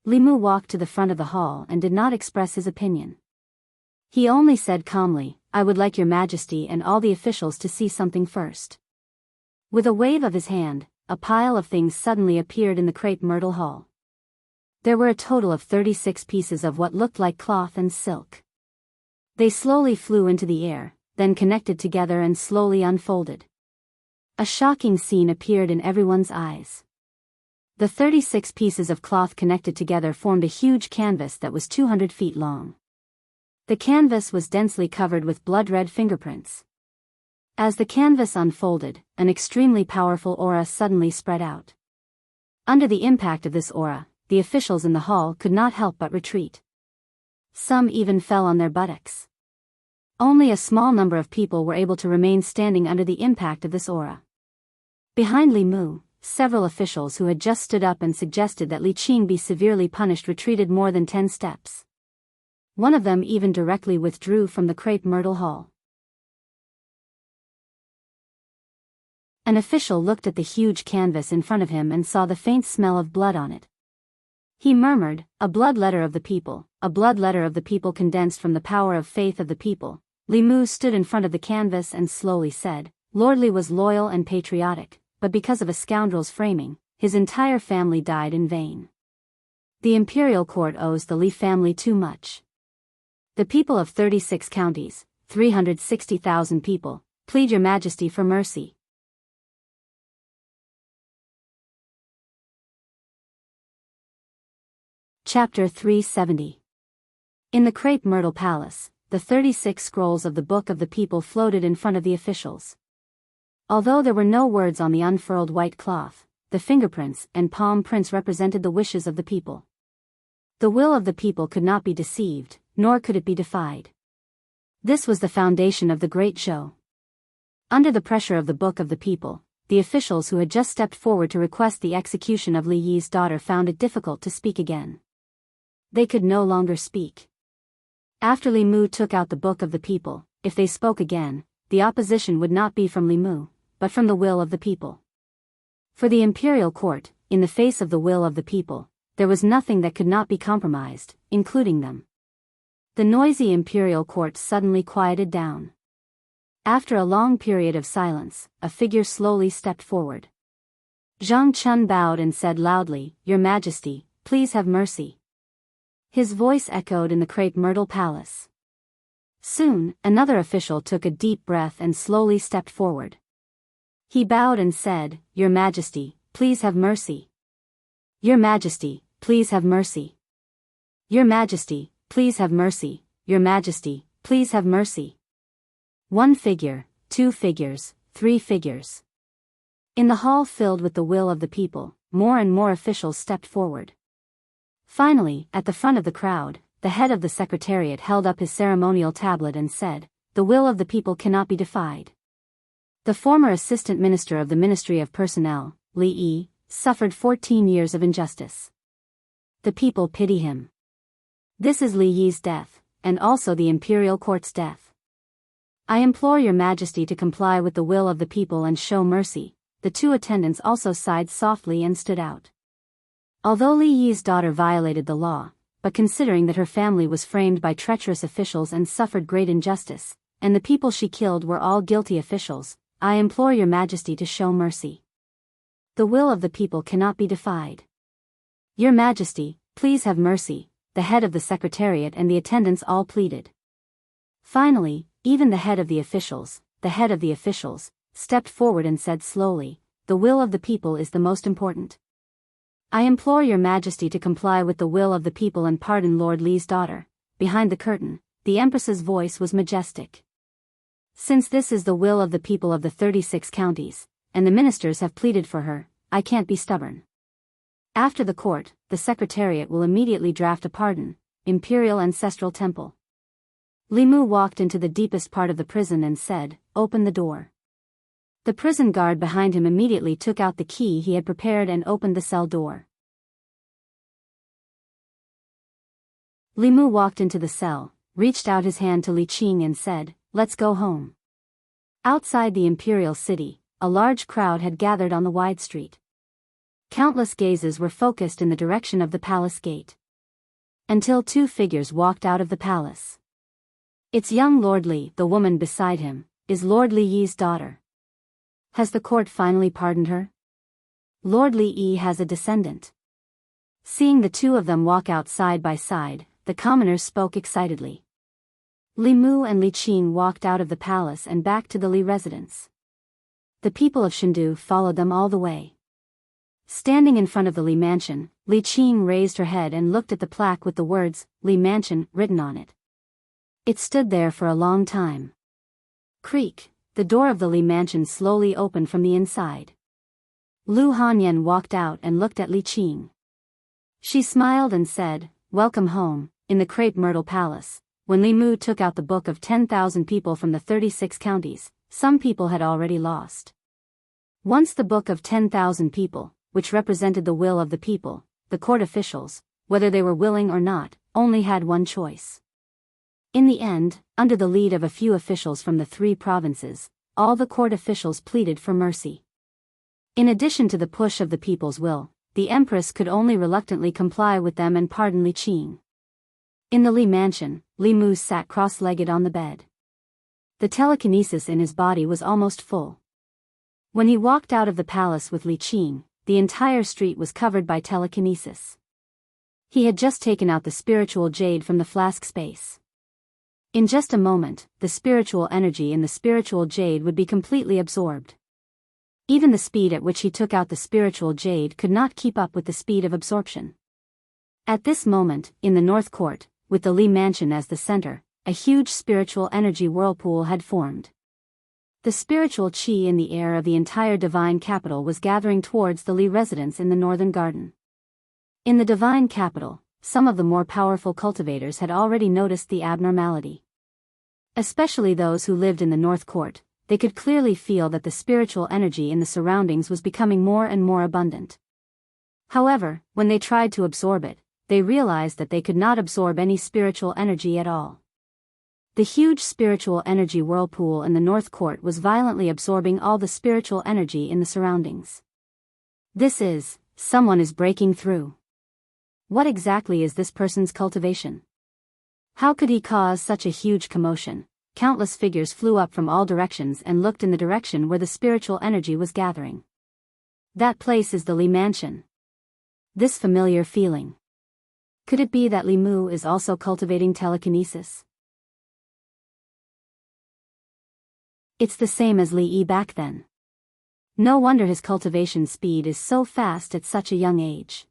A: Li Mu walked to the front of the hall and did not express his opinion. He only said calmly, "I would like your Majesty and all the officials to see something first." With a wave of his hand, a pile of things suddenly appeared in the crepe myrtle hall. There were a total of 36 pieces of what looked like cloth and silk. They slowly flew into the air, then connected together and slowly unfolded. A shocking scene appeared in everyone's eyes. The 36 pieces of cloth connected together formed a huge canvas that was 200 feet long. The canvas was densely covered with blood-red fingerprints. As the canvas unfolded, an extremely powerful aura suddenly spread out. Under the impact of this aura, the officials in the hall could not help but retreat. Some even fell on their buttocks. Only a small number of people were able to remain standing under the impact of this aura. Behind Li Mu, several officials who had just stood up and suggested that Li Qing be severely punished retreated more than 10 steps. One of them even directly withdrew from the crepe myrtle hall. An official looked at the huge canvas in front of him and saw the faint smell of blood on it. He murmured, "A blood letter of the people, a blood letter of the people condensed from the power of faith of the people." Li Mu stood in front of the canvas and slowly said, "Lord Li was loyal and patriotic, but because of a scoundrel's framing, his entire family died in vain. The imperial court owes the Li family too much. The people of 36 counties, 360,000 people, plead your Majesty for mercy." Chapter 370. In the crepe myrtle palace, the 36 scrolls of the Book of the People floated in front of the officials. Although there were no words on the unfurled white cloth, the fingerprints and palm prints represented the wishes of the people. The will of the people could not be deceived, nor could it be defied. This was the foundation of the great show. Under the pressure of the Book of the People, the officials who had just stepped forward to request the execution of Li Yi's daughter found it difficult to speak again. They could no longer speak. After Li Mu took out the Book of the People, if they spoke again, the opposition would not be from Li Mu, but from the will of the people. For the imperial court, in the face of the will of the people, there was nothing that could not be compromised, including them. The noisy imperial court suddenly quieted down. After a long period of silence, a figure slowly stepped forward. Zhang Chun bowed and said loudly, "Your Majesty, please have mercy." His voice echoed in the crepe myrtle palace. Soon, another official took a deep breath and slowly stepped forward. He bowed and said, "Your Majesty, please have mercy. Your Majesty, please have mercy. Your Majesty, please have mercy. Your Majesty, please have mercy." One figure, 2 figures, 3 figures. In the hall filled with the will of the people, more and more officials stepped forward. Finally, at the front of the crowd, the head of the Secretariat held up his ceremonial tablet and said, "The will of the people cannot be defied. The former assistant minister of the Ministry of Personnel, Li Yi, suffered 14 years of injustice. The people pity him. This is Li Yi's death, and also the imperial court's death. I implore your majesty to comply with the will of the people and show mercy. The two attendants also sighed softly and stood out. Although Li Yi's daughter violated the law, but considering that her family was framed by treacherous officials and suffered great injustice, and the people she killed were all guilty officials, I implore your majesty to show mercy. The will of the people cannot be defied. Your majesty, please have mercy, the head of the secretariat and the attendants all pleaded. Finally, even the head of the officials, stepped forward and said slowly, the will of the people is the most important. I implore your majesty to comply with the will of the people and pardon Lord Li's daughter. Behind the curtain, the empress's voice was majestic. Since this is the will of the people of the 36 counties, and the ministers have pleaded for her, I can't be stubborn. After the court, the secretariat will immediately draft a pardon. Imperial Ancestral Temple. Li Mu walked into the deepest part of the prison and said, open the door. The prison guard behind him immediately took out the key he had prepared and opened the cell door. Li Mu walked into the cell, reached out his hand to Li Qing and said, let's go home. Outside the imperial city, a large crowd had gathered on the wide street. Countless gazes were focused in the direction of the palace gate. Until two figures walked out of the palace. It's young Lord Li. The woman beside him is Lord Li Yi's daughter. Has the court finally pardoned her? Lord Li Yi has a descendant. Seeing the two of them walk out side by side, the commoners spoke excitedly. Li Mu and Li Qing walked out of the palace and back to the Li residence. The people of Shendu followed them all the way. Standing in front of the Li mansion, Li Qing raised her head and looked at the plaque with the words, Li Mansion, written on it. It stood there for a long time. Creak, the door of the Li mansion slowly opened from the inside. Lu Hanyan walked out and looked at Li Qing. She smiled and said, welcome home. In the crepe myrtle palace, when Li Mu took out the book of 10,000 people from the 36 counties, some people had already lost. Once the book of 10,000 people, which represented the will of the people, the court officials, whether they were willing or not, only had one choice. In the end, under the lead of a few officials from the 3 provinces, all the court officials pleaded for mercy. In addition to the push of the people's will, the empress could only reluctantly comply with them and pardon Li Qing. In the Li mansion, Li Mu sat cross-legged on the bed. The telekinesis in his body was almost full. When he walked out of the palace with Li Qing, the entire street was covered by telekinesis. He had just taken out the spiritual jade from the flask space. In just a moment, the spiritual energy in the spiritual jade would be completely absorbed. Even the speed at which he took out the spiritual jade could not keep up with the speed of absorption. At this moment, in the North Court, with the Li mansion as the center, a huge spiritual energy whirlpool had formed. The spiritual qi in the air of the entire divine capital was gathering towards the Li residence in the northern garden. In the divine capital, some of the more powerful cultivators had already noticed the abnormality. Especially those who lived in the North Court, they could clearly feel that the spiritual energy in the surroundings was becoming more and more abundant. However, when they tried to absorb it, they realized that they could not absorb any spiritual energy at all. The huge spiritual energy whirlpool in the North Court was violently absorbing all the spiritual energy in the surroundings. Someone is breaking through. What exactly is this person's cultivation? How could he cause such a huge commotion? Countless figures flew up from all directions and looked in the direction where the spiritual energy was gathering. That place is the Li mansion. This familiar feeling. Could it be that Li Mu is also cultivating telekinesis? It's the same as Li Yi back then. No wonder his cultivation speed is so fast at such a young age.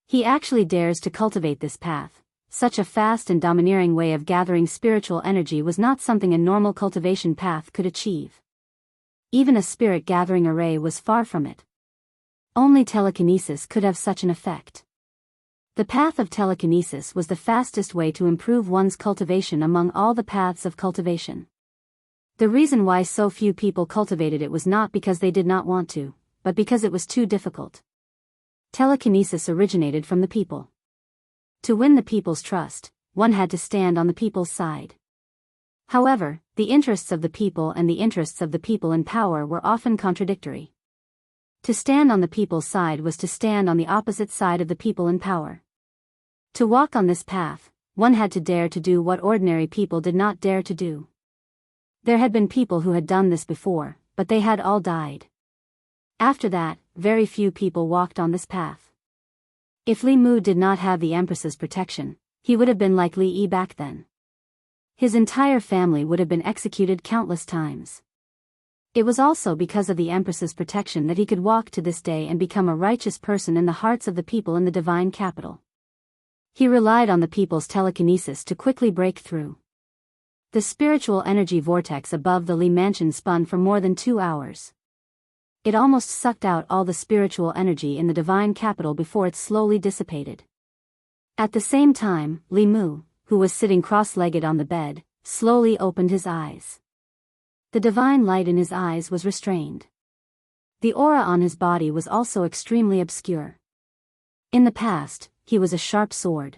A: He actually dares to cultivate this path. Such a fast and domineering way of gathering spiritual energy was not something a normal cultivation path could achieve. Even a spirit gathering array was far from it. Only telekinesis could have such an effect. The path of telekinesis was the fastest way to improve one's cultivation among all the paths of cultivation. The reason why so few people cultivated it was not because they did not want to, but because it was too difficult. Telekinesis originated from the people. To win the people's trust, one had to stand on the people's side. However, the interests of the people and the interests of the people in power were often contradictory. To stand on the people's side was to stand on the opposite side of the people in power. To walk on this path, one had to dare to do what ordinary people did not dare to do. There had been people who had done this before, but they had all died. After that, very few people walked on this path. If Li Mu did not have the Empress's protection, he would have been like Li Yi back then. His entire family would have been executed countless times. It was also because of the Empress's protection that he could walk to this day and become a righteous person in the hearts of the people in the divine capital. He relied on the people's telekinesis to quickly break through. The spiritual energy vortex above the Li mansion spun for more than 2 hours. It almost sucked out all the spiritual energy in the divine capital before it slowly dissipated. At the same time, Li Mu, who was sitting cross-legged on the bed, slowly opened his eyes. The divine light in his eyes was restrained. The aura on his body was also extremely obscure. In the past, he was a sharp sword.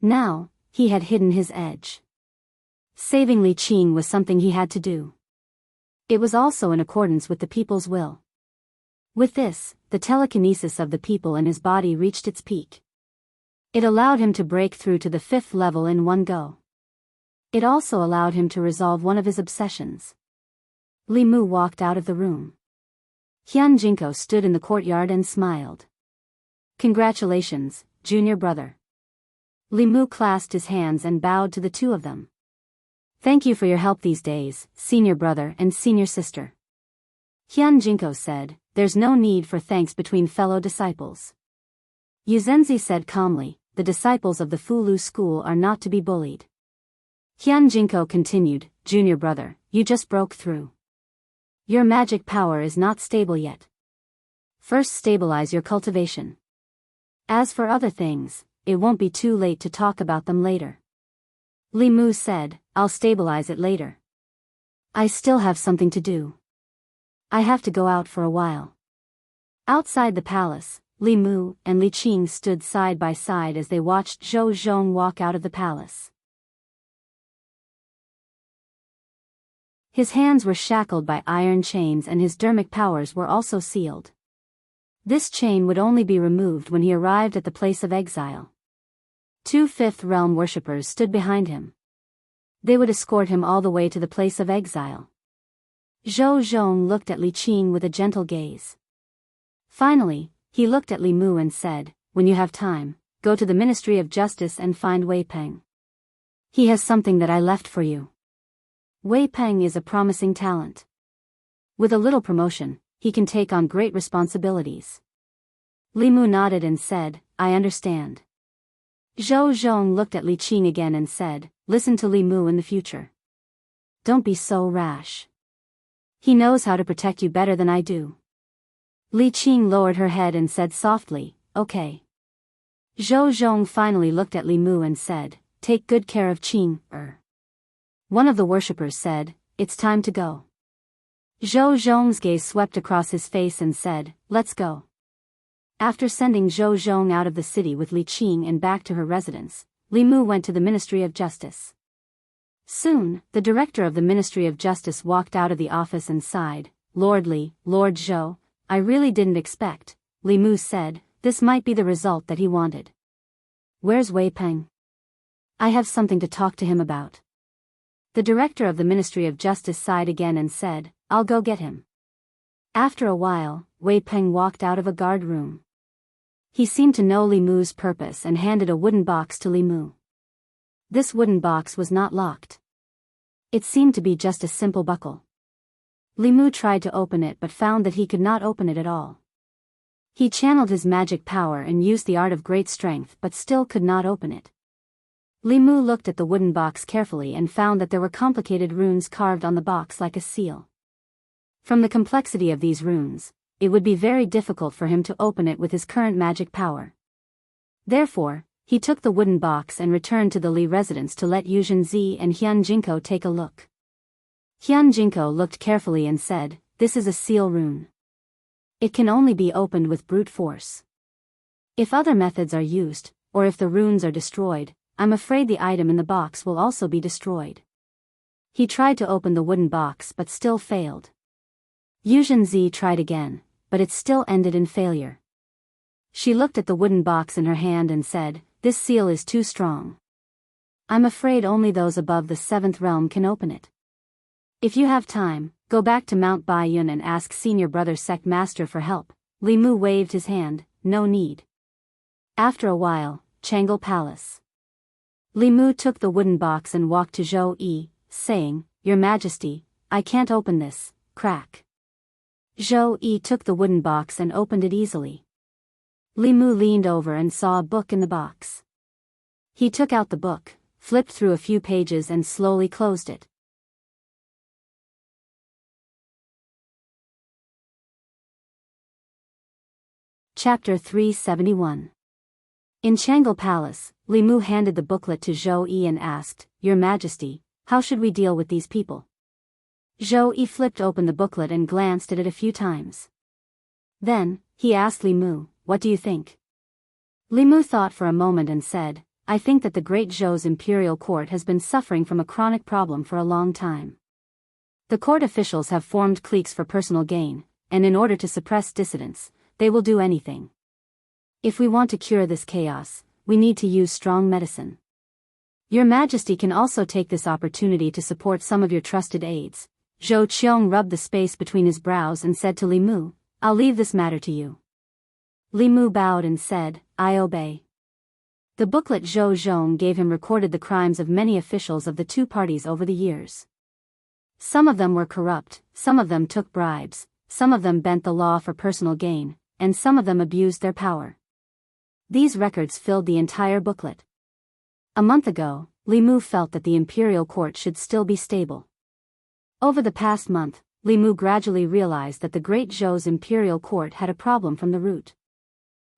A: Now, he had hidden his edge. Saving Li Qing was something he had to do. It was also in accordance with the people's will. With this, the telekinesis of the people in his body reached its peak. It allowed him to break through to the 5th level in one go. It also allowed him to resolve one of his obsessions. Li Mu walked out of the room. Hyun Jinko stood in the courtyard and smiled. "Congratulations, junior brother." Li Mu clasped his hands and bowed to the two of them. "Thank you for your help these days, senior brother and senior sister." Hyun Jinko said, "There's no need for thanks between fellow disciples." Yuzenzi said calmly, "The disciples of the Fulu school are not to be bullied." Hyun Jinko continued, "Junior brother, you just broke through. Your magic power is not stable yet. First stabilize your cultivation. As for other things, it won't be too late to talk about them later." Li Mu said, "I'll stabilize it later. I still have something to do. I have to go out for a while." Outside the palace, Li Mu and Li Qing stood side by side as they watched Zhou Zhong walk out of the palace. His hands were shackled by iron chains and his dermic powers were also sealed. This chain would only be removed when he arrived at the place of exile. 2 Fifth Realm worshippers stood behind him. They would escort him all the way to the place of exile. Zhou Zhong looked at Li Qing with a gentle gaze. Finally, he looked at Li Mu and said, "When you have time, go to the Ministry of Justice and find Wei Peng. He has something that I left for you." Wei Peng is a promising talent. With a little promotion, he can take on great responsibilities. Li Mu nodded and said, "I understand." Zhou Zhong looked at Li Qing again and said, "Listen to Li Mu in the future. Don't be so rash. He knows how to protect you better than I do." Li Qing lowered her head and said softly, "Okay." Zhou Zhong finally looked at Li Mu and said, "Take good care of Qing." One of the worshippers said, "It's time to go." Zhou Zhong's gaze swept across his face and said, "Let's go." After sending Zhou Zhong out of the city with Li Qing and back to her residence, Li Mu went to the Ministry of Justice. Soon, the director of the Ministry of Justice walked out of the office and sighed, "Lord Li, Lord Zhou, I really didn't expect," Li Mu said, "this might be the result that he wanted." "Where's Wei Peng? I have something to talk to him about." The director of the Ministry of Justice sighed again and said, "I'll go get him." After a while, Wei Peng walked out of a guard room. He seemed to know Li Mu's purpose and handed a wooden box to Li Mu. This wooden box was not locked. It seemed to be just a simple buckle. Li Mu tried to open it but found that he could not open it at all. He channeled his magic power and used the art of great strength but still could not open it. Li Mu looked at the wooden box carefully and found that there were complicated runes carved on the box like a seal. From the complexity of these runes, it would be very difficult for him to open it with his current magic power. Therefore, he took the wooden box and returned to the Li residence to let Yuzhen Zi and Hyun Jinko take a look. Hyun Jinko looked carefully and said, "This is a seal rune. It can only be opened with brute force. If other methods are used, or if the runes are destroyed, I'm afraid the item in the box will also be destroyed." He tried to open the wooden box but still failed. Yuzhen Zi tried again, but it still ended in failure. She looked at the wooden box in her hand and said, "This seal is too strong. I'm afraid only those above the 7th realm can open it. If you have time, go back to Mount Baiyun and ask Senior Brother Sect Master for help." Li Mu waved his hand, "No need." After a while, Changle Palace. Li Mu took the wooden box and walked to Zhou Yi, saying, "Your Majesty, I can't open this." Crack. Zhou Yi took the wooden box and opened it easily. Li Mu leaned over and saw a book in the box. He took out the book, flipped through a few pages and slowly closed it. Chapter 371. In Changle Palace, Li Mu handed the booklet to Zhou Yi and asked, "Your Majesty, how should we deal with these people?" Zhou Yi flipped open the booklet and glanced at it a few times. Then, he asked Li Mu, "What do you think?" Li Mu thought for a moment and said, "I think that the Great Zhou's imperial court has been suffering from a chronic problem for a long time. The court officials have formed cliques for personal gain, and in order to suppress dissidents, they will do anything. If we want to cure this chaos, we need to use strong medicine. Your Majesty can also take this opportunity to support some of your trusted aides." Zhou Qiong rubbed the space between his brows and said to Li Mu, "I'll leave this matter to you." Li Mu bowed and said, "I obey." The booklet Zhou Zhong gave him recorded the crimes of many officials of the two parties over the years. Some of them were corrupt, some of them took bribes, some of them bent the law for personal gain, and some of them abused their power. These records filled the entire booklet. A month ago, Li Mu felt that the imperial court should still be stable. Over the past month, Li Mu gradually realized that the Great Zhou's imperial court had a problem from the root.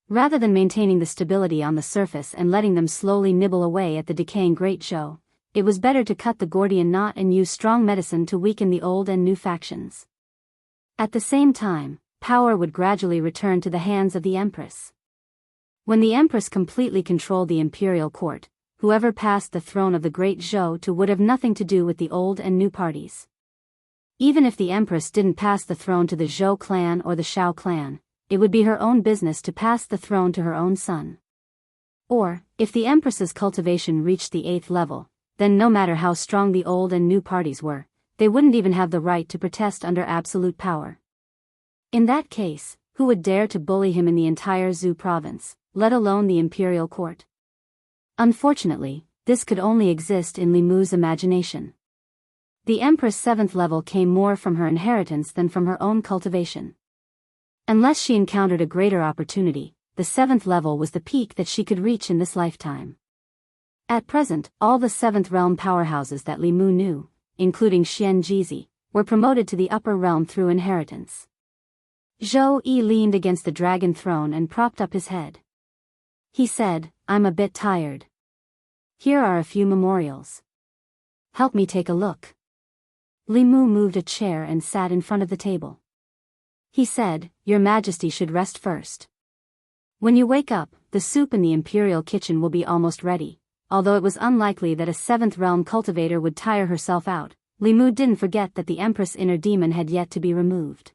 A: Rather than maintaining the stability on the surface and letting them slowly nibble away at the decaying Great Zhou, it was better to cut the Gordian knot and use strong medicine to weaken the old and new factions. At the same time, power would gradually return to the hands of the Empress. When the Empress completely controlled the imperial court, whoever passed the throne of the Great Zhou to would have nothing to do with the old and new parties. Even if the Empress didn't pass the throne to the Zhou clan or the Shao clan, it would be her own business to pass the throne to her own son. Or, if the Empress's cultivation reached the 8th level, then no matter how strong the old and new parties were, they wouldn't even have the right to protest under absolute power. In that case, who would dare to bully him in the entire Zhou province, let alone the imperial court? Unfortunately, this could only exist in Li Mu's imagination. The Empress' 7th level came more from her inheritance than from her own cultivation. Unless she encountered a greater opportunity, the 7th level was the peak that she could reach in this lifetime. At present, all the 7th realm powerhouses that Li Mu knew, including Xian Jizi, were promoted to the upper realm through inheritance. Zhou Yi leaned against the dragon throne and propped up his head. He said, "I'm a bit tired. Here are a few memorials. Help me take a look." Li Mu moved a chair and sat in front of the table. He said, "Your Majesty should rest first. When you wake up, the soup in the imperial kitchen will be almost ready." Although it was unlikely that a 7th realm cultivator would tire herself out, Li Mu didn't forget that the Empress' inner demon had yet to be removed.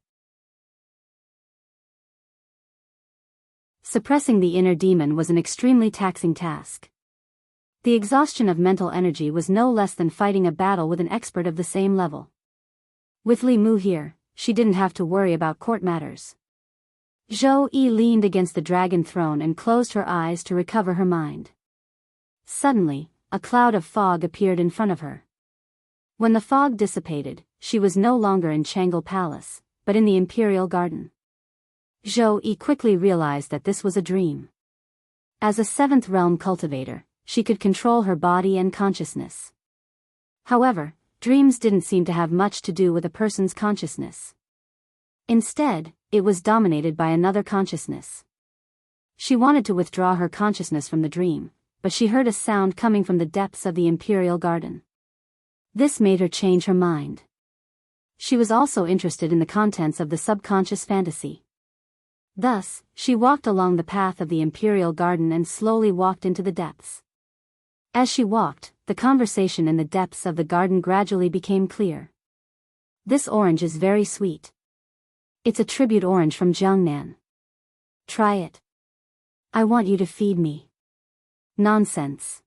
A: Suppressing the inner demon was an extremely taxing task. The exhaustion of mental energy was no less than fighting a battle with an expert of the same level. With Li Mu here, she didn't have to worry about court matters. Zhou Yi leaned against the dragon throne and closed her eyes to recover her mind. Suddenly, a cloud of fog appeared in front of her. When the fog dissipated, she was no longer in Changle Palace, but in the Imperial Garden. Zhou Yi quickly realized that this was a dream. As a 7th realm cultivator, she could control her body and consciousness. However, dreams didn't seem to have much to do with a person's consciousness. Instead, it was dominated by another consciousness. She wanted to withdraw her consciousness from the dream, but she heard a sound coming from the depths of the Imperial Garden. This made her change her mind. She was also interested in the contents of the subconscious fantasy. Thus, she walked along the path of the imperial garden and slowly walked into the depths. As she walked, the conversation in the depths of the garden gradually became clear. This orange is very sweet. It's a tribute orange from Jiangnan. Try it. I want you to feed me. Nonsense.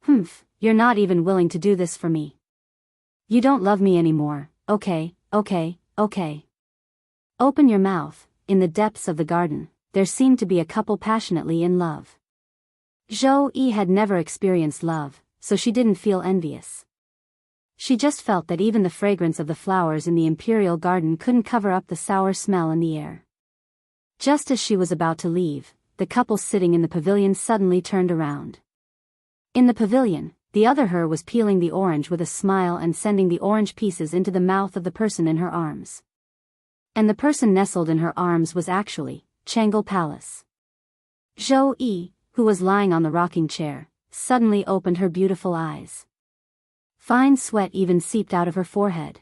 A: Humph, you're not even willing to do this for me. You don't love me anymore. Okay. Open your mouth. In the depths of the garden, there seemed to be a couple passionately in love. Zhou Yi had never experienced love, so she didn't feel envious. She just felt that even the fragrance of the flowers in the imperial garden couldn't cover up the sour smell in the air. Just as she was about to leave, the couple sitting in the pavilion suddenly turned around. In the pavilion, the other her was peeling the orange with a smile and sending the orange pieces into the mouth of the person in her arms. And the person nestled in her arms was actually Changle Palace. Zhou Yi, who was lying on the rocking chair, suddenly opened her beautiful eyes. Fine sweat even seeped out of her forehead.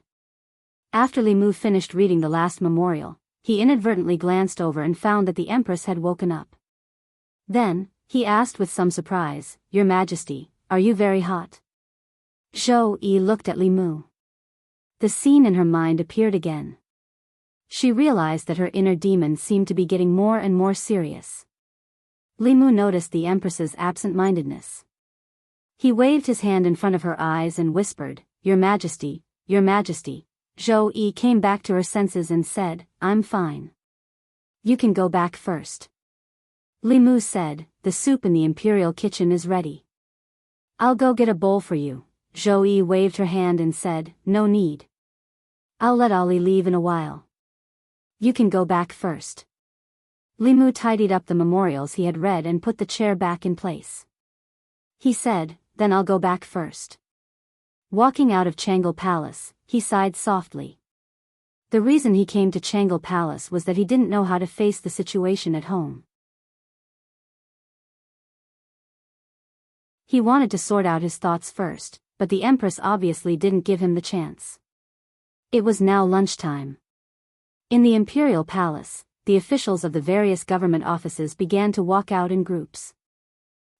A: After Li Mu finished reading the last memorial, he inadvertently glanced over and found that the Empress had woken up. Then, he asked with some surprise, "Your Majesty, are you very hot?" Zhou Yi looked at Li Mu. The scene in her mind appeared again. She realized that her inner demon seemed to be getting more and more serious. Li Mu noticed the Empress's absent-mindedness. He waved his hand in front of her eyes and whispered, Your Majesty, Your Majesty." Zhou Yi came back to her senses and said, "I'm fine. You can go back first." Li Mu said, "The soup in the imperial kitchen is ready. I'll go get a bowl for you." Zhou Yi waved her hand and said, "No need. I'll let Ali leave in a while. You can go back first." Li Mu tidied up the memorials he had read and put the chair back in place. He said, "Then I'll go back first." Walking out of Changle Palace, he sighed softly. The reason he came to Changle Palace was that he didn't know how to face the situation at home. He wanted to sort out his thoughts first, but the Empress obviously didn't give him the chance. It was now lunchtime. In the Imperial Palace, the officials of the various government offices began to walk out in groups.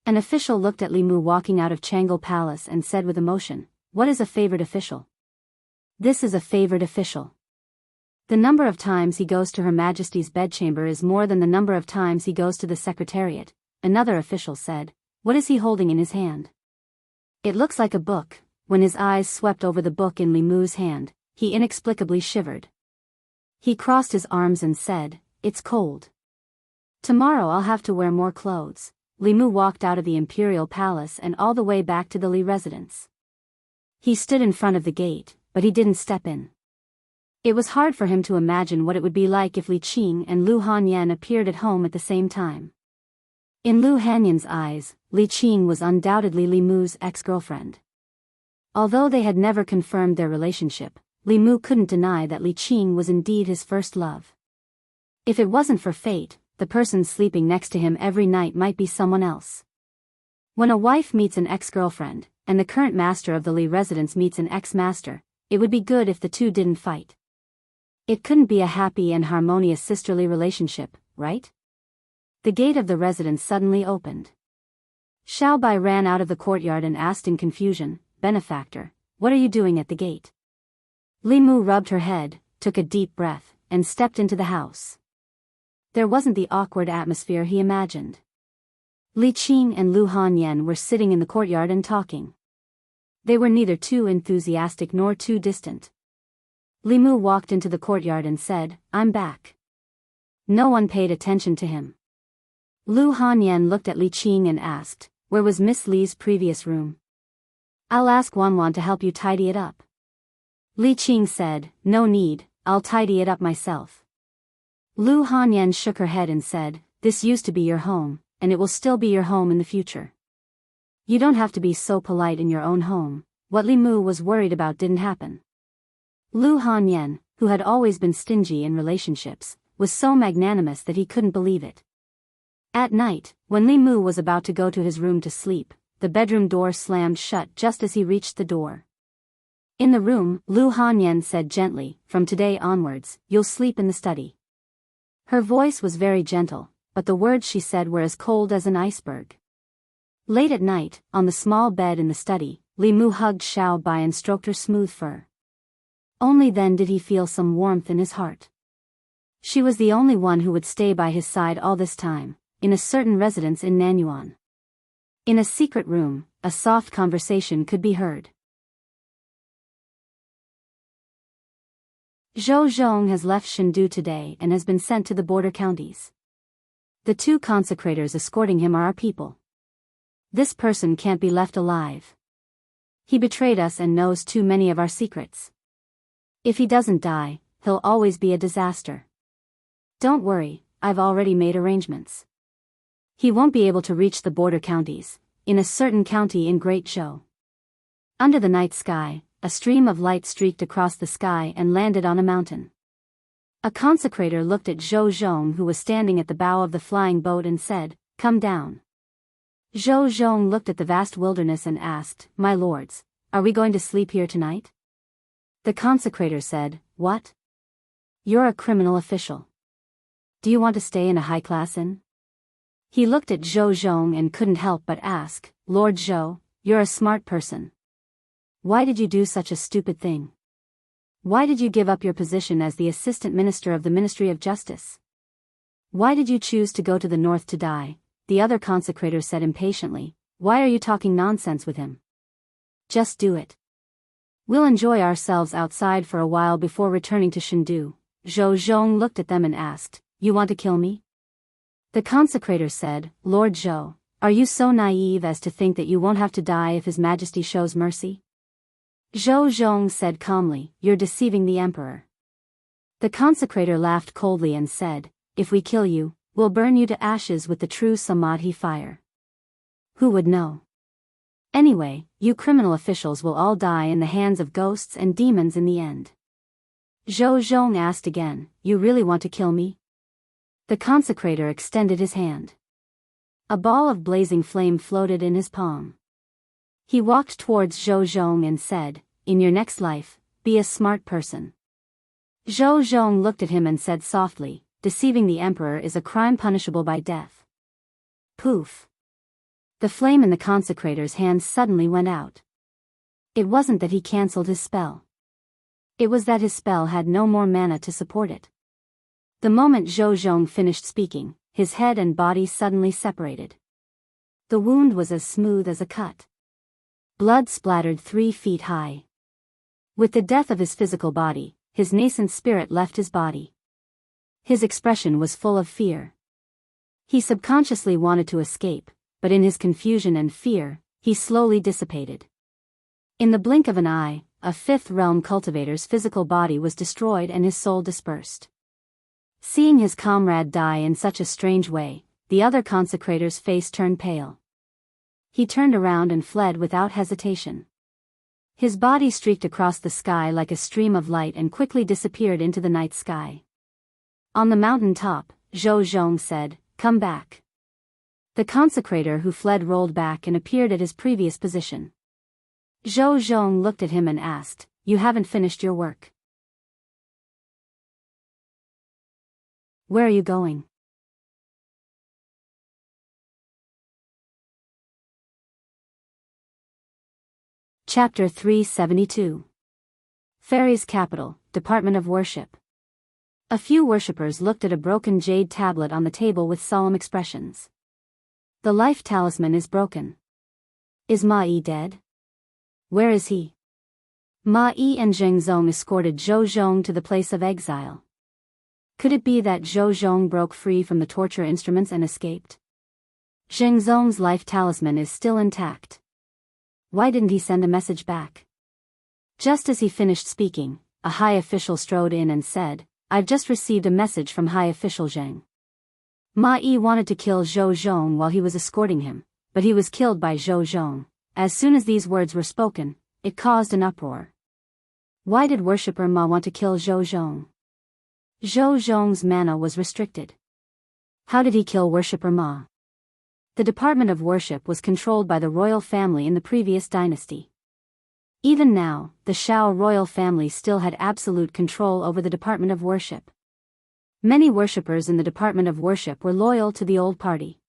A: An official looked at Li Mu walking out of Changle Palace and said with emotion, "What is a favored official?" "This is a favored official. The number of times he goes to Her Majesty's bedchamber is more than the number of times he goes to the Secretariat," another official said. "What is he holding in his hand?" "It looks like a book." When his eyes swept over the book in Li Mu's hand, he inexplicably shivered. He crossed his arms and said, "It's cold. Tomorrow I'll have to wear more clothes." Li Mu walked out of the Imperial Palace and all the way back to the Li residence. He stood in front of the gate, but he didn't step in. It was hard for him to imagine what it would be like if Li Qing and Lu Hanyan appeared at home at the same time. In Lu Hanyan's eyes, Li Qing was undoubtedly Li Mu's ex-girlfriend. Although they had never confirmed their relationship, Li Mu couldn't deny that Li Qing was indeed his first love. If it wasn't for fate, the person sleeping next to him every night might be someone else. When a wife meets an ex-girlfriend, and the current master of the Li residence meets an ex-master, it would be good if the two didn't fight. It couldn't be a happy and harmonious sisterly relationship, right? The gate of the residence suddenly opened. Xiao Bai ran out of the courtyard and asked in confusion, "Benefactor, what are you doing at the gate?" Li Mu rubbed her head, took a deep breath, and stepped into the house. There wasn't the awkward atmosphere he imagined. Li Qing and Lu Hanyan were sitting in the courtyard and talking. They were neither too enthusiastic nor too distant. Li Mu walked into the courtyard and said, "I'm back." No one paid attention to him. Lu Hanyan looked at Li Qing and asked, "Where was Miss Li's previous room?" "I'll ask Wanwan to help you tidy it up." Li Qing said, "No need, I'll tidy it up myself." Lu Hanyan shook her head and said, "This used to be your home, and it will still be your home in the future. You don't have to be so polite in your own home." What Li Mu was worried about didn't happen. Lu Hanyan, who had always been stingy in relationships, was so magnanimous that he couldn't believe it. At night, when Li Mu was about to go to his room to sleep, the bedroom door slammed shut just as he reached the door. In the room, Lu Hanyan said gently, from today onwards, you'll sleep in the study. Her voice was very gentle, but the words she said were as cold as an iceberg. Late at night, on the small bed in the study, Li Mu hugged Xiao Bai and stroked her smooth fur. Only then did he feel some warmth in his heart. She was the only one who would stay by his side all this time, in a certain residence in Nanyuan. In a secret room, a soft conversation could be heard. Zhou Zhong has left Chengdu today and has been sent to the border counties. The 2 consecrators escorting him are our people. This person can't be left alive. He betrayed us and knows too many of our secrets. If he doesn't die, he'll always be a disaster. Don't worry, I've already made arrangements. He won't be able to reach the border counties, in a certain county in Great Zhou. Under the night sky, a stream of light streaked across the sky and landed on a mountain. A consecrator looked at Zhou Zhong, who was standing at the bow of the flying boat, and said, "Come down." Zhou Zhong looked at the vast wilderness and asked, "My lords, are we going to sleep here tonight?" The consecrator said, "What? You're a criminal official. Do you want to stay in a high-class inn?" He looked at Zhou Zhong and couldn't help but ask, "Lord Zhou, you're a smart person. Why did you do such a stupid thing? Why did you give up your position as the assistant minister of the Ministry of Justice? Why did you choose to go to the north to die?" The other consecrator said impatiently, "Why are you talking nonsense with him? Just do it. We'll enjoy ourselves outside for a while before returning to Chengdu." Zhou Zhong looked at them and asked, "You want to kill me?" The consecrator said, "Lord Zhou, are you so naive as to think that you won't have to die if His Majesty shows mercy?" Zhou Zhong said calmly, "You're deceiving the emperor." The consecrator laughed coldly and said, "If we kill you, we'll burn you to ashes with the true Samadhi fire. Who would know? Anyway, you criminal officials will all die in the hands of ghosts and demons in the end." Zhou Zhong asked again, "You really want to kill me?" The consecrator extended his hand. A ball of blazing flame floated in his palm. He walked towards Zhou Zhong and said, "In your next life, be a smart person." Zhou Zhong looked at him and said softly, "Deceiving the emperor is a crime punishable by death." Poof! The flame in the consecrator's hand suddenly went out. It wasn't that he cancelled his spell. It was that his spell had no more mana to support it. The moment Zhou Zhong finished speaking, his head and body suddenly separated. The wound was as smooth as a cut. Blood splattered 3 feet high. With the death of his physical body, his nascent spirit left his body. His expression was full of fear. He subconsciously wanted to escape, but in his confusion and fear, he slowly dissipated. In the blink of an eye, a fifth realm cultivator's physical body was destroyed and his soul dispersed. Seeing his comrade die in such a strange way, the other consecrator's face turned pale. He turned around and fled without hesitation. His body streaked across the sky like a stream of light and quickly disappeared into the night sky. On the mountain top, Zhou Zhong said, "Come back." The consecrator who fled rolled back and appeared at his previous position. Zhou Zhong looked at him and asked, "You haven't finished your work. Where are you going?" Chapter 372. Fairies' Capital, Department of Worship. A few worshippers looked at a broken jade tablet on the table with solemn expressions. The life talisman is broken. Is Ma Yi dead? Where is he? Ma Yi and Zheng Zong escorted Zhou Zhong to the place of exile. Could it be that Zhou Zhong broke free from the torture instruments and escaped? Zheng Zong's life talisman is still intact. Why didn't he send a message back? Just as he finished speaking, a high official strode in and said, "I've just received a message from High Official Zheng. Ma Yi wanted to kill Zhou Zhong while he was escorting him, but he was killed by Zhou Zhong." As soon as these words were spoken, it caused an uproar. Why did worshipper Ma want to kill Zhou Zhong? Zhou Zhong's mana was restricted. How did he kill worshipper Ma? The Department of Worship was controlled by the royal family in the previous dynasty. Even now, the Shao royal family still had absolute control over the Department of Worship. Many worshippers in the Department of Worship were loyal to the old party.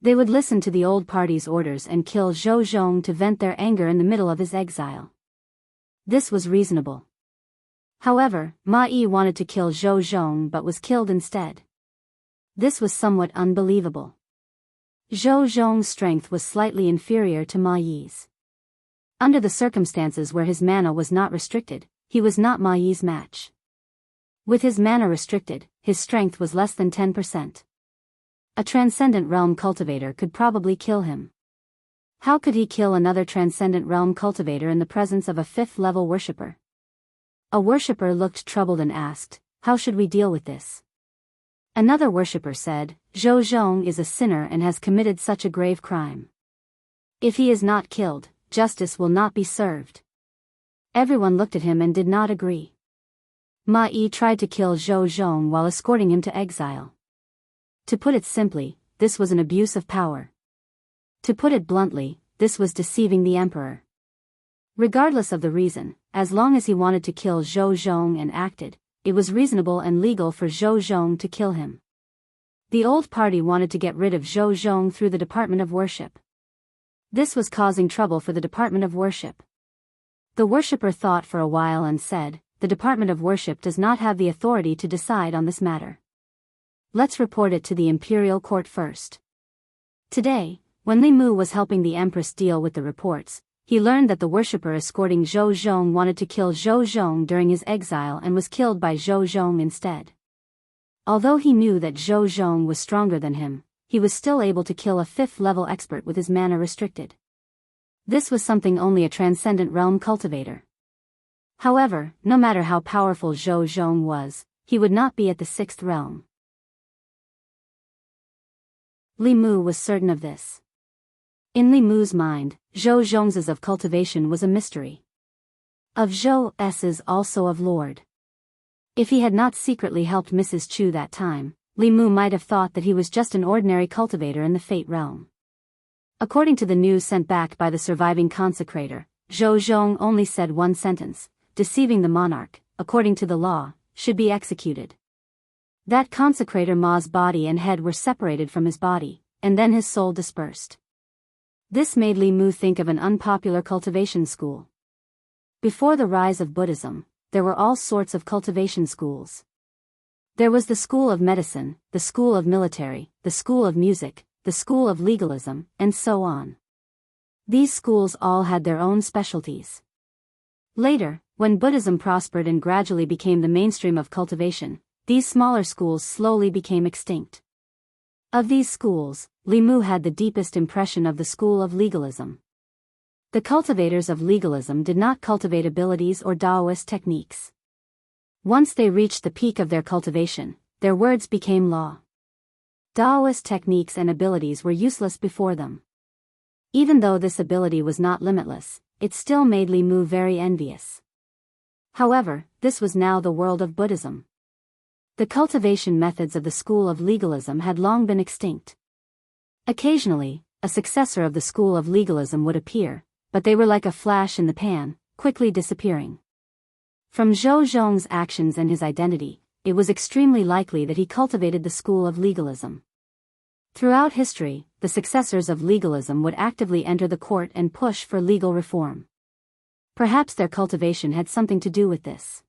A: They would listen to the old party's orders and kill Zhou Zhong to vent their anger in the middle of his exile. This was reasonable. However, Ma Yi wanted to kill Zhou Zhong but was killed instead. This was somewhat unbelievable. Zhou Zhong's strength was slightly inferior to Ma Yi's. Under the circumstances where his mana was not restricted, he was not Ma Yi's match. With his mana restricted, his strength was less than 10%. A Transcendent Realm cultivator could probably kill him. How could he kill another Transcendent Realm cultivator in the presence of a 5th-level worshipper? A worshipper looked troubled and asked, "How should we deal with this?" Another worshipper said, "Zhou Zhong is a sinner and has committed such a grave crime. If he is not killed, justice will not be served." Everyone looked at him and did not agree. Ma Yi tried to kill Zhou Zhong while escorting him to exile. To put it simply, this was an abuse of power. To put it bluntly, this was deceiving the emperor. Regardless of the reason, as long as he wanted to kill Zhou Zhong and acted, it was reasonable and legal for Zhou Zhong to kill him. The old party wanted to get rid of Zhou Zhong through the Department of Worship. This was causing trouble for the Department of Worship. The worshipper thought for a while and said, "The Department of Worship does not have the authority to decide on this matter. Let's report it to the imperial court first." Today, when Li Mu was helping the Empress deal with the reports, he learned that the worshipper escorting Zhou Zhong wanted to kill Zhou Zhong during his exile and was killed by Zhou Zhong instead. Although he knew that Zhou Zhong was stronger than him, he was still able to kill a 5th-level expert with his mana restricted. This was something only a Transcendent Realm cultivator. However, no matter how powerful Zhou Zhong was, he would not be at the 6th realm. Li Mu was certain of this. In Li Mu's mind, Zhou Zhong's of cultivation was a mystery. Of Zhou's also of Lord. If he had not secretly helped Mrs. Chu that time, Li Mu might have thought that he was just an ordinary cultivator in the Fate realm. According to the news sent back by the surviving consecrator, Zhou Zhong only said one sentence: "Deceiving the monarch, according to the law, should be executed." That consecrator Ma's body and head were separated from his body, and then his soul dispersed. This made Li Mu think of an unpopular cultivation school. Before the rise of Buddhism, there were all sorts of cultivation schools. There was the school of medicine, the school of military, the school of music, the school of legalism, and so on. These schools all had their own specialties. Later, when Buddhism prospered and gradually became the mainstream of cultivation, these smaller schools slowly became extinct. Of these schools, Li Mu had the deepest impression of the school of legalism. The cultivators of legalism did not cultivate abilities or Taoist techniques. Once they reached the peak of their cultivation, their words became law. Taoist techniques and abilities were useless before them. Even though this ability was not limitless, it still made Li Mu very envious. However, this was now the world of Buddhism. The cultivation methods of the school of legalism had long been extinct. Occasionally, a successor of the school of legalism would appear, but they were like a flash in the pan, quickly disappearing. From Zhou Zhong's actions and his identity, it was extremely likely that he cultivated the school of legalism. Throughout history, the successors of legalism would actively enter the court and push for legal reform. Perhaps their cultivation had something to do with this.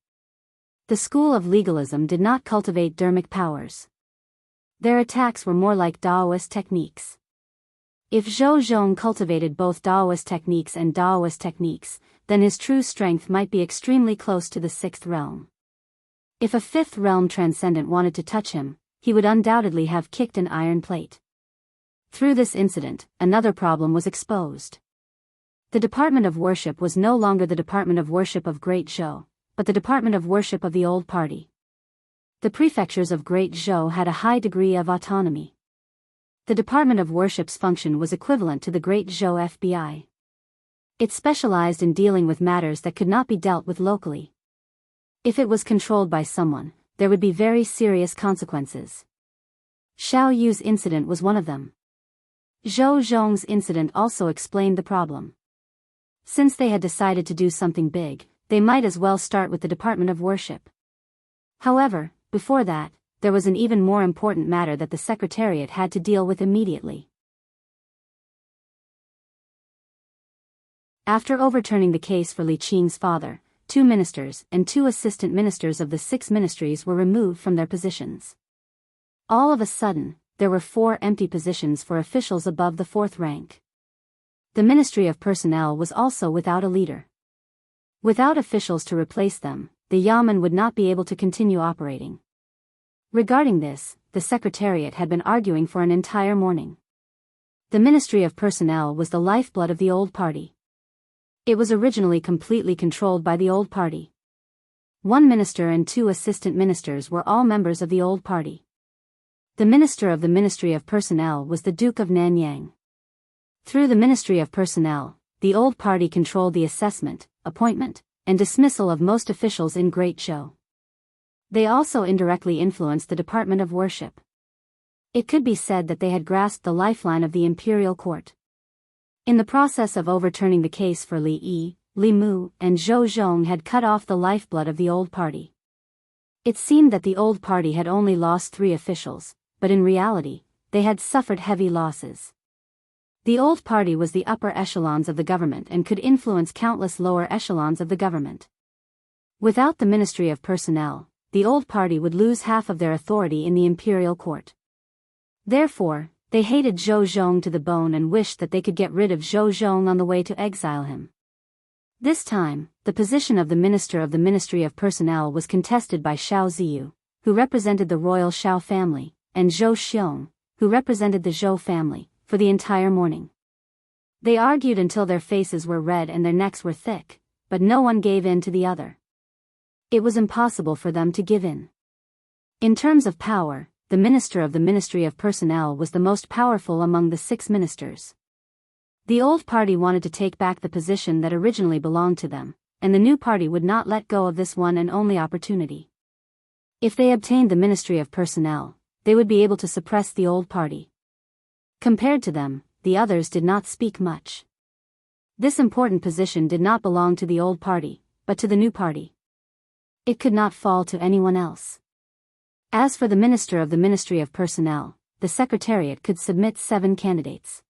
A: The school of legalism did not cultivate dermic powers. Their attacks were more like Taoist techniques. If Zhou Zhong cultivated both Taoist techniques and Taoist techniques, then his true strength might be extremely close to the 6th realm. If a 5th realm transcendent wanted to touch him, he would undoubtedly have kicked an iron plate. Through this incident, another problem was exposed. The Department of Worship was no longer the Department of Worship of Great Zhou, but the Department of Worship of the old party. The prefectures of Great Zhou had a high degree of autonomy. The Department of Worship's function was equivalent to the Great Zhou FBI. It specialized in dealing with matters that could not be dealt with locally. If it was controlled by someone, there would be very serious consequences. Xiao Yu's incident was one of them. Zhou Zhong's incident also explained the problem. Since they had decided to do something big, they might as well start with the Department of Worship. However, before that, there was an even more important matter that the Secretariat had to deal with immediately. After overturning the case for Li Qing's father, 2 ministers and 2 assistant ministers of the 6 ministries were removed from their positions. All of a sudden, there were 4 empty positions for officials above the 4th rank. The Ministry of Personnel was also without a leader. Without officials to replace them, the Yamen would not be able to continue operating. Regarding this, the Secretariat had been arguing for an entire morning. The Ministry of Personnel was the lifeblood of the old party. It was originally completely controlled by the old party. 1 minister and 2 assistant ministers were all members of the old party. The minister of the Ministry of Personnel was the Duke of Nanyang. Through the Ministry of Personnel, the old party controlled the assessment, appointment, and dismissal of most officials in Great Zhou. They also indirectly influenced the Department of Worship. It could be said that they had grasped the lifeline of the imperial court. In the process of overturning the case for Li Yi, Li Mu, and Zhou Zhong had cut off the lifeblood of the old party. It seemed that the old party had only lost 3 officials, but in reality, they had suffered heavy losses. The old party was the upper echelons of the government and could influence countless lower echelons of the government. Without the Ministry of Personnel, the old party would lose half of their authority in the imperial court. Therefore, they hated Zhou Zhong to the bone and wished that they could get rid of Zhou Zhong on the way to exile him. This time, the position of the Minister of the Ministry of Personnel was contested by Xiao Ziyu, who represented the royal Xiao family, and Zhou Xiong, who represented the Zhou family, for the entire morning. They argued until their faces were red and their necks were thick, but no one gave in to the other. It was impossible for them to give in. In terms of power, the Minister of the Ministry of Personnel was the most powerful among the 6 ministers. The old party wanted to take back the position that originally belonged to them, and the new party would not let go of this one and only opportunity. If they obtained the Ministry of Personnel, they would be able to suppress the old party. Compared to them, the others did not speak much. This important position did not belong to the old party, but to the new party. It could not fall to anyone else. As for the Minister of the Ministry of Personnel, the Secretariat could submit 7 candidates.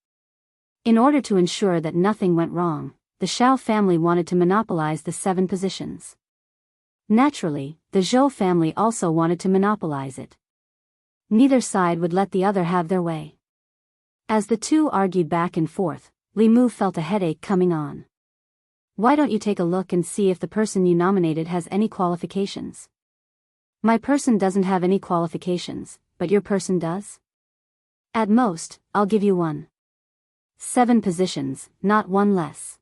A: In order to ensure that nothing went wrong, the Xiao family wanted to monopolize the 7 positions. Naturally, the Zhou family also wanted to monopolize it. Neither side would let the other have their way. As the two argued back and forth, Li Mu felt a headache coming on. Why don't you take a look and see if the person you nominated has any qualifications? My person doesn't have any qualifications, but your person does? At most, I'll give you 1. 7 positions, not 1 less.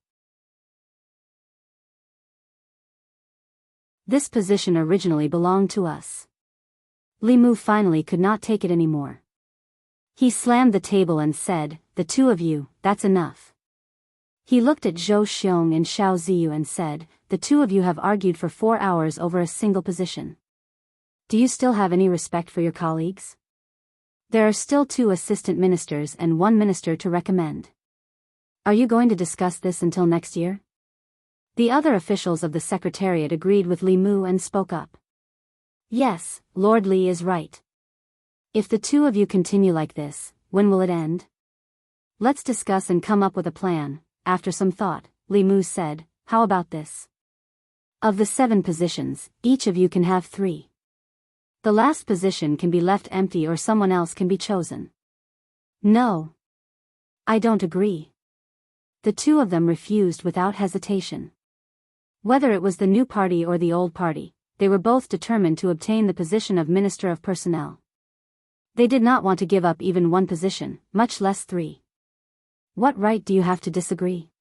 A: This position originally belonged to us. Li Mu finally could not take it anymore. He slammed the table and said, "The 2 of you, that's enough." He looked at Zhou Xiong and Xiao Ziyu and said, "The 2 of you have argued for 4 hours over a single position. Do you still have any respect for your colleagues? There are still 2 assistant ministers and 1 minister to recommend. Are you going to discuss this until next year?" The other officials of the Secretariat agreed with Li Mu and spoke up. "Yes, Lord Li is right. If the 2 of you continue like this, when will it end? Let's discuss and come up with a plan." After some thought, Li Mu said, "How about this? Of the 7 positions, each of you can have 3. The last position can be left empty or someone else can be chosen." "No. I don't agree." The 2 of them refused without hesitation. Whether it was the new party or the old party, they were both determined to obtain the position of Minister of Personnel. They did not want to give up even 1 position, much less 3. "What right do you have to disagree?"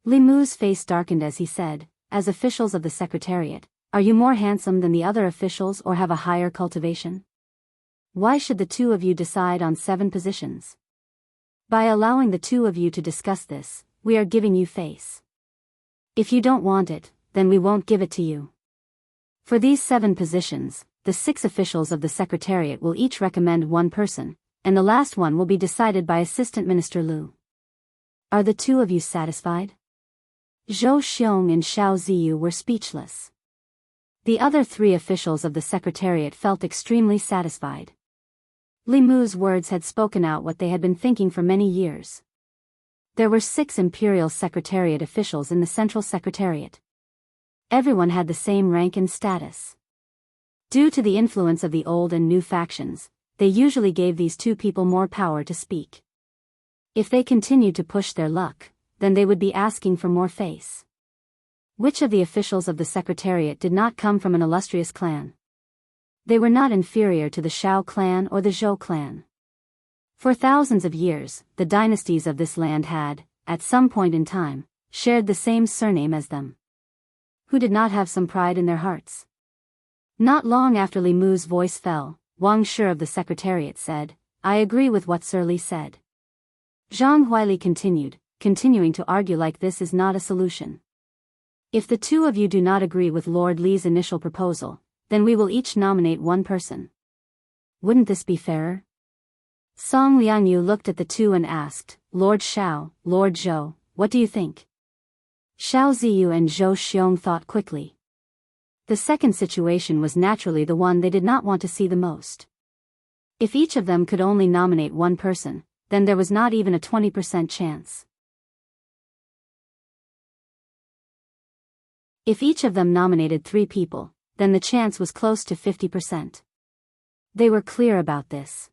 A: Li Mu's face darkened as he said, "As officials of the Secretariat, are you more handsome than the other officials or have a higher cultivation? Why should the 2 of you decide on 7 positions? By allowing the 2 of you to discuss this, we are giving you face. If you don't want it, then we won't give it to you. For these 7 positions, the 6 officials of the Secretariat will each recommend 1 person, and the last one will be decided by Assistant Minister Lu. Are the 2 of you satisfied?" Zhou Xiong and Xiao Ziyu were speechless. The other three officials of the Secretariat felt extremely satisfied. Li Mu's words had spoken out what they had been thinking for many years. There were 6 Imperial Secretariat officials in the Central Secretariat. Everyone had the same rank and status. Due to the influence of the old and new factions, they usually gave these 2 people more power to speak. If they continued to push their luck, then they would be asking for more face. Which of the officials of the Secretariat did not come from an illustrious clan? They were not inferior to the Shao clan or the Zhou clan. For thousands of years, the dynasties of this land had, at some point in time, shared the same surname as them. Who did not have some pride in their hearts? Not long after Li Mu's voice fell, Wang Shi of the Secretariat said, "I agree with what Sir Li said." Zhang Huili continuing to argue like this is not a solution. If the 2 of you do not agree with Lord Li's initial proposal, then we will each nominate one person. Wouldn't this be fairer? Song Liangyu looked at the 2 and asked, "Lord Xiao, Lord Zhou, what do you think?" Xiao Ziyu and Zhou Xiong thought quickly. The second situation was naturally the one they did not want to see the most. If each of them could only nominate one person, then there was not even a 20% chance. If each of them nominated 3 people, then the chance was close to 50%. They were clear about this.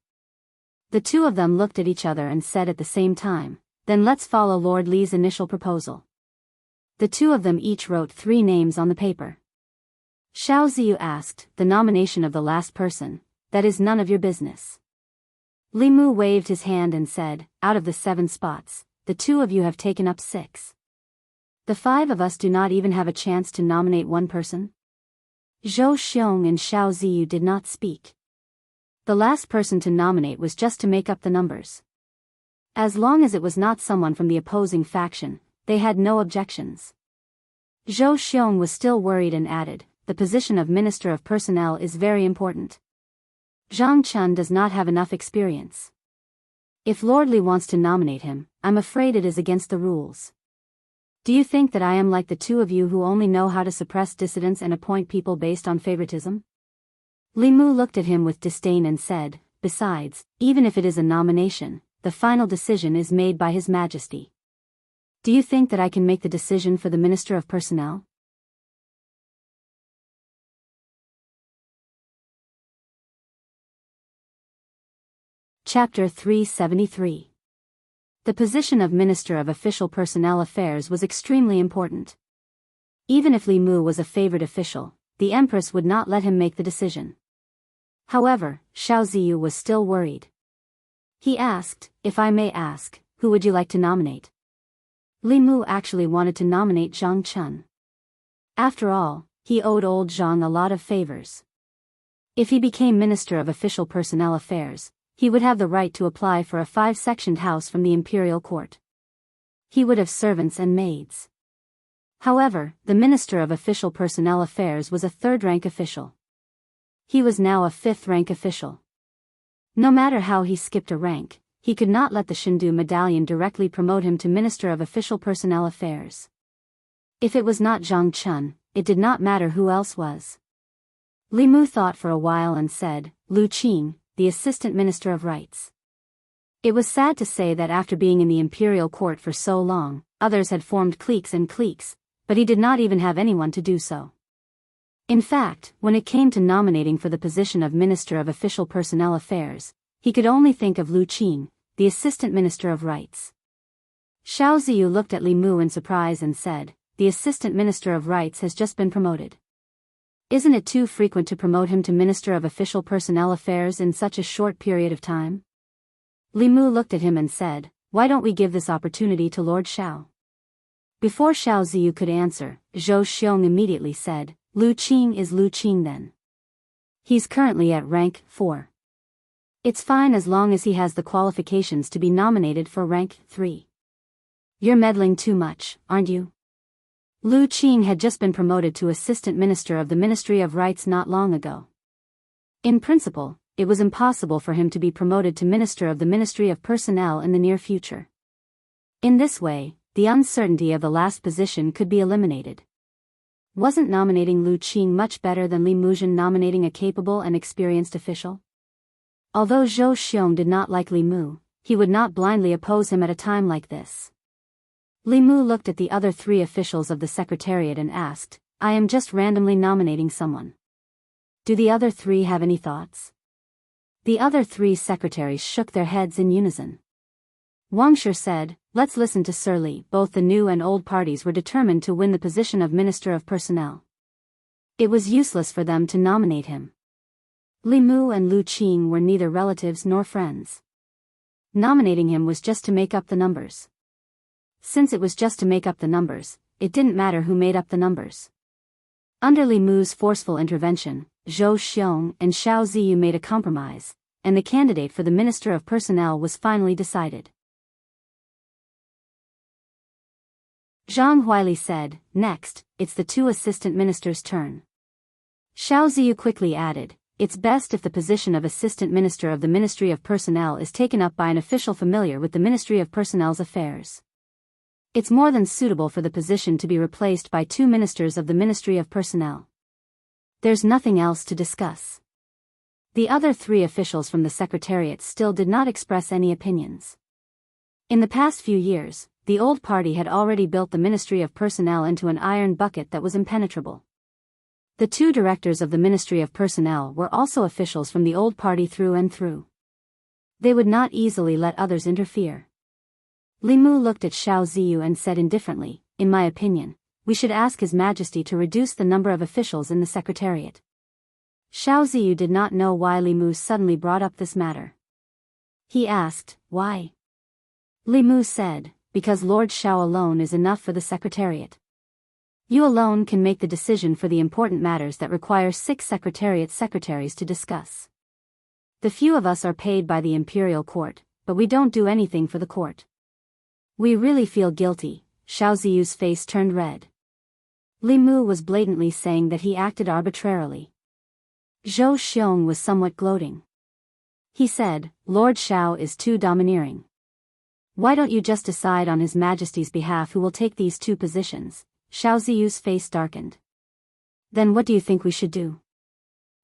A: The 2 of them looked at each other and said at the same time, "Then let's follow Lord Li's initial proposal." The 2 of them each wrote 3 names on the paper. Xiao Ziyu asked, "The nomination of the last person, that is none of your business." Li Mu waved his hand and said, "Out of the 7 spots, the 2 of you have taken up 6. The 5 of us do not even have a chance to nominate one person?" Zhou Xiong and Xiao Ziyu did not speak. The last person to nominate was just to make up the numbers. As long as it was not someone from the opposing faction, they had no objections. Zhou Xiong was still worried and added, "The position of Minister of Personnel is very important. Zhang Chun does not have enough experience. If Lord Li wants to nominate him, I'm afraid it is against the rules. Do you think that I am like the 2 of you who only know how to suppress dissidents and appoint people based on favoritism?" Li Mu looked at him with disdain and said, "Besides, even if it is a nomination, the final decision is made by His Majesty. Do you think that I can make the decision for the Minister of Personnel?" Chapter 373. The position of Minister of Official Personnel Affairs was extremely important. Even if Li Mu was a favored official, the Empress would not let him make the decision. However, Xiao Ziyu was still worried. He asked, "If I may ask, who would you like to nominate?" Li Mu actually wanted to nominate Zhang Chun. After all, he owed old Zhang a lot of favors. If he became Minister of Official Personnel Affairs, he would have the right to apply for a 5-sectioned house from the imperial court. He would have servants and maids. However, the Minister of Official Personnel Affairs was a 3rd-rank official. He was now a 5th-rank official. No matter how he skipped a rank, he could not let the Shindu Medallion directly promote him to Minister of Official Personnel Affairs. If it was not Zhang Chun, it did not matter who else was. Li Mu thought for a while and said, "Lu Qing, the Assistant Minister of Rights." It was sad to say that after being in the imperial court for so long, others had formed cliques and cliques, but he did not even have anyone to do so. In fact, when it came to nominating for the position of Minister of Official Personnel Affairs, he could only think of Lu Qing, the Assistant Minister of Rights. Xiao Ziyu looked at Li Mu in surprise and said, "The Assistant Minister of Rights has just been promoted. Isn't it too frequent to promote him to Minister of Official Personnel Affairs in such a short period of time?" Li Mu looked at him and said, "Why don't we give this opportunity to Lord Xiao?" Before Xiao Ziyu could answer, Zhou Xiong immediately said, "Lu Qing is Lu Qing then. He's currently at rank 4. It's fine as long as he has the qualifications to be nominated for rank 3. You're meddling too much, aren't you?" Lu Qing had just been promoted to Assistant Minister of the Ministry of Rights not long ago. In principle, it was impossible for him to be promoted to Minister of the Ministry of Personnel in the near future. In this way, the uncertainty of the last position could be eliminated. Wasn't nominating Lu Qing much better than Li Muzhen nominating a capable and experienced official? Although Zhou Xiong did not like Li Mu, he would not blindly oppose him at a time like this. Li Mu looked at the other three officials of the Secretariat and asked, I am just randomly nominating someone. Do the other three have any thoughts? The other three secretaries shook their heads in unison. Wang Shi said, let's listen to Sir Li. Both the new and old parties were determined to win the position of Minister of Personnel. It was useless for them to nominate him. Li Mu and Lu Qing were neither relatives nor friends. Nominating him was just to make up the numbers. Since it was just to make up the numbers, it didn't matter who made up the numbers. Under Li Mu's forceful intervention, Zhou Xiong and Xiao Ziyu made a compromise, and the candidate for the Minister of Personnel was finally decided. Zhang Huili said, next, it's the two assistant ministers' turn. Xiao Ziyu quickly added, it's best if the position of assistant minister of the Ministry of Personnel is taken up by an official familiar with the Ministry of Personnel's affairs. It's more than suitable for the position to be replaced by two ministers of the Ministry of Personnel. There's nothing else to discuss. The other three officials from the Secretariat still did not express any opinions. In the past few years, the old party had already built the Ministry of Personnel into an iron bucket that was impenetrable. The two directors of the Ministry of Personnel were also officials from the old party through and through. They would not easily let others interfere. Li Mu looked at Xiao Ziyu and said indifferently, in my opinion, we should ask His Majesty to reduce the number of officials in the Secretariat. Xiao Ziyu did not know why Li Mu suddenly brought up this matter. He asked, why? Li Mu said, because Lord Xiao alone is enough for the Secretariat. You alone can make the decision for the important matters that require 6 Secretariat secretaries to discuss. The few of us are paid by the Imperial Court, but we don't do anything for the court. We really feel guilty. Xiao Ziyu's face turned red. Li Mu was blatantly saying that he acted arbitrarily. Zhou Xiong was somewhat gloating. He said, Lord Xiao is too domineering. Why don't you just decide on His Majesty's behalf who will take these 2 positions? Xiao Ziyu's face darkened. Then what do you think we should do?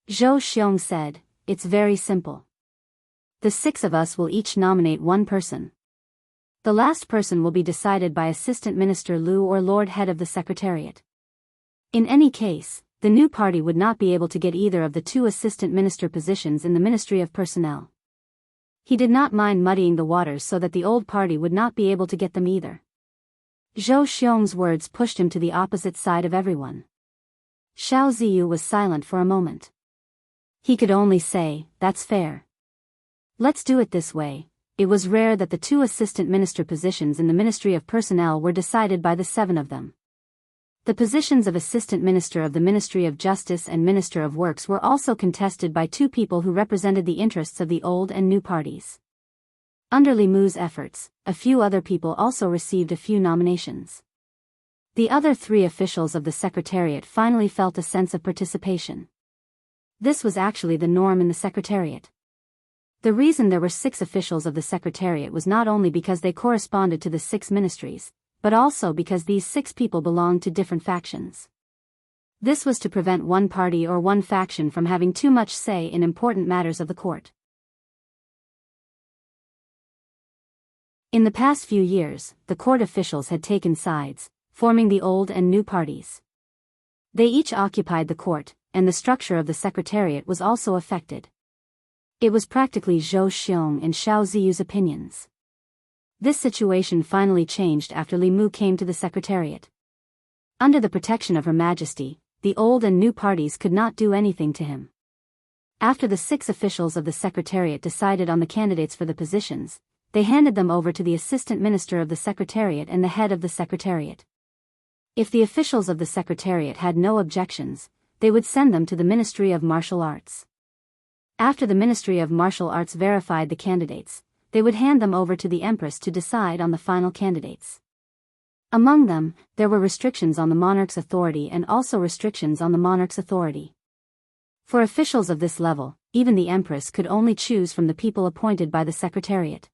A: Zhou Xiong said, it's very simple. The 6 of us will each nominate 1 person. The last person will be decided by Assistant Minister Lu or Lord Head of the Secretariat. In any case, the new party would not be able to get either of the 2 assistant minister positions in the Ministry of Personnel. He did not mind muddying the waters so that the old party would not be able to get them either. Zhou Xiong's words pushed him to the opposite side of everyone. Xiao Ziyu was silent for a moment. He could only say, that's fair. Let's do it this way. It was rare that the 2 assistant minister positions in the Ministry of Personnel were decided by the 7 of them. The positions of Assistant Minister of the Ministry of Justice and Minister of Works were also contested by 2 people who represented the interests of the old and new parties. Under Li Mu's efforts, a few other people also received a few nominations. The other 3 officials of the Secretariat finally felt a sense of participation. This was actually the norm in the Secretariat. The reason there were 6 officials of the Secretariat was not only because they corresponded to the 6 ministries, but also because these 6 people belonged to different factions. This was to prevent one party or one faction from having too much say in important matters of the court. In the past few years, the court officials had taken sides, forming the old and new parties. They each occupied the court, and the structure of the Secretariat was also affected. It was practically Zhou Xiong and Xiao Ziyu's opinions. This situation finally changed after Li Mu came to the Secretariat. Under the protection of Her Majesty, the old and new parties could not do anything to him. After the 6 officials of the Secretariat decided on the candidates for the positions, they handed them over to the Assistant Minister of the Secretariat and the head of the Secretariat. If the officials of the Secretariat had no objections, they would send them to the Ministry of Martial Arts. After the Ministry of Martial Arts verified the candidates, they would hand them over to the Empress to decide on the final candidates. Among them, there were restrictions on the monarch's authority and also restrictions on the monarch's authority. For officials of this level, even the Empress could only choose from the people appointed by the Secretariat.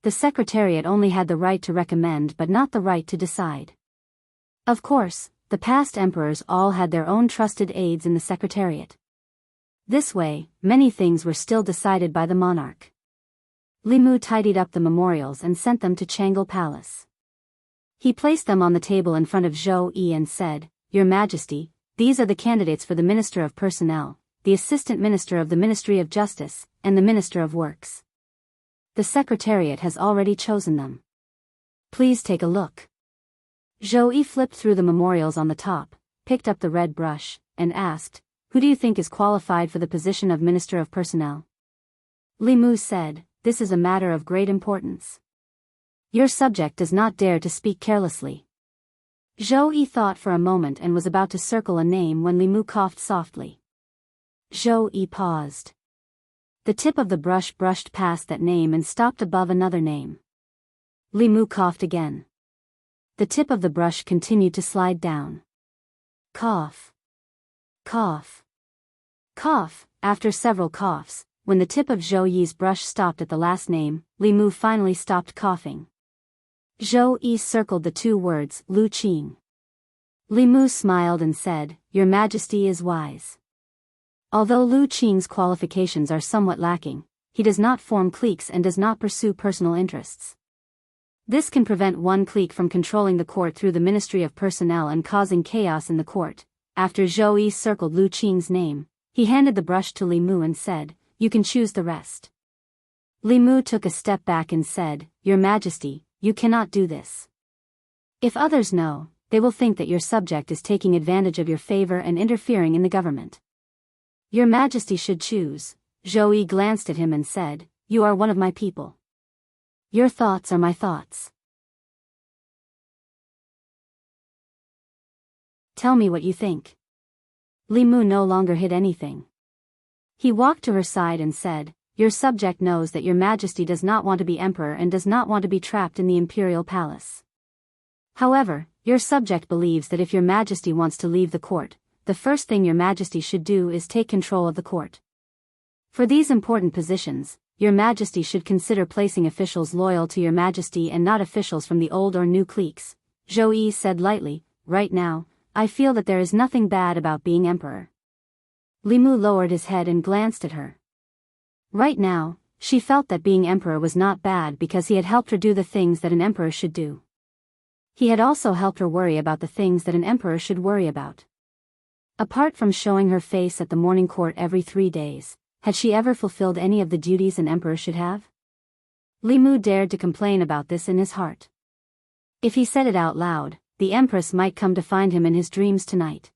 A: The Secretariat only had the right to recommend but not the right to decide. Of course, the past emperors all had their own trusted aides in the Secretariat. This way, many things were still decided by the monarch. Li Mu tidied up the memorials and sent them to Changle Palace. He placed them on the table in front of Zhou Yi and said, "Your Majesty, these are the candidates for the Minister of Personnel, the Assistant Minister of the Ministry of Justice, and the Minister of Works. The Secretariat has already chosen them. Please take a look." Zhou Yi flipped through the memorials on the top, picked up the red brush, and asked, "Who do you think is qualified for the position of Minister of Personnel?" Li Mu said, "This is a matter of great importance. Your subject does not dare to speak carelessly." Zhou Yi thought for a moment and was about to circle a name when Li Mu coughed softly. Zhou Yi paused. The tip of the brush brushed past that name and stopped above another name. Li Mu coughed again. The tip of the brush continued to slide down. Cough. Cough. Cough. After several coughs, when the tip of Zhou Yi's brush stopped at the last name, Li Mu finally stopped coughing. Zhou Yi circled the two words, Lu Qing. Li Mu smiled and said, "Your Majesty is wise." Although Lu Qing's qualifications are somewhat lacking, he does not form cliques and does not pursue personal interests. This can prevent one clique from controlling the court through the Ministry of Personnel and causing chaos in the court. After Zhou Yi circled Lu Qing's name, he handed the brush to Li Mu and said, "You can choose the rest." Li Mu took a step back and said, "Your Majesty, you cannot do this. If others know, they will think that your subject is taking advantage of your favor and interfering in the government. Your Majesty should choose." Zhou Yi glanced at him and said, "You are one of my people. Your thoughts are my thoughts. Tell me what you think." Li Mu no longer hid anything. He walked to her side and said, "Your subject knows that your Majesty does not want to be emperor and does not want to be trapped in the imperial palace. However, your subject believes that if your Majesty wants to leave the court, the first thing your Majesty should do is take control of the court. For these important positions, your Majesty should consider placing officials loyal to your Majesty and not officials from the old or new cliques." Zhou Yi said lightly, "Right now, I feel that there is nothing bad about being emperor." Li Mu lowered his head and glanced at her. Right now, she felt that being emperor was not bad because he had helped her do the things that an emperor should do. He had also helped her worry about the things that an emperor should worry about. Apart from showing her face at the morning court every 3 days, had she ever fulfilled any of the duties an emperor should have? Li Mu dared to complain about this in his heart. If he said it out loud, the empress might come to find him in his dreams tonight.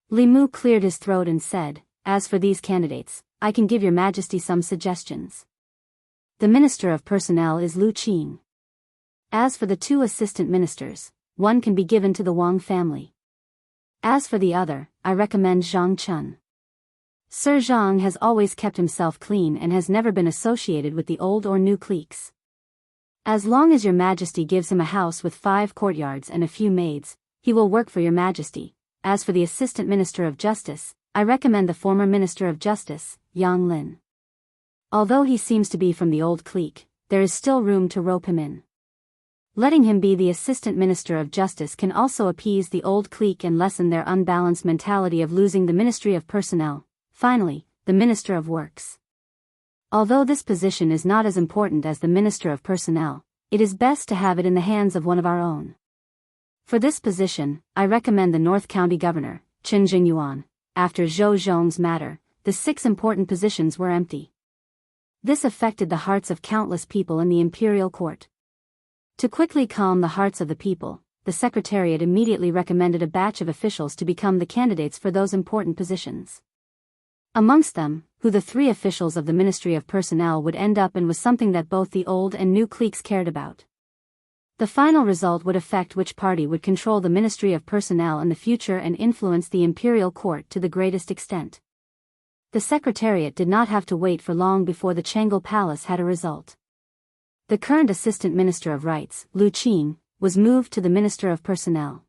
A: Li Mu cleared his throat and said, "As for these candidates, I can give your Majesty some suggestions. The Minister of Personnel is Lu Qing. As for the 2 assistant ministers, one can be given to the Wang family. As for the other, I recommend Zhang Chun. Sir Zhang has always kept himself clean and has never been associated with the old or new cliques. As long as your Majesty gives him a house with 5 courtyards and a few maids, he will work for your Majesty. As for the Assistant Minister of Justice, I recommend the former Minister of Justice, Yang Lin. Although he seems to be from the old clique, there is still room to rope him in. Letting him be the Assistant Minister of Justice can also appease the old clique and lessen their unbalanced mentality of losing the Ministry of Personnel. Finally, the Minister of Works. Although this position is not as important as the Minister of Personnel, it is best to have it in the hands of one of our own. For this position, I recommend the North County Governor, Chen Jingyuan. After Zhou Zhong's matter, the 6 important positions were empty. This affected the hearts of countless people in the imperial court. To quickly calm the hearts of the people, the Secretariat immediately recommended a batch of officials to become the candidates for those important positions. Amongst them, who the 3 officials of the Ministry of Personnel would end up in was something that both the old and new cliques cared about. The final result would affect which party would control the Ministry of Personnel in the future and influence the imperial court to the greatest extent. The Secretariat did not have to wait for long before the Changle Palace had a result. The current Assistant Minister of Rights, Lu Qing, was moved to the Minister of Personnel.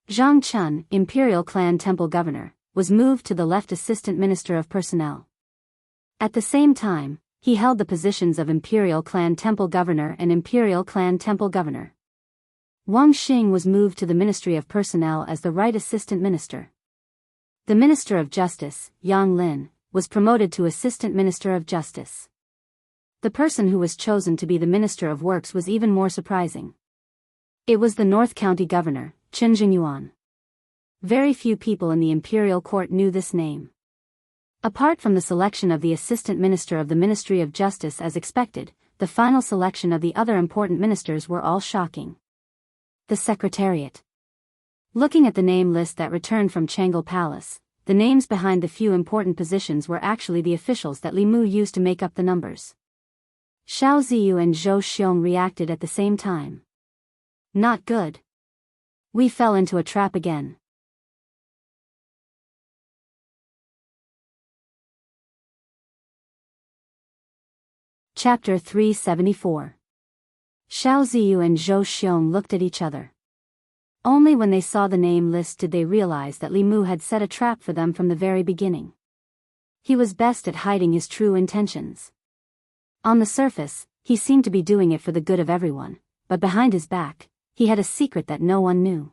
A: Zhang Chun, Imperial Clan Temple Governor, was moved to the left Assistant Minister of Personnel. At the same time, he held the positions of Imperial Clan Temple Governor and Imperial Clan Temple Governor. Wang Xing was moved to the Ministry of Personnel as the Right Assistant Minister. The Minister of Justice, Yang Lin, was promoted to Assistant Minister of Justice. The person who was chosen to be the Minister of Works was even more surprising. It was the North County Governor, Chen Jingyuan. Very few people in the Imperial Court knew this name. Apart from the selection of the Assistant Minister of the Ministry of Justice as expected, the final selection of the other important ministers were all shocking. The Secretariat. Looking at the name list that returned from Changle Palace, the names behind the few important positions were actually the officials that Li Mu used to make up the numbers. Xiao Ziyu and Zhou Xiong reacted at the same time. Not good. We fell into a trap again. Chapter 374. Xiao Ziyu and Zhou Xiong looked at each other. Only when they saw the name list did they realize that Li Mu had set a trap for them from the very beginning. He was best at hiding his true intentions. On the surface, he seemed to be doing it for the good of everyone, but behind his back, he had a secret that no one knew.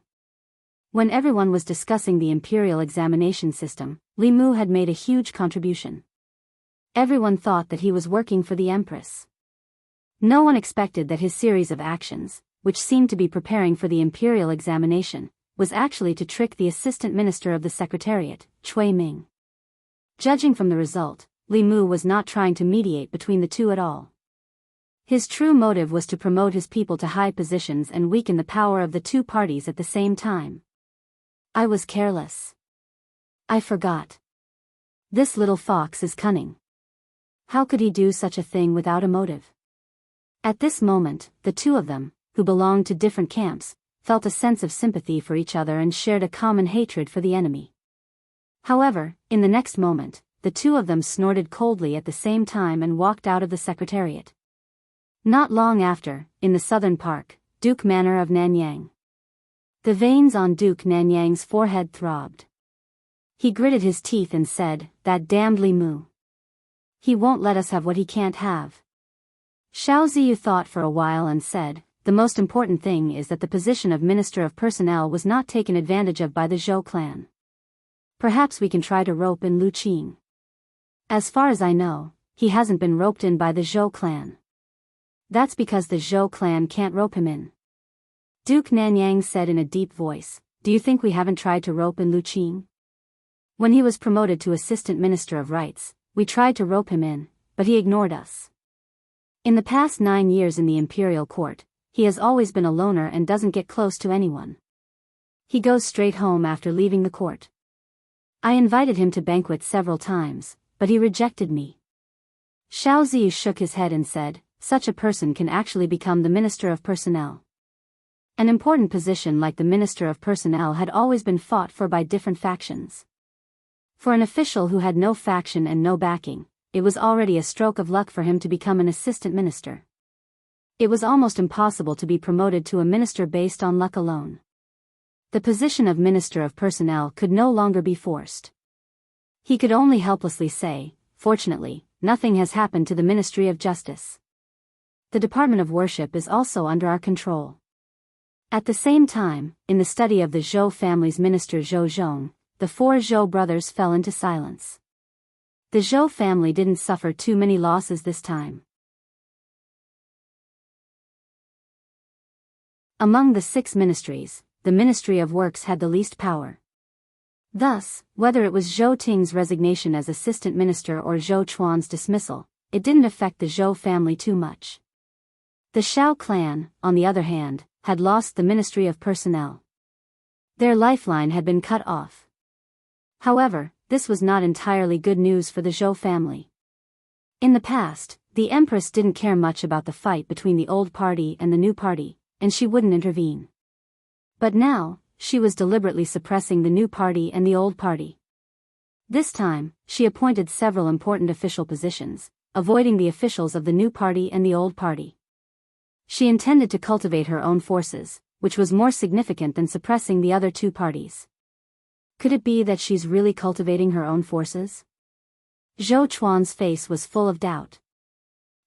A: When everyone was discussing the imperial examination system, Li Mu had made a huge contribution. Everyone thought that he was working for the Empress. No one expected that his series of actions, which seemed to be preparing for the imperial examination, was actually to trick the Assistant Minister of the Secretariat, Cui Ming. Judging from the result, Li Mu was not trying to mediate between the two at all. His true motive was to promote his people to high positions and weaken the power of the two parties at the same time. I was careless. I forgot. This little fox is cunning. How could he do such a thing without a motive? At this moment, the two of them, who belonged to different camps, felt a sense of sympathy for each other and shared a common hatred for the enemy. However, in the next moment, the two of them snorted coldly at the same time and walked out of the Secretariat. Not long after, in the southern park, Duke Manor of Nanyang. The veins on Duke Nanyang's forehead throbbed. He gritted his teeth and said, "That damned Li Mu. He won't let us have what he can't have." Xiao Ziyu thought for a while and said, "The most important thing is that the position of Minister of Personnel was not taken advantage of by the Zhou clan. Perhaps we can try to rope in Lu Qing. As far as I know, he hasn't been roped in by the Zhou clan. That's because the Zhou clan can't rope him in." Duke Nanyang said in a deep voice, "Do you think we haven't tried to rope in Lu Qing? When he was promoted to Assistant Minister of Rights, we tried to rope him in, but he ignored us. In the past 9 years in the Imperial Court, he has always been a loner and doesn't get close to anyone. He goes straight home after leaving the court. I invited him to banquets several times, but he rejected me." Xiao Ziyu shook his head and said, "Such a person can actually become the Minister of Personnel." An important position like the Minister of Personnel had always been fought for by different factions. For an official who had no faction and no backing, it was already a stroke of luck for him to become an assistant minister. It was almost impossible to be promoted to a minister based on luck alone. The position of Minister of Personnel could no longer be forced. He could only helplessly say, "Fortunately, nothing has happened to the Ministry of Justice. The Department of Worship is also under our control." At the same time, in the study of the Zhou family's minister Zhou Zhong, the 4 Zhou brothers fell into silence. The Zhou family didn't suffer too many losses this time. Among the 6 ministries, the Ministry of Works had the least power. Thus, whether it was Zhou Ting's resignation as assistant minister or Zhou Chuan's dismissal, it didn't affect the Zhou family too much. The Xiao clan, on the other hand, had lost the Ministry of Personnel. Their lifeline had been cut off. However, this was not entirely good news for the Zhou family. In the past, the Empress didn't care much about the fight between the old party and the new party, and she wouldn't intervene. But now, she was deliberately suppressing the new party and the old party. This time, she appointed several important official positions, avoiding the officials of the new party and the old party. She intended to cultivate her own forces, which was more significant than suppressing the other two parties. Could it be that she's really cultivating her own forces? Zhou Chuan's face was full of doubt.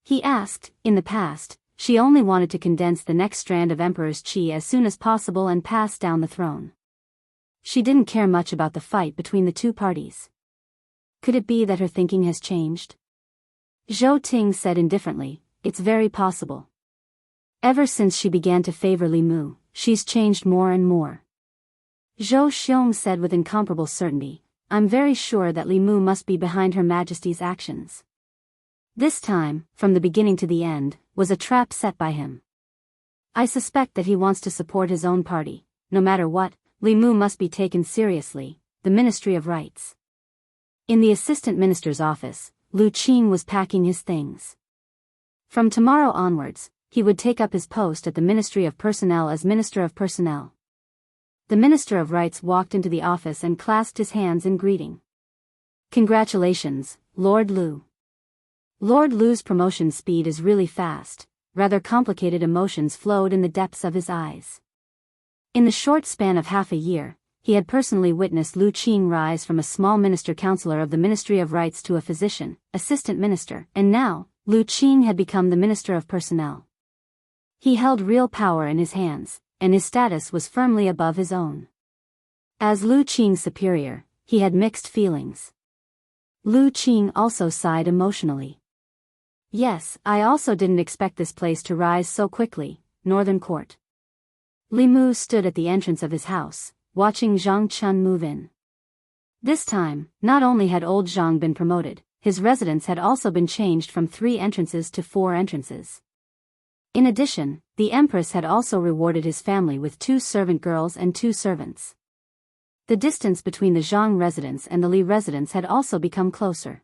A: He asked, in the past, she only wanted to condense the next strand of Emperor's qi as soon as possible and pass down the throne. She didn't care much about the fight between the two parties. Could it be that her thinking has changed? Zhou Ting said indifferently, it's very possible. Ever since she began to favor Li Mu, she's changed more and more. Zhou Xiong said with incomparable certainty, I'm very sure that Li Mu must be behind Her Majesty's actions. This time, from the beginning to the end, was a trap set by him. I suspect that he wants to support his own party. No matter what, Li Mu must be taken seriously. The Ministry of Rights. In the assistant minister's office, Lu Qing was packing his things. From tomorrow onwards, he would take up his post at the Ministry of Personnel as Minister of Personnel. The Minister of Rights walked into the office and clasped his hands in greeting. Congratulations, Lord Lu. Lord Lu's promotion speed is really fast. Rather complicated emotions flowed in the depths of his eyes. In the short span of half a year, he had personally witnessed Lu Qing rise from a small minister counselor of the Ministry of Rights to a physician, assistant minister, and now, Lu Qing had become the Minister of Personnel. He held real power in his hands, and his status was firmly above his own. As Lu Qing's superior, he had mixed feelings. Lu Qing also sighed emotionally. Yes, I also didn't expect this place to rise so quickly. Northern Court. Li Mu stood at the entrance of his house, watching Zhang Chun move in. This time, not only had old Zhang been promoted, his residence had also been changed from 3 entrances to 4 entrances. In addition, the Empress had also rewarded his family with 2 servant girls and 2 servants. The distance between the Zhang residence and the Li residence had also become closer.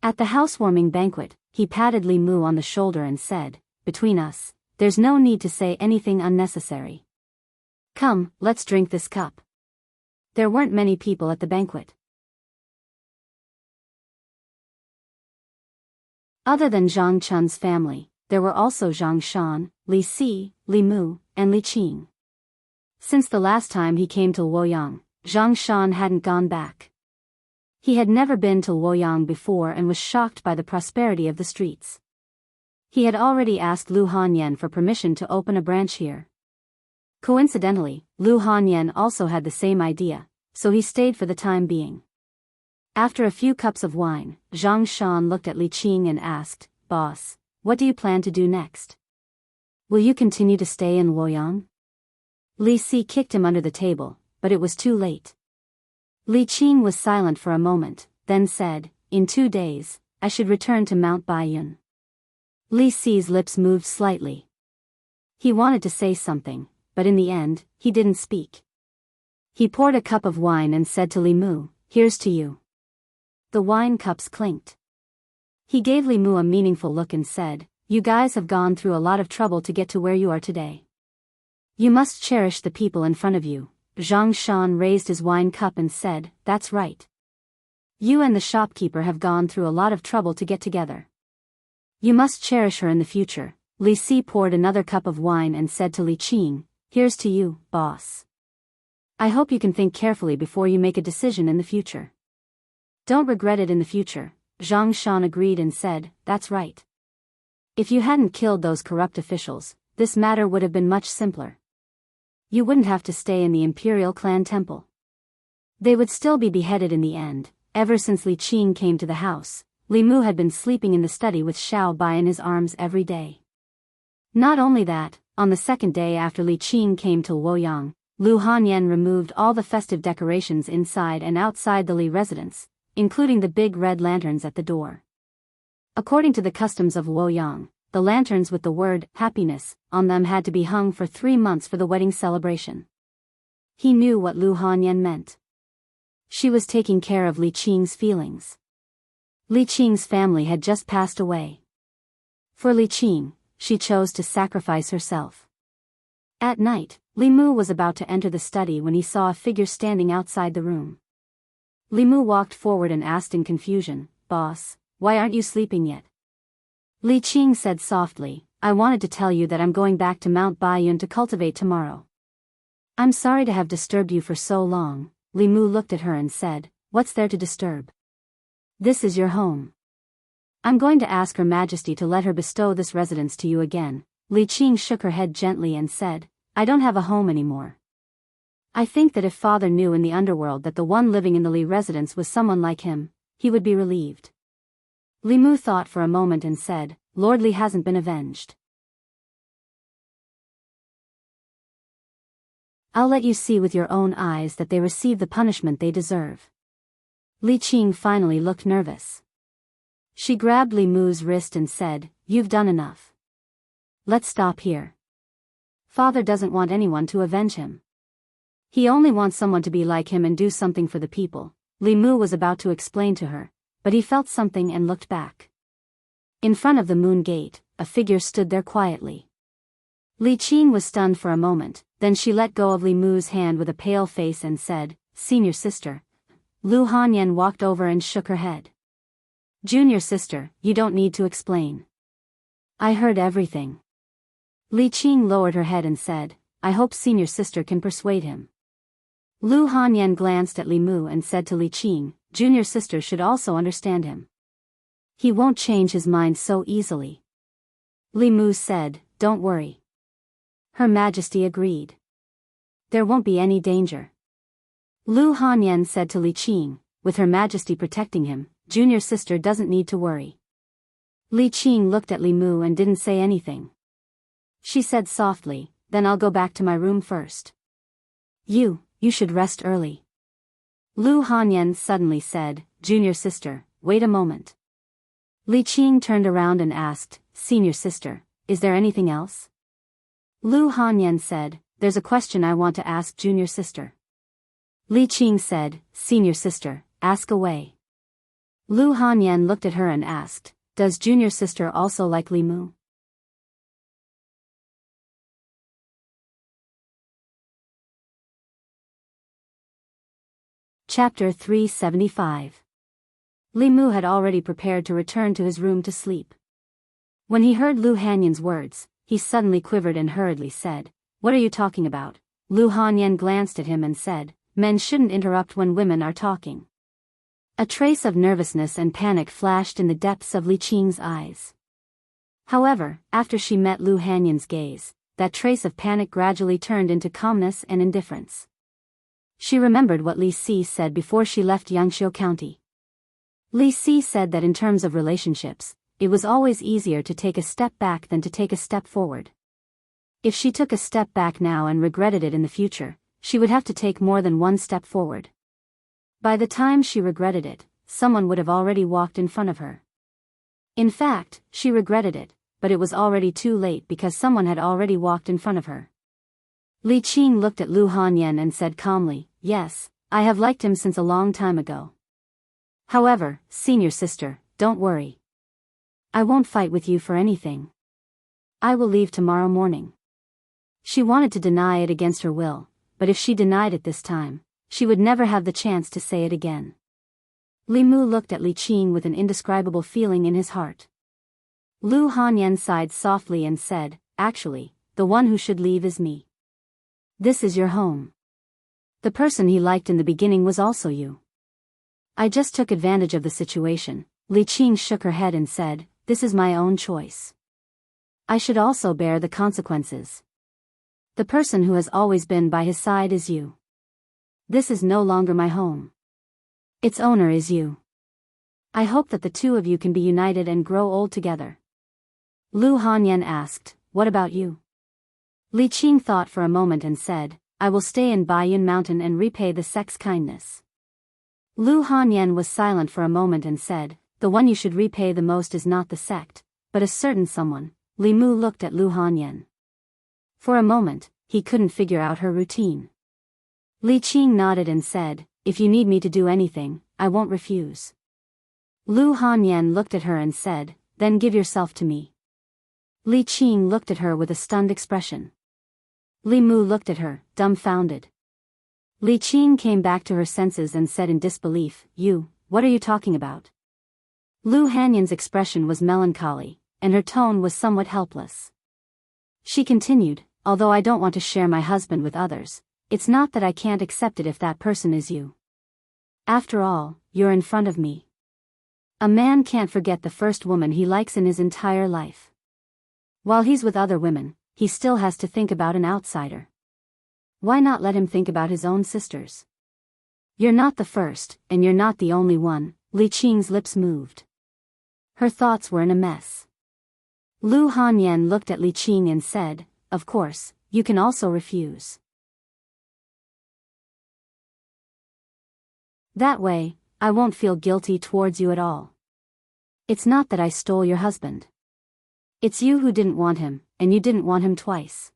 A: At the housewarming banquet, he patted Li Mu on the shoulder and said, between us, there's no need to say anything unnecessary. Come, let's drink this cup. There weren't many people at the banquet. Other than Zhang Chun's family, there were also Zhang Shan, Li Si, Li Mu, and Li Qing. Since the last time he came to Luoyang, Zhang Shan hadn't gone back. He had never been to Luoyang before and was shocked by the prosperity of the streets. He had already asked Lu Hanyan for permission to open a branch here. Coincidentally, Lu Hanyan also had the same idea, so he stayed for the time being. After a few cups of wine, Zhang Shan looked at Li Qing and asked, Boss, what do you plan to do next? Will you continue to stay in Luoyang? Li Si kicked him under the table, but it was too late. Li Qing was silent for a moment, then said, in 2 days, I should return to Mount Baiyun. Li Si's lips moved slightly. He wanted to say something, but in the end, he didn't speak. He poured a cup of wine and said to Li Mu, here's to you. The wine cups clinked. He gave Li Mu a meaningful look and said, you guys have gone through a lot of trouble to get to where you are today. You must cherish the people in front of you. Zhang Shan raised his wine cup and said, that's right. You and the shopkeeper have gone through a lot of trouble to get together. You must cherish her in the future. Li Si poured another cup of wine and said to Li Qing, here's to you, boss. I hope you can think carefully before you make a decision in the future. Don't regret it in the future. Zhang Shan agreed and said, that's right. If you hadn't killed those corrupt officials, this matter would have been much simpler. You wouldn't have to stay in the Imperial Clan Temple. They would still be beheaded in the end. Ever since Li Qing came to the house, Li Mu had been sleeping in the study with Xiao Bai in his arms every day. Not only that, on the second day after Li Qing came to Luoyang, Lu Hanyan removed all the festive decorations inside and outside the Li residence, including the big red lanterns at the door. According to the customs of Luoyang, the lanterns with the word happiness on them had to be hung for 3 months for the wedding celebration. He knew what Lu Hanyan meant. She was taking care of Li Qing's feelings. Li Qing's family had just passed away. For Li Qing, she chose to sacrifice herself. At night, Li Mu was about to enter the study when he saw a figure standing outside the room. Li Mu walked forward and asked in confusion, Boss, why aren't you sleeping yet? Li Qing said softly, I wanted to tell you that I'm going back to Mount Baiyun to cultivate tomorrow. I'm sorry to have disturbed you for so long. Li Mu looked at her and said, what's there to disturb? This is your home. I'm going to ask Her Majesty to let her bestow this residence to you again. Li Qing shook her head gently and said, I don't have a home anymore. I think that if father knew in the underworld that the one living in the Li residence was someone like him, he would be relieved. Li Mu thought for a moment and said, Lord Li hasn't been avenged. I'll let you see with your own eyes that they receive the punishment they deserve. Li Qing finally looked nervous. She grabbed Li Mu's wrist and said, You've done enough. Let's stop here. Father doesn't want anyone to avenge him. He only wants someone to be like him and do something for the people. Li Mu was about to explain to her, but he felt something and looked back. In front of the moon gate, a figure stood there quietly. Li Qing was stunned for a moment, then she let go of Li Mu's hand with a pale face and said, Senior sister. Lu Hanyan walked over and shook her head. Junior sister, you don't need to explain. I heard everything. Li Qing lowered her head and said, I hope senior sister can persuade him. Lu Hanyan glanced at Li Mu and said to Li Qing, Junior sister should also understand him. He won't change his mind so easily. Li Mu said, Don't worry. Her Majesty agreed. There won't be any danger. Lu Hanyan said to Li Qing, with Her Majesty protecting him, Junior sister doesn't need to worry. Li Qing looked at Li Mu and didn't say anything. She said softly, Then I'll go back to my room first. You should rest early. Lu Hanyan suddenly said, Junior sister, wait a moment. Li Qing turned around and asked, Senior sister, is there anything else? Lu Hanyan said, There's a question I want to ask Junior sister. Li Qing said, Senior sister, ask away. Lu Hanyan looked at her and asked, Does Junior sister also like Li Mu? Chapter 375. Li Mu had already prepared to return to his room to sleep. When he heard Lu Hanyan's words, he suddenly quivered and hurriedly said, What are you talking about? Lu Hanyan glanced at him and said, Men shouldn't interrupt when women are talking. A trace of nervousness and panic flashed in the depths of Li Qing's eyes. However, after she met Lu Hanyan's gaze, that trace of panic gradually turned into calmness and indifference. She remembered what Li Si said before she left Yangqiu County. Li Si said that in terms of relationships, it was always easier to take a step back than to take a step forward. If she took a step back now and regretted it in the future, she would have to take more than one step forward. By the time she regretted it, someone would have already walked in front of her. In fact, she regretted it, but it was already too late because someone had already walked in front of her. Li Qing looked at Lu Hanyan and said calmly, Yes, I have liked him since a long time ago. However, senior sister, don't worry. I won't fight with you for anything. I will leave tomorrow morning. She wanted to deny it against her will, but if she denied it this time, she would never have the chance to say it again. Li Mu looked at Li Qing with an indescribable feeling in his heart. Lu Hanyan sighed softly and said, Actually, the one who should leave is me. This is your home. The person he liked in the beginning was also you. I just took advantage of the situation. Li Qing shook her head and said, This is my own choice. I should also bear the consequences. The person who has always been by his side is you. This is no longer my home. Its owner is you. I hope that the two of you can be united and grow old together. Lu Hanyan asked, What about you? Li Qing thought for a moment and said, I will stay in Baiyun Mountain and repay the sect's kindness. Lu Hanyan was silent for a moment and said, The one you should repay the most is not the sect, but a certain someone. Li Mu looked at Lu Hanyan. For a moment, he couldn't figure out her routine. Li Qing nodded and said, If you need me to do anything, I won't refuse. Lu Hanyan looked at her and said, Then give yourself to me. Li Qing looked at her with a stunned expression. Li Mu looked at her, dumbfounded. Li Qing came back to her senses and said in disbelief, What are you talking about? Lu Hanyan's expression was melancholy, and her tone was somewhat helpless. She continued, Although I don't want to share my husband with others, it's not that I can't accept it if that person is you. After all, you're in front of me. A man can't forget the first woman he likes in his entire life. While he's with other women, he still has to think about an outsider. Why not let him think about his own sisters? You're not the first, and you're not the only one. Li Qing's lips moved. Her thoughts were in a mess. Lu Hanyan looked at Li Qing and said, "Of course, you can also refuse. That way, I won't feel guilty towards you at all. It's not that I stole your husband. It's you who didn't want him, and you didn't want him twice.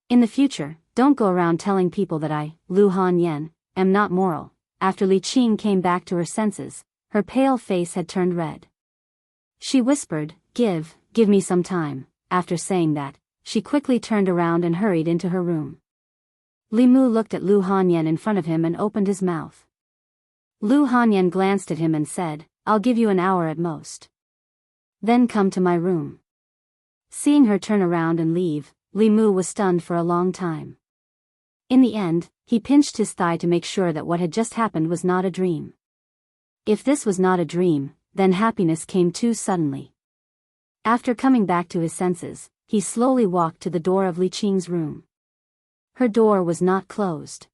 A: In the future, don't go around telling people that I, Lu Hanyan, am not moral." After Li Qing came back to her senses, her pale face had turned red. She whispered, Give me some time." After saying that, she quickly turned around and hurried into her room. Li Mu looked at Lu Hanyan in front of him and opened his mouth. Lu Hanyan glanced at him and said, "I'll give you an hour at most. Then come to my room." Seeing her turn around and leave, Li Mu was stunned for a long time. In the end, he pinched his thigh to make sure that what had just happened was not a dream. If this was not a dream, then happiness came too suddenly. After coming back to his senses, he slowly walked to the door of Li Qing's room. Her door was not closed.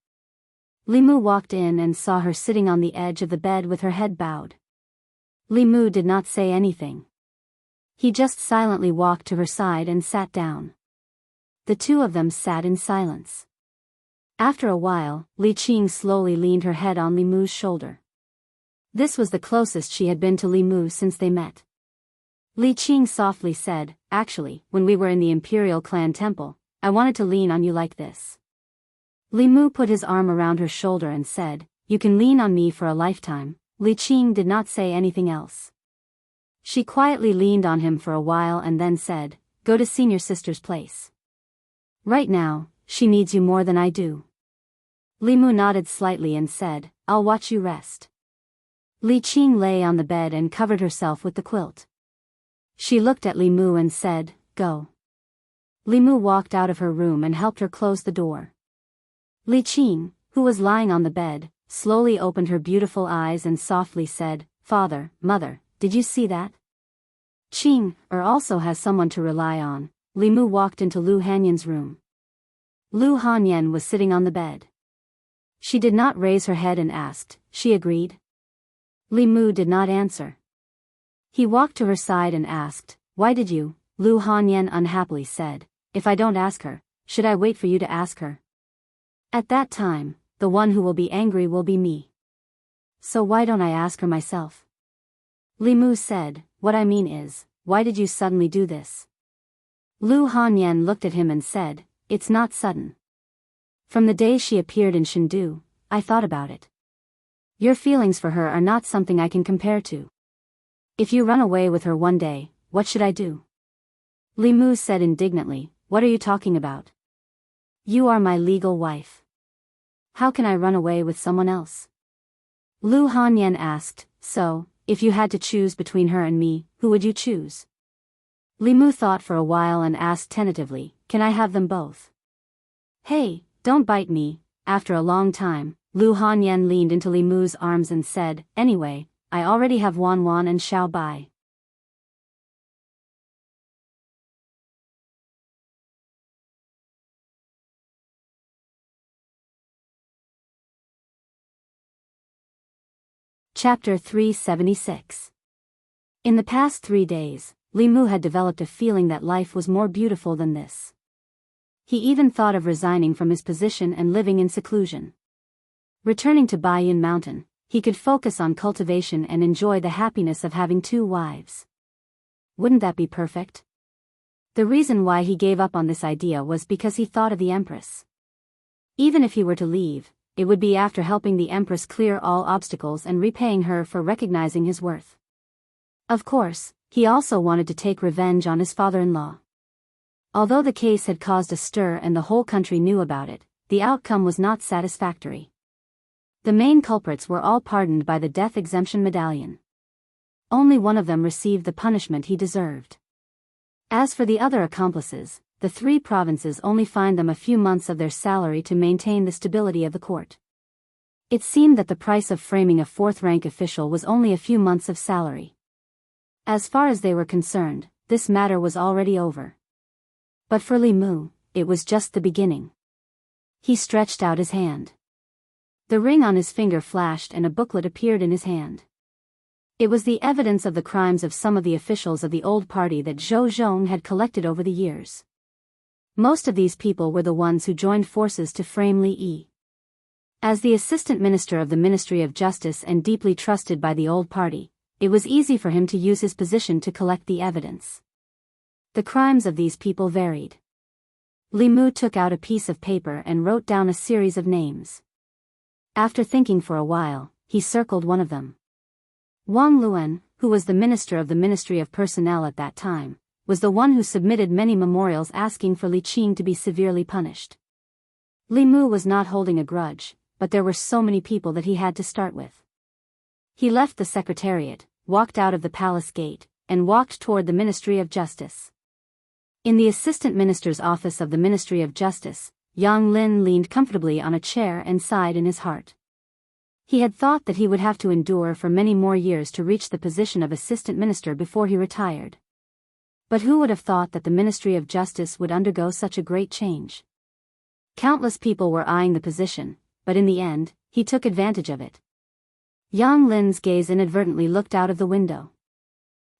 A: Li Mu walked in and saw her sitting on the edge of the bed with her head bowed. Li Mu did not say anything. He just silently walked to her side and sat down. The two of them sat in silence. After a while, Li Qing slowly leaned her head on Li Mu's shoulder. This was the closest she had been to Li Mu since they met. Li Qing softly said, "Actually, when we were in the Imperial Clan Temple, I wanted to lean on you like this." Li Mu put his arm around her shoulder and said, "You can lean on me for a lifetime." Li Qing did not say anything else. She quietly leaned on him for a while and then said, "Go to senior sister's place. Right now, she needs you more than I do." Li Mu nodded slightly and said, "I'll watch you rest." Li Qing lay on the bed and covered herself with the quilt. She looked at Li Mu and said, "Go." Li Mu walked out of her room and helped her close the door. Li Qing, who was lying on the bed, slowly opened her beautiful eyes and softly said, "Father, Mother, did you see that? Qing also has someone to rely on." Li Mu walked into Lu Hanyan's room. Lu Hanyan was sitting on the bed. She did not raise her head and asked, "She agreed?" Li Mu did not answer. He walked to her side and asked, "Why did you?" Lu Hanyan unhappily said, "If I don't ask her, should I wait for you to ask her? At that time, the one who will be angry will be me. So why don't I ask her myself?" Li Mu said, "What I mean is, why did you suddenly do this?" Lu Hanyan looked at him and said, "It's not sudden. From the day she appeared in Chengdu, I thought about it. Your feelings for her are not something I can compare to. If you run away with her one day, what should I do?" Li Mu said indignantly, "What are you talking about? You are my legal wife. How can I run away with someone else?" Lu Hanyan asked, "So, if you had to choose between her and me, who would you choose?" Li Mu thought for a while and asked tentatively, "Can I have them both?" "Hey, don't bite me." After a long time, Lu Hanyan leaned into Li Mu's arms and said, "Anyway, I already have Wan Wan and Xiao Bai." Chapter 376. In the past 3 days, Li Mu had developed a feeling that life was more beautiful than this. He even thought of resigning from his position and living in seclusion. Returning to Baiyun Mountain, he could focus on cultivation and enjoy the happiness of having 2 wives. Wouldn't that be perfect? The reason why he gave up on this idea was because he thought of the Empress. Even if he were to leave, it would be after helping the Empress clear all obstacles and repaying her for recognizing his worth. Of course, he also wanted to take revenge on his father-in-law. Although the case had caused a stir and the whole country knew about it, the outcome was not satisfactory. The main culprits were all pardoned by the death exemption medallion. Only one of them received the punishment he deserved. As for the other accomplices, the 3 provinces only fined them a few months of their salary to maintain the stability of the court. It seemed that the price of framing a fourth-rank official was only a few months of salary. As far as they were concerned, this matter was already over. But for Li Mu, it was just the beginning. He stretched out his hand. The ring on his finger flashed and a booklet appeared in his hand. It was the evidence of the crimes of some of the officials of the old party that Zhou Zhong had collected over the years. Most of these people were the ones who joined forces to frame Li Yi. As the assistant minister of the Ministry of Justice and deeply trusted by the old party, it was easy for him to use his position to collect the evidence. The crimes of these people varied. Li Mu took out a piece of paper and wrote down a series of names. After thinking for a while, he circled one of them. Wang Luan, who was the minister of the Ministry of Personnel at that time, was the one who submitted many memorials asking for Li Qing to be severely punished. Li Mu was not holding a grudge, but there were so many people that he had to start with. He left the secretariat, walked out of the palace gate, and walked toward the Ministry of Justice. In the assistant minister's office of the Ministry of Justice, Yang Lin leaned comfortably on a chair and sighed in his heart. He had thought that he would have to endure for many more years to reach the position of assistant minister before he retired. But who would have thought that the Ministry of Justice would undergo such a great change? Countless people were eyeing the position, but in the end, he took advantage of it. Yang Lin's gaze inadvertently looked out of the window.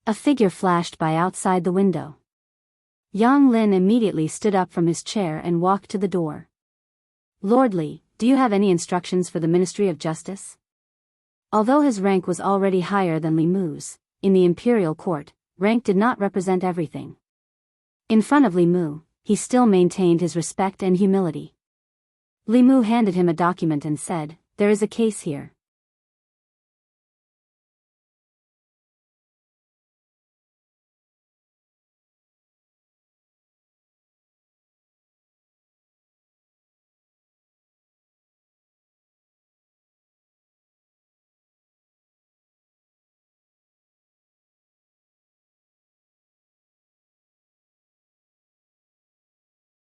A: A figure flashed by outside the window. Yang Lin immediately stood up from his chair and walked to the door. Lord Li, do you have any instructions for the Ministry of Justice? Although his rank was already higher than Li Mu's, in the imperial court, rank did not represent everything. In front of Li Mu, he still maintained his respect and humility. Li Mu handed him a document and said, "There is a case here."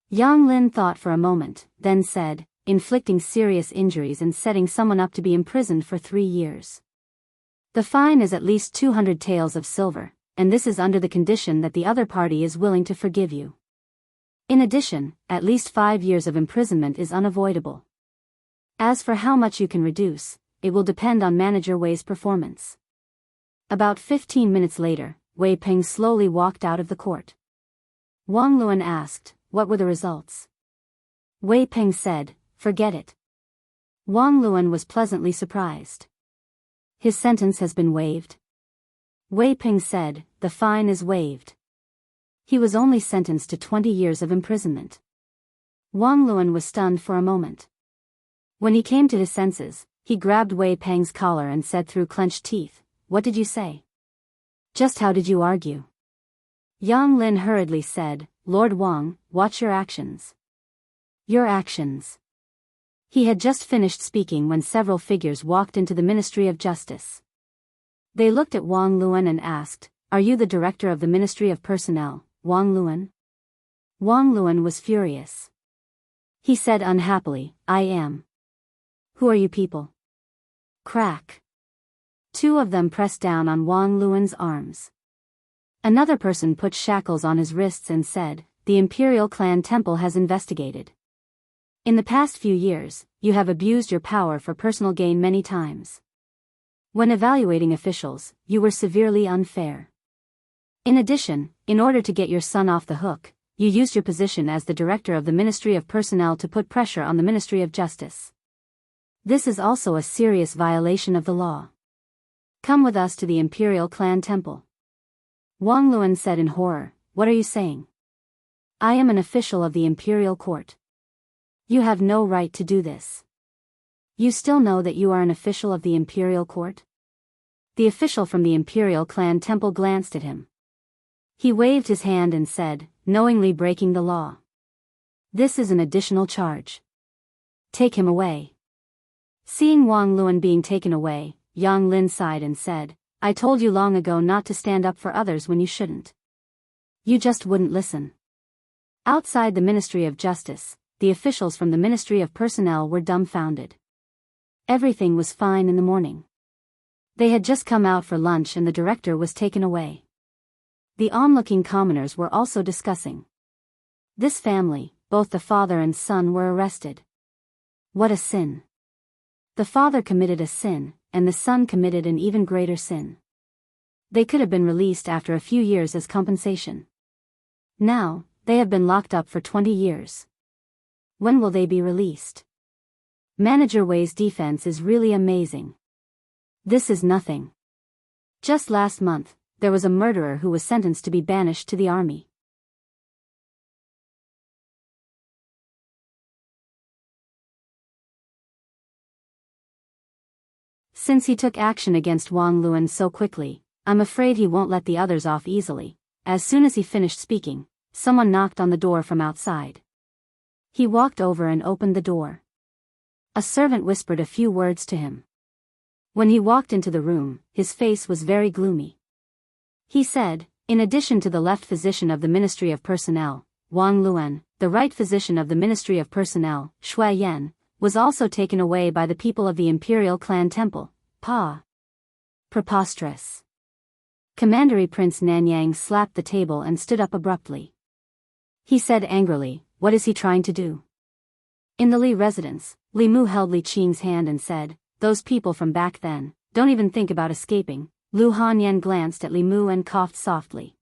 A: Yang Lin thought for a moment, then said, "Inflicting serious injuries and setting someone up to be imprisoned for 3 years. The fine is at least 200 taels of silver, and this is under the condition that the other party is willing to forgive you. In addition, at least 5 years of imprisonment is unavoidable. As for how much you can reduce, it will depend on Manager Wei's performance." About 15 minutes later, Wei Peng slowly walked out of the court. Wang Luan asked, "What were the results?" Wei Peng said, "Forget it." Wang Luan was pleasantly surprised. "His sentence has been waived?" Wei Peng said, "The fine is waived." He was only sentenced to 20 years of imprisonment. Wang Luan was stunned for a moment. When he came to his senses, he grabbed Wei Peng's collar and said through clenched teeth, "What did you say? Just how did you argue?" Yang Lin hurriedly said, "Lord Wang, watch your actions." Your actions. He had just finished speaking when several figures walked into the Ministry of Justice. They looked at Wang Luan and asked, "Are you the director of the Ministry of Personnel, Wang Luan?" Wang Luan was furious. He said unhappily, "I am." "Who are you people?" Crack. 2 of them pressed down on Wang Luan's arms. Another person put shackles on his wrists and said, "The Imperial Clan Temple has investigated. In the past few years, you have abused your power for personal gain many times. When evaluating officials, you were severely unfair. In addition, in order to get your son off the hook, you used your position as the director of the Ministry of Personnel to put pressure on the Ministry of Justice. This is also a serious violation of the law. Come with us to the Imperial Clan Temple." Wang Luan said in horror, "What are you saying? I am an official of the Imperial Court. You have no right to do this. You still know that you are an official of the Imperial Court?" The official from the Imperial Clan Temple glanced at him. He waved his hand and said, "Knowingly breaking the law. This is an additional charge. Take him away." Seeing Wang Luan being taken away, Yang Lin sighed and said, "I told you long ago not to stand up for others when you shouldn't. You just wouldn't listen." Outside the Ministry of Justice, the officials from the Ministry of Personnel were dumbfounded. Everything was fine in the morning. They had just come out for lunch and the director was taken away. The onlooking commoners were also discussing. This family, both the father and son, were arrested. What a sin. The father committed a sin, and the son committed an even greater sin. They could have been released after a few years as compensation. Now, they have been locked up for 20 years. When will they be released? Manager Wei's defense is really amazing. This is nothing. Just last month, there was a murderer who was sentenced to be banished to the army. Since he took action against Wang Luan so quickly, I'm afraid he won't let the others off easily. As soon as he finished speaking, someone knocked on the door from outside. He walked over and opened the door. A servant whispered a few words to him. When he walked into the room, his face was very gloomy. He said, in addition to the left physician of the Ministry of Personnel, Wang Luan, the right physician of the Ministry of Personnel, Shui Yan, was also taken away by the people of the Imperial Clan Temple. Preposterous. Commandery Prince Nanyang slapped the table and stood up abruptly. He said angrily, what is he trying to do? In the Li residence, Li Mu held Li Qing's hand and said, those people from back then, don't even think about escaping. Lu Hanyan glanced at Li Mu and coughed softly.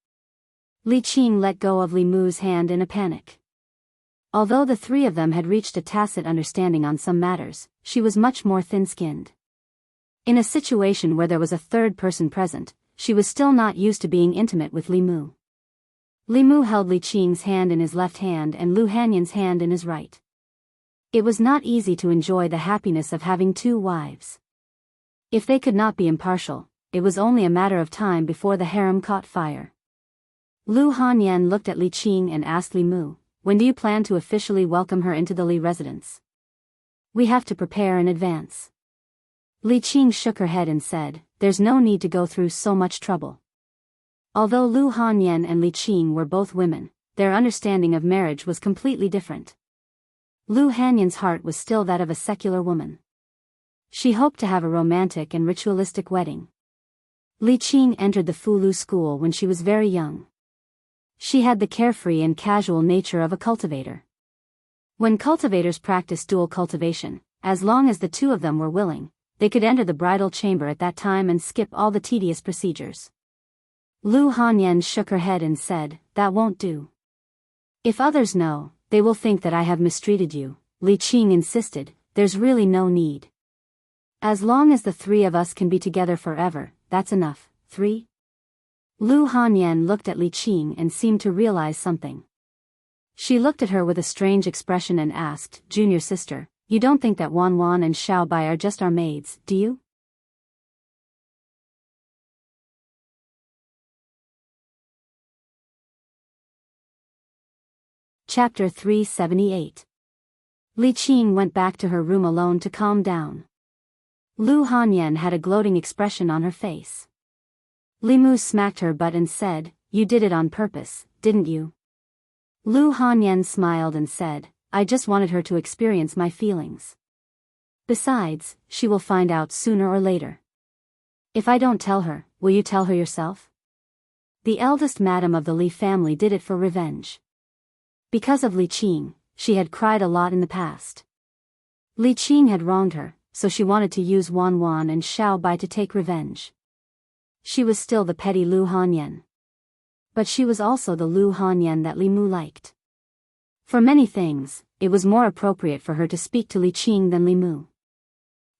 A: Li Qing let go of Li Mu's hand in a panic. Although the three of them had reached a tacit understanding on some matters, she was much more thin-skinned. In a situation where there was a third person present, she was still not used to being intimate with Li Mu. Li Mu held Li Qing's hand in his left hand and Lu Hanyan's hand in his right. It was not easy to enjoy the happiness of having two wives. If they could not be impartial, it was only a matter of time before the harem caught fire. Lu Hanyan looked at Li Qing and asked Li Mu, when do you plan to officially welcome her into the Li residence? We have to prepare in advance. Li Qing shook her head and said, there's no need to go through so much trouble. Although Lu Hanyan and Li Qing were both women, their understanding of marriage was completely different. Lu Hanyan's heart was still that of a secular woman. She hoped to have a romantic and ritualistic wedding. Li Qing entered the Fulu school when she was very young. She had the carefree and casual nature of a cultivator. When cultivators practiced dual cultivation, as long as the two of them were willing, they could enter the bridal chamber at that time and skip all the tedious procedures. Lu Hanyan shook her head and said, that won't do. If others know, they will think that I have mistreated you. Li Qing insisted, there's really no need. As long as the three of us can be together forever, that's enough. 3. Lu Hanyan looked at Li Qing and seemed to realize something. She looked at her with a strange expression and asked, junior sister, you don't think that Wan Wan and Xiao Bai are just our maids, do you? Chapter 378. Li Qing went back to her room alone to calm down. Lu Hanyan had a gloating expression on her face. Li Mu smacked her butt and said, you did it on purpose, didn't you? Lu Hanyan smiled and said, I just wanted her to experience my feelings. Besides, she will find out sooner or later. If I don't tell her, will you tell her yourself? The eldest madam of the Li family did it for revenge. Because of Li Qing, she had cried a lot in the past. Li Qing had wronged her, so she wanted to use Wan Wan and Xiao Bai to take revenge. She was still the petty Lu Hanyan. But she was also the Lu Hanyan that Li Mu liked. For many things, it was more appropriate for her to speak to Li Qing than Li Mu.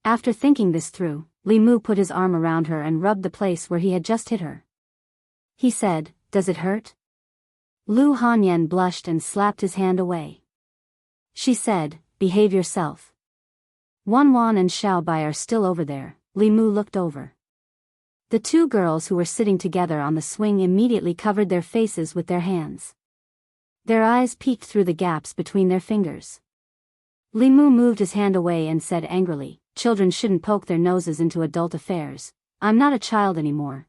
A: After thinking this through, Li Mu put his arm around her and rubbed the place where he had just hit her. He said, does it hurt? Lu Hanyan blushed and slapped his hand away. She said, behave yourself. Wan Wan and Xiao Bai are still over there. Li Mu looked over. The two girls who were sitting together on the swing immediately covered their faces with their hands. Their eyes peeked through the gaps between their fingers. Li Mu moved his hand away and said angrily, children shouldn't poke their noses into adult affairs. I'm not a child anymore.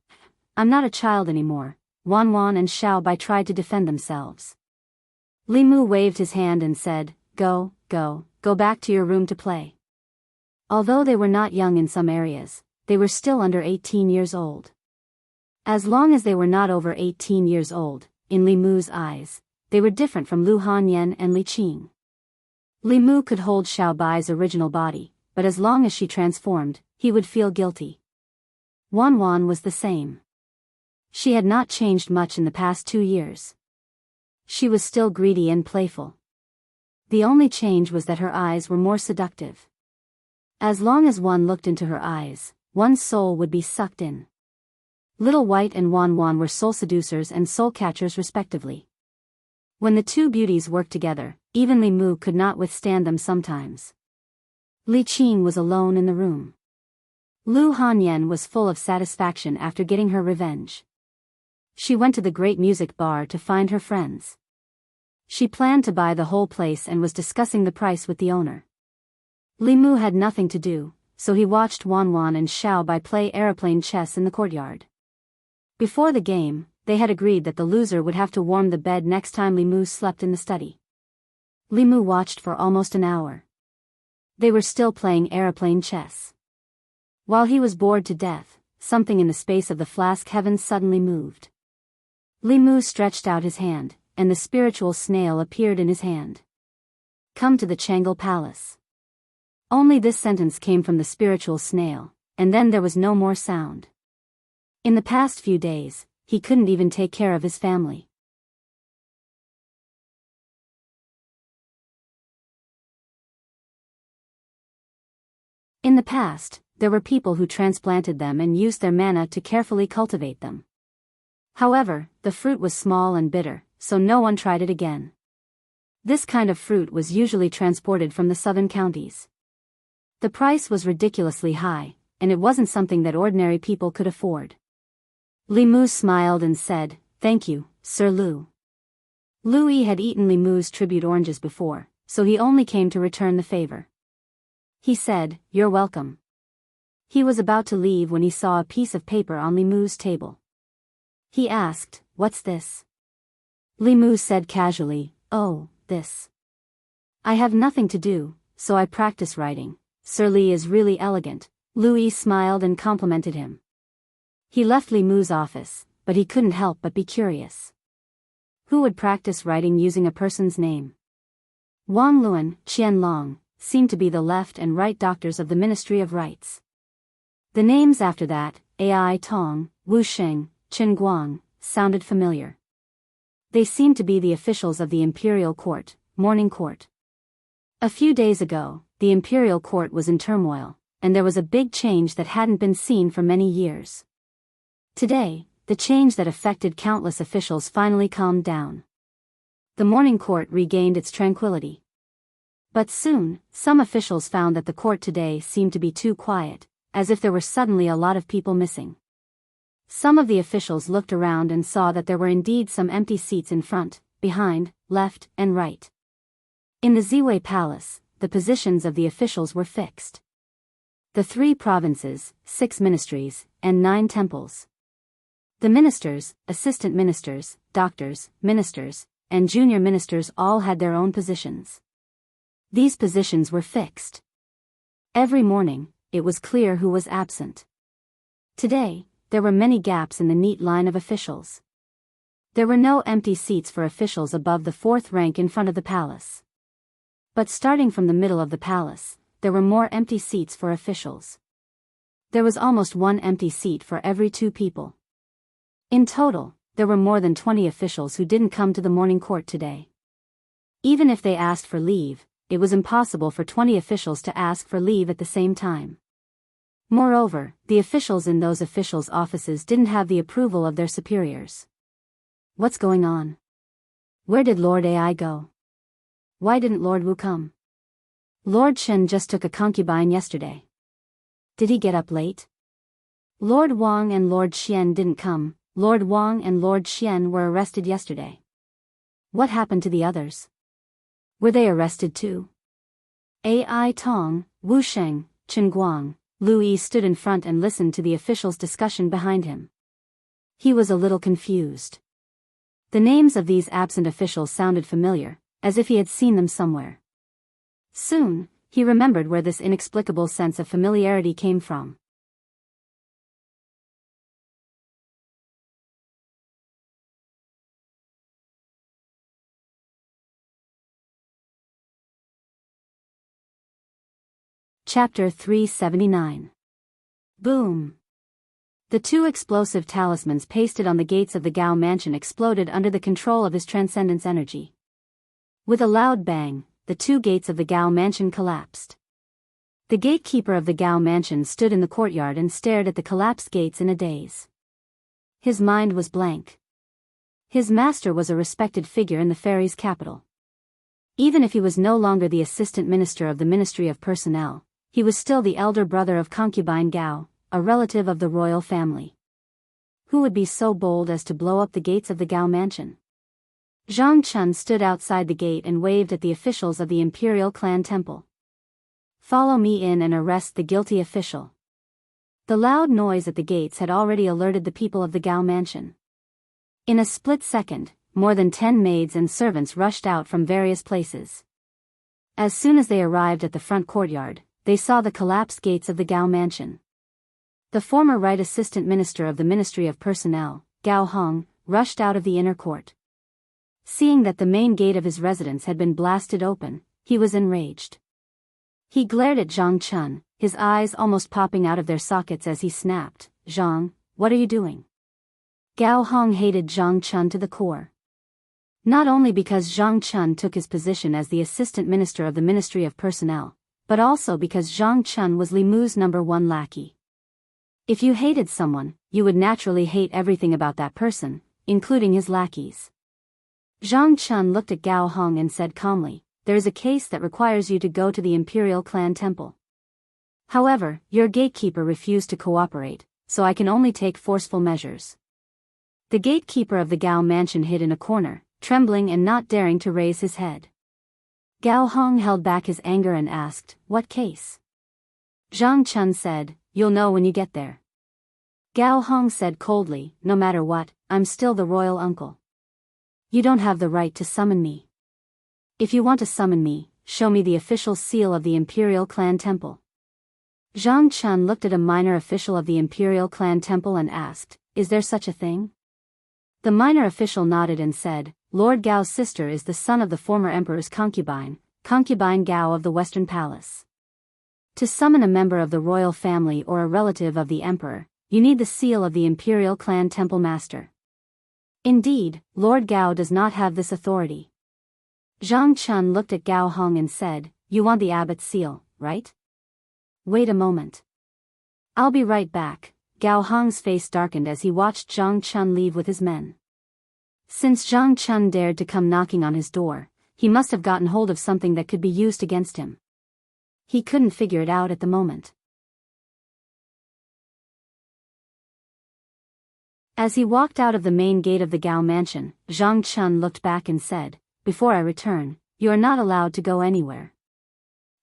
A: I'm not a child anymore. Wan Wan and Xiao Bai tried to defend themselves. Li Mu waved his hand and said, go back to your room to play. Although they were not young in some areas, they were still under 18 years old. As long as they were not over 18 years old, in Li Mu's eyes, they were different from Lu Hanyan and Li Qing. Li Mu could hold Xiao Bai's original body, but as long as she transformed, he would feel guilty. Wan Wan was the same. She had not changed much in the past 2 years. She was still greedy and playful. The only change was that her eyes were more seductive. As long as one looked into her eyes, one's soul would be sucked in. Little White and Wan Wan were soul seducers and soul catchers respectively. When the two beauties worked together, even Li Mu could not withstand them sometimes. Li Qing was alone in the room. Lu Hanyan was full of satisfaction after getting her revenge. She went to the great music bar to find her friends. She planned to buy the whole place and was discussing the price with the owner. Li Mu had nothing to do, so he watched Wan Wan and Xiao Bai play aeroplane chess in the courtyard. Before the game, they had agreed that the loser would have to warm the bed next time Li Mu slept in the study. Li Mu watched for almost an hour. They were still playing aeroplane chess. While he was bored to death, something in the space of the flask heavens suddenly moved. Li Mu stretched out his hand, and the spiritual snail appeared in his hand. "Come to the Changle Palace." Only this sentence came from the spiritual snail, and then there was no more sound. In the past few days, he couldn't even take care of his family. In the past, there were people who transplanted them and used their mana to carefully cultivate them. However, the fruit was small and bitter, so no one tried it again. This kind of fruit was usually transported from the southern counties. The price was ridiculously high, and it wasn't something that ordinary people could afford. Li Mu smiled and said, "Thank you, Sir Lu." Lu Yi had eaten Li Mu's tribute oranges before, so he only came to return the favor. He said, "You're welcome." He was about to leave when he saw a piece of paper on Li Mu's table. He asked, "What's this?" Li Mu said casually, "Oh, this. I have nothing to do, so I practice writing. Sir Li is really elegant." Lu Yi smiled and complimented him. He left Li Mu's office, but he couldn't help but be curious. Who would practice writing using a person's name? Wang Luan, Qian Long, seemed to be the left and right doctors of the Ministry of Rights. The names after that, Ai Tong, Wu Sheng, Chen Guang, sounded familiar. They seemed to be the officials of the Imperial Court, Morning Court. A few days ago, the Imperial Court was in turmoil, and there was a big change that hadn't been seen for many years. Today, the change that affected countless officials finally calmed down. The Morning Court regained its tranquility. But soon, some officials found that the court today seemed to be too quiet, as if there were suddenly a lot of people missing. Some of the officials looked around and saw that there were indeed some empty seats in front, behind, left, and right. In the Ziwei Palace, the positions of the officials were fixed. The 3 provinces, 6 ministries, and 9 temples. The ministers, assistant ministers, doctors, ministers, and junior ministers all had their own positions. These positions were fixed. Every morning, it was clear who was absent. Today, there were many gaps in the neat line of officials. There were no empty seats for officials above the 4th rank in front of the palace. But starting from the middle of the palace, there were more empty seats for officials. There was almost 1 empty seat for every 2 people. In total, there were more than 20 officials who didn't come to the morning court today. Even if they asked for leave, it was impossible for 20 officials to ask for leave at the same time. Moreover, the officials in those officials' offices didn't have the approval of their superiors. What's going on? Where did Lord Ai go? Why didn't Lord Wu come? Lord Chen just took a concubine yesterday. Did he get up late? Lord Wang and Lord Xian didn't come. Lord Wang and Lord Xian were arrested yesterday. What happened to the others? Were they arrested too? Ai Tong, Wu Sheng, Chen Guang, Lu Yi stood in front and listened to the officials' discussion behind him. He was a little confused. The names of these absent officials sounded familiar, as if he had seen them somewhere. Soon, he remembered where this inexplicable sense of familiarity came from. Chapter 379. Boom! The two explosive talismans pasted on the gates of the Gao mansion exploded under the control of his transcendence energy. With a loud bang, the two gates of the Gao mansion collapsed. The gatekeeper of the Gao mansion stood in the courtyard and stared at the collapsed gates in a daze. His mind was blank. His master was a respected figure in the fairies' capital. Even if he was no longer the assistant minister of the Ministry of Personnel, he was still the elder brother of concubine Gao, a relative of the royal family. Who would be so bold as to blow up the gates of the Gao mansion? Zhang Chun stood outside the gate and waved at the officials of the imperial clan temple. Follow me in and arrest the guilty official. The loud noise at the gates had already alerted the people of the Gao mansion. In a split second, more than 10 maids and servants rushed out from various places. As soon as they arrived at the front courtyard, they saw the collapsed gates of the Gao mansion. The former right assistant minister of the Ministry of Personnel, Gao Hong, rushed out of the inner court. Seeing that the main gate of his residence had been blasted open, he was enraged. He glared at Zhang Chun, his eyes almost popping out of their sockets as he snapped, "Zhang, what are you doing?" Gao Hong hated Zhang Chun to the core. Not only because Zhang Chun took his position as the assistant minister of the Ministry of Personnel, but also because Zhang Chun was Li Mu's #1 lackey. If you hated someone, you would naturally hate everything about that person, including his lackeys. Zhang Chun looked at Gao Hong and said calmly, "There is a case that requires you to go to the Imperial Clan Temple. However, your gatekeeper refused to cooperate, so I can only take forceful measures." The gatekeeper of the Gao mansion hid in a corner, trembling and not daring to raise his head. Gao Hong held back his anger and asked, "What case?" Zhang Chun said, "You'll know when you get there." Gao Hong said coldly, "No matter what, I'm still the royal uncle. You don't have the right to summon me. If you want to summon me, show me the official seal of the Imperial Clan Temple." Zhang Chun looked at a minor official of the Imperial Clan Temple and asked, "Is there such a thing?" The minor official nodded and said, "Lord Gao's sister is the son of the former emperor's concubine, concubine Gao of the Western Palace. To summon a member of the royal family or a relative of the emperor, you need the seal of the Imperial Clan Temple Master. Indeed, Lord Gao does not have this authority." Zhang Chun looked at Gao Hong and said, "You want the abbot's seal, right? Wait a moment. I'll be right back." Gao Hong's face darkened as he watched Zhang Chun leave with his men. Since Zhang Chun dared to come knocking on his door, he must have gotten hold of something that could be used against him. He couldn't figure it out at the moment. As he walked out of the main gate of the Gao mansion, Zhang Chun looked back and said, "Before I return, you are not allowed to go anywhere.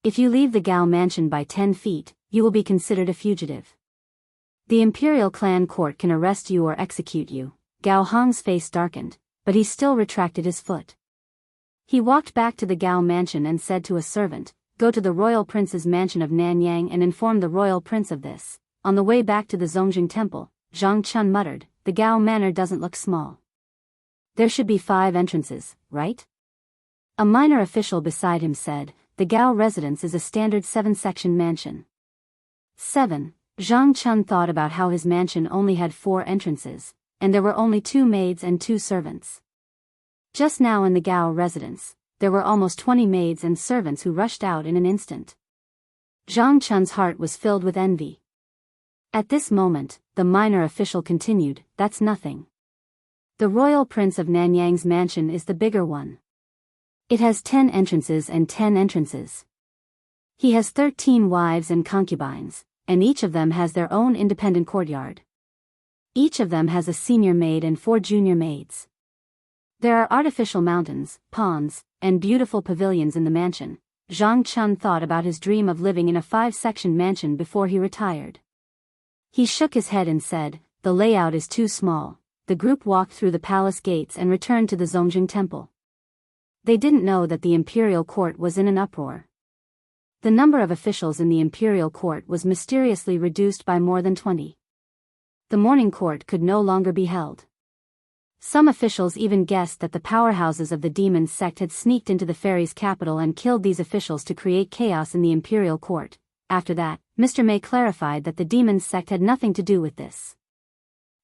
A: If you leave the Gao mansion by 10 feet, you will be considered a fugitive. The Imperial Clan Court can arrest you or execute you." Gao Hong's face darkened, but he still retracted his foot. He walked back to the Gao mansion and said to a servant, "Go to the royal prince's mansion of Nanyang and inform the royal prince of this." On the way back to the Zongjing temple, Zhang Chun muttered, "The Gao manor doesn't look small. There should be 5 entrances, right?" A minor official beside him said, "The Gao residence is a standard 7-section mansion." 7. Zhang Chun thought about how his mansion only had 4 entrances, and there were only 2 maids and 2 servants. Just now in the Gao residence, there were almost 20 maids and servants who rushed out in an instant. Zhang Chun's heart was filled with envy. At this moment, the minor official continued, "That's nothing. The royal prince of Nanyang's mansion is the bigger one. It has 10 entrances and 10 entrances. He has 13 wives and concubines, and each of them has their own independent courtyard. Each of them has a senior maid and 4 junior maids. There are artificial mountains, ponds, and beautiful pavilions in the mansion." Zhang Chun thought about his dream of living in a 5-section mansion before he retired. He shook his head and said, "The layout is too small." The group walked through the palace gates and returned to the Zongjing temple. They didn't know that the imperial court was in an uproar. The number of officials in the imperial court was mysteriously reduced by more than 20. The morning court could no longer be held. Some officials even guessed that the powerhouses of the demon sect had sneaked into the fairies' capital and killed these officials to create chaos in the imperial court. After that, Mr. May clarified that the demon sect had nothing to do with this.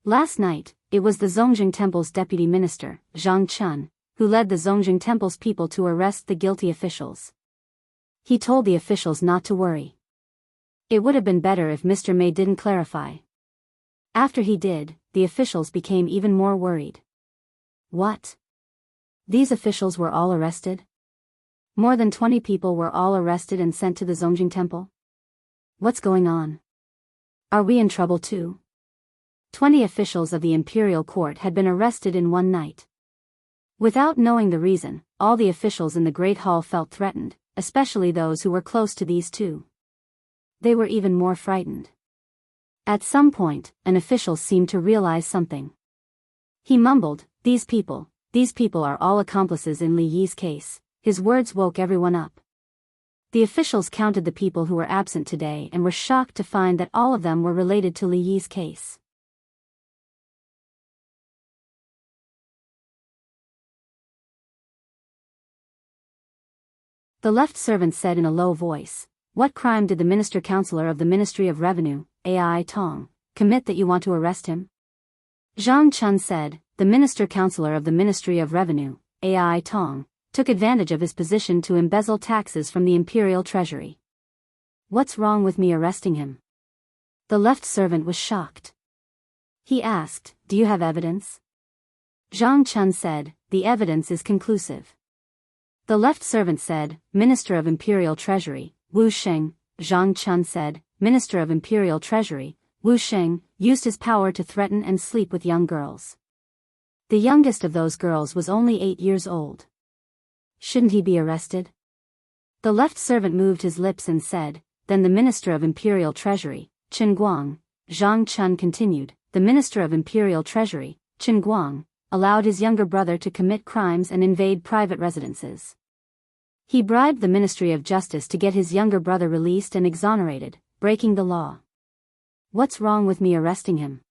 A: Last night, it was the Zongjing Temple's deputy minister, Zhang Chun, who led the Zongjing Temple's people to arrest the guilty officials. He told the officials not to worry. It would have been better if Mr. May didn't clarify. After he did, the officials became even more worried. What? These officials were all arrested? More than 20 people were all arrested and sent to the Zongjing Temple? What's going on? Are we in trouble too? 20 officials of the imperial court had been arrested in one night. Without knowing the reason, all the officials in the Great Hall felt threatened, especially those who were close to these two. They were even more frightened. At some point, an official seemed to realize something. He mumbled, These people are all accomplices in Li Yi's case." His words woke everyone up. The officials counted the people who were absent today and were shocked to find that all of them were related to Li Yi's case. The left servant said in a low voice, "What crime did the minister-counselor of the Ministry of Revenue, Ai Tong, commit that you want to arrest him?" Zhang Chun said, "The minister-counselor of the Ministry of Revenue, Ai Tong, took advantage of his position to embezzle taxes from the imperial treasury." "What's wrong with me arresting him?" The left servant was shocked. He asked, "Do you have evidence?" Zhang Chun said, "The evidence is conclusive." The left servant said, "Minister of Imperial Treasury, Wu Sheng." Zhang Chun said, "Minister of Imperial Treasury, Wu Sheng, used his power to threaten and sleep with young girls. The youngest of those girls was only 8 years old. Shouldn't he be arrested?" The left servant moved his lips and said, "Then the Minister of Imperial Treasury, Chen Guang." Zhang Chun continued, "The Minister of Imperial Treasury, Chen Guang, allowed his younger brother to commit crimes and invade private residences. He bribed the Ministry of Justice to get his younger brother released and exonerated, breaking the law. What's wrong with me arresting him?"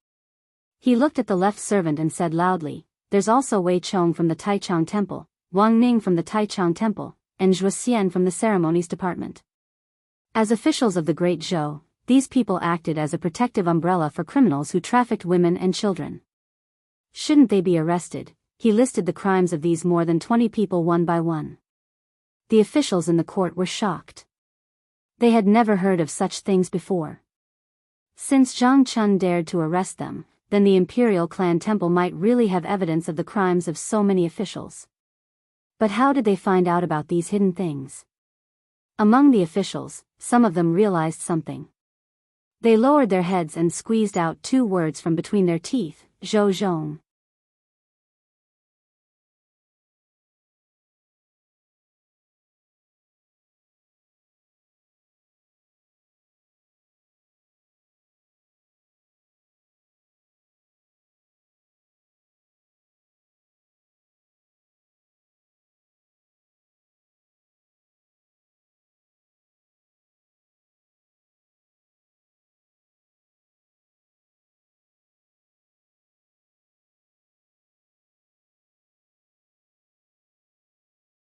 A: He looked at the left servant and said loudly, "There's also Wei Chong from the Taichung Temple, Wang Ning from the Taichung Temple, and Zhuo Xian from the Ceremonies Department. As officials of the Great Zhou, these people acted as a protective umbrella for criminals who trafficked women and children. Shouldn't they be arrested?" He listed the crimes of these more than 20 people one by one. The officials in the court were shocked. They had never heard of such things before. Since Zhang Chun dared to arrest them, then the Imperial Clan Temple might really have evidence of the crimes of so many officials. But how did they find out about these hidden things? Among the officials, some of them realized something. They lowered their heads and squeezed out 2 words from between their teeth, "Zhou Zhong."